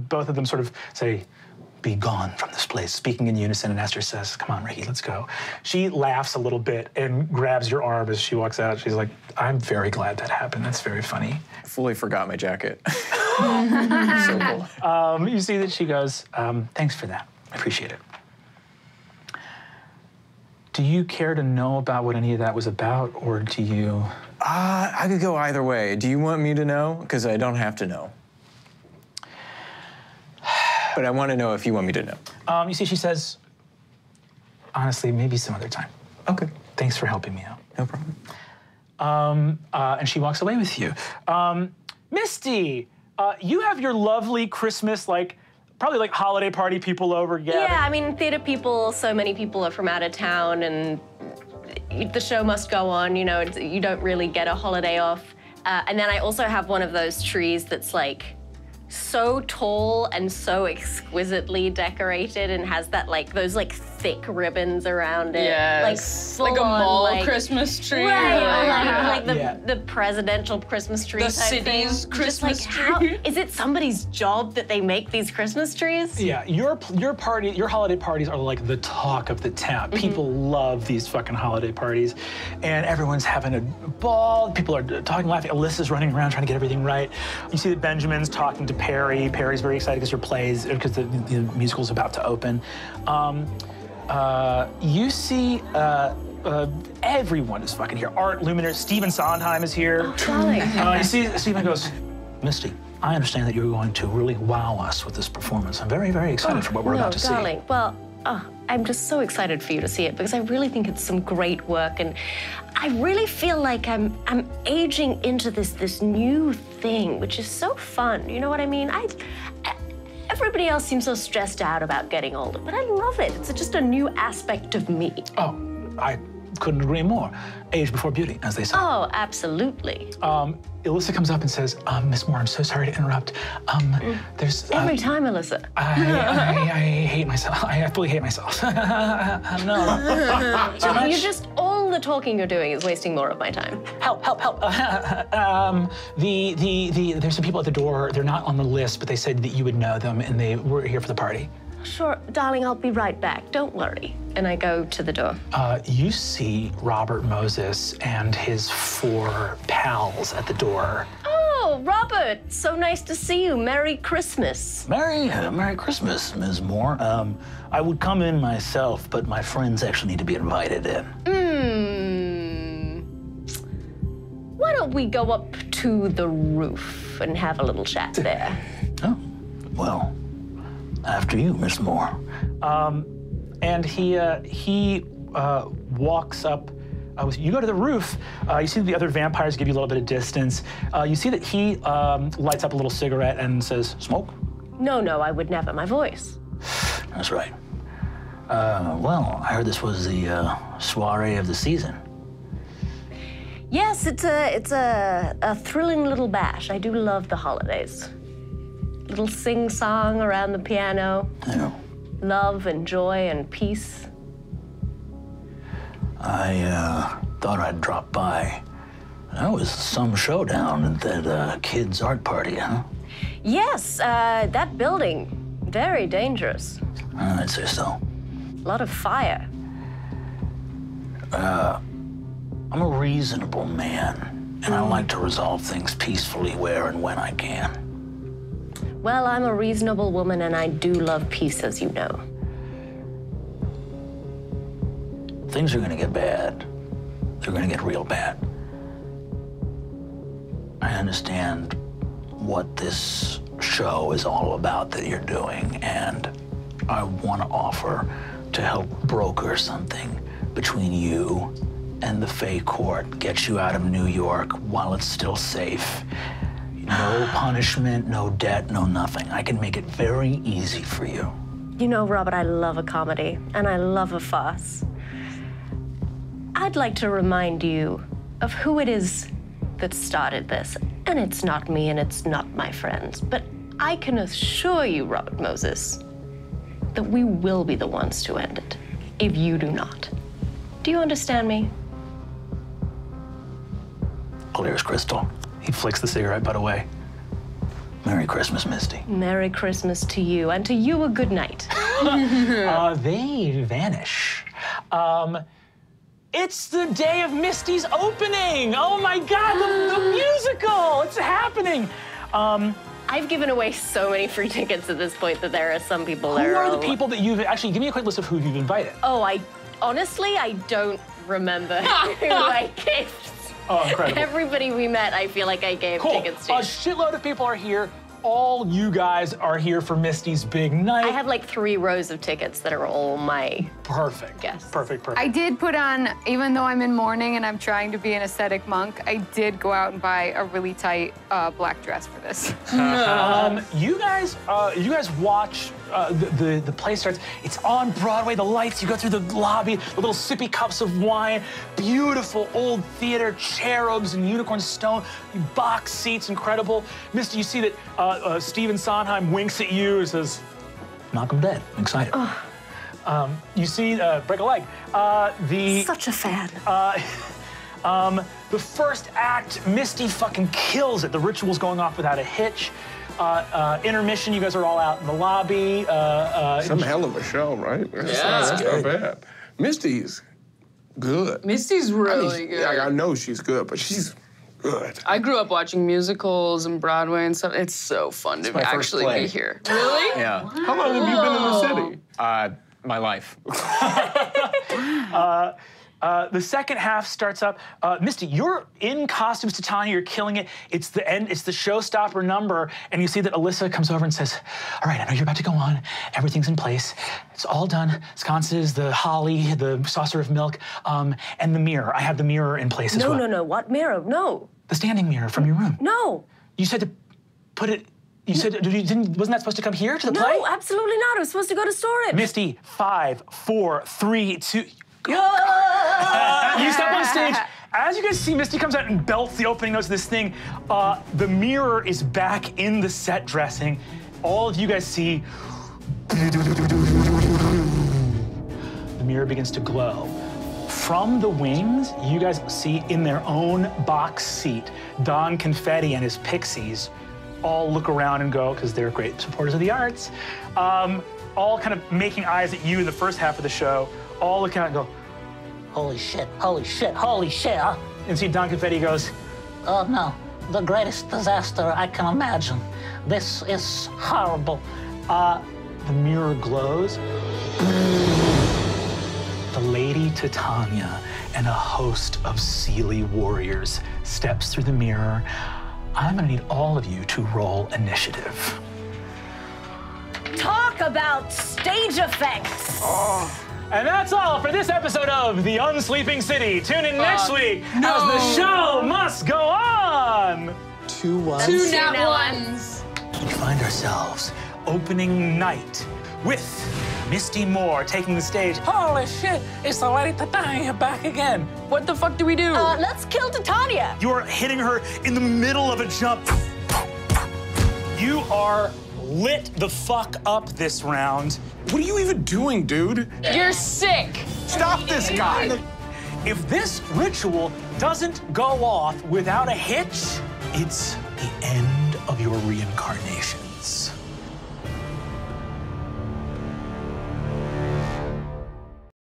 both of them sort of say, "Be gone from this place," speaking in unison, and Esther says, "Come on, Ricky, let's go." She laughs a little bit and grabs your arm as she walks out. She's like, "I'm very glad that happened. That's very funny." Fully forgot my jacket. So cool. You see that she goes, "Thanks for that. I appreciate it." Do you care to know about what any of that was about, or do you? I could go either way. Do you want me to know? Because I don't have to know. But I want to know if you want me to know. You see, she says, "Honestly, maybe some other time. Okay. Thanks for helping me out." No problem. And she walks away with you. Misty, you have your lovely Christmas, probably holiday party people over gathered. Yeah, I mean, theater people, so many people are from out of town, and the show must go on, you don't really get a holiday off. And then I also have one of those trees that's so tall and so exquisitely decorated and has that those thick ribbons around it. Yes. Like a full-on, mall Christmas tree. Right, or Yeah. the presidential Christmas tree The type city's thing. Christmas Just how, tree. is it somebody's job that they make these Christmas trees? Yeah, your holiday parties are the talk of the town. People love these fucking holiday parties, and everyone's having a ball. People are talking, laughing. Alyssa's running around trying to get everything right. You see that Benjamin's talking to Perry. Perry's very excited because the musical's about to open. You see everyone is fucking here. Art Luminaire, Stephen Sondheim is here. Oh, darling. You see Stephen goes, "Misty, I understand that you're going to really wow us with this performance. I'm very, very excited for what we're about to darling. Well, I'm just so excited for you to see it because I really think it's some great work, and I really feel like I'm aging into this new thing, which is so fun. You know what I mean? Everybody else seems so stressed out about getting older, but I love it. It's just a new aspect of me. see." Oh, I couldn't agree more. Age before beauty, as they say. Oh, absolutely. Alyssa comes up and says, "Miss Moore, I'm so sorry to interrupt. There's Every time, Alyssa. I hate myself. I fully hate myself. No. Too much? All the talking you're doing is wasting more of my time. Help. There's some people at the door. They're not on the list, but they said that you would know them, and they were here for the party. Sure, darling, I'll be right back. Don't worry. And I go to the door. You see Robert Moses and his 4 pals at the door. Oh, Robert, so nice to see you. Merry Christmas. Merry Christmas, Ms. Moore. I would come in myself, but my friends actually need to be invited in. Why don't we go up to the roof and have a little chat there? Oh, well, after you, Miss Moore. And he walks up. You go to the roof. You see the other vampires give you a little bit of distance. You see that he lights up a little cigarette and says, "Smoke?" No, I would never. My voice. That's right. Well, I heard this was the soiree of the season. Yes, it's a thrilling little bash. I do love the holidays. Little sing-song around the piano. I know. Love and joy and peace. I thought I'd drop by. That was some showdown at that kid's art party, huh? Yes, that building, very dangerous. I'd say so. A lot of fire. I'm a reasonable man, And I like to resolve things peacefully where and when I can. Well, I'm a reasonable woman and I do love peace, as you know. Things are gonna get bad. They're gonna get real bad. I understand what this show is all about that you're doing, and I want to offer to help broker something between you and the Fey Court, get you out of New York while it's still safe. No punishment, no debt, no nothing. I can make it very easy for you. You know, Robert, I love a comedy and I love a farce. I'd like to remind you of who it is that started this. And it's not me and it's not my friends. But I can assure you, Robert Moses, that we will be the ones to end it if you do not. Do you understand me? Clear as crystal. He flicks the cigarette butt away. Merry Christmas, Misty. Merry Christmas to you, and to you a good night. They vanish. It's the day of Misty's opening. Oh my God, the musical, it's happening. I've given away so many free tickets at this point that there are some people there. Who are the people that you've, actually, give me a quick list of who you've invited. Oh, honestly, I don't remember who I gave. Oh, incredible. Everybody we met, I feel like I gave Cool. tickets to. A shitload of people are here. All you guys are here for Misty's big night. I have like 3 rows of tickets that are all my Perfect. guests. Perfect. I did put on, even though I'm in mourning and I'm trying to be an ascetic monk, I did go out and buy a really tight black dress for this. You guys watch the play starts. It's on Broadway. The lights. You go through the lobby. The little sippy cups of wine. Beautiful old theater cherubs and unicorn stone. Box seats. Incredible. Misty, you see that Stephen Sondheim winks at you and says, "Knock 'em dead." I'm excited. You see, break a leg. Such a fan. The first act, Misty fucking kills it. The ritual's going off without a hitch. Intermission, you guys are all out in the lobby. Some hell of a show, right? That's not bad. Misty's good. Misty's really good. I know she's good, but she's good. I grew up watching musicals and Broadway and stuff. It's so fun to my first actually play. be here. Really? Yeah. How long have you been in the city? My life. The second half starts up. Misty, you're in costumes, Titania, you're killing it. It's the end, it's the showstopper number, and you see that Alyssa comes over and says, "All right, I know you're about to go on. Everything's in place. It's all done. Sconces, the holly, the saucer of milk, and the mirror. I have the mirror in place as well." No. What mirror? No. The standing mirror from your room. No. You said to put it, you said, wasn't that supposed to come here to the play? No, absolutely not. I was supposed to go to storage. Misty, 5, 4, 3, 2, You step on stage. As you guys see, Misty comes out and belts the opening notes of this thing. The mirror is back in the set dressing. All of you guys see the mirror begins to glow. From the wings, you guys see in their own box seat, Don Confetti and his pixies all look around and go, because they're great supporters of the arts, all kind of making eyes at you in the first half of the show, all look out and go, Holy shit, holy shit, holy shit. Huh? and see Don Confetti goes, Oh no, the greatest disaster I can imagine. This is horrible. the mirror glows. The Lady Titania and a host of Seelie warriors steps through the mirror. I'm gonna need all of you to roll initiative. Talk about stage effects. And that's all for this episode of The Unsleeping City. Tune in next week as the show must go on. 2 1. 2 nat ones. We find ourselves opening night with Misty Moore taking the stage. Holy shit, it's the Lady Titania back again. What the fuck do we do? Let's kill Titania. You are hitting her in the middle of a jump. You are lit the fuck up this round. What are you even doing, dude? You're sick. Stop this guy. If this ritual doesn't go off without a hitch, it's the end of your reincarnation.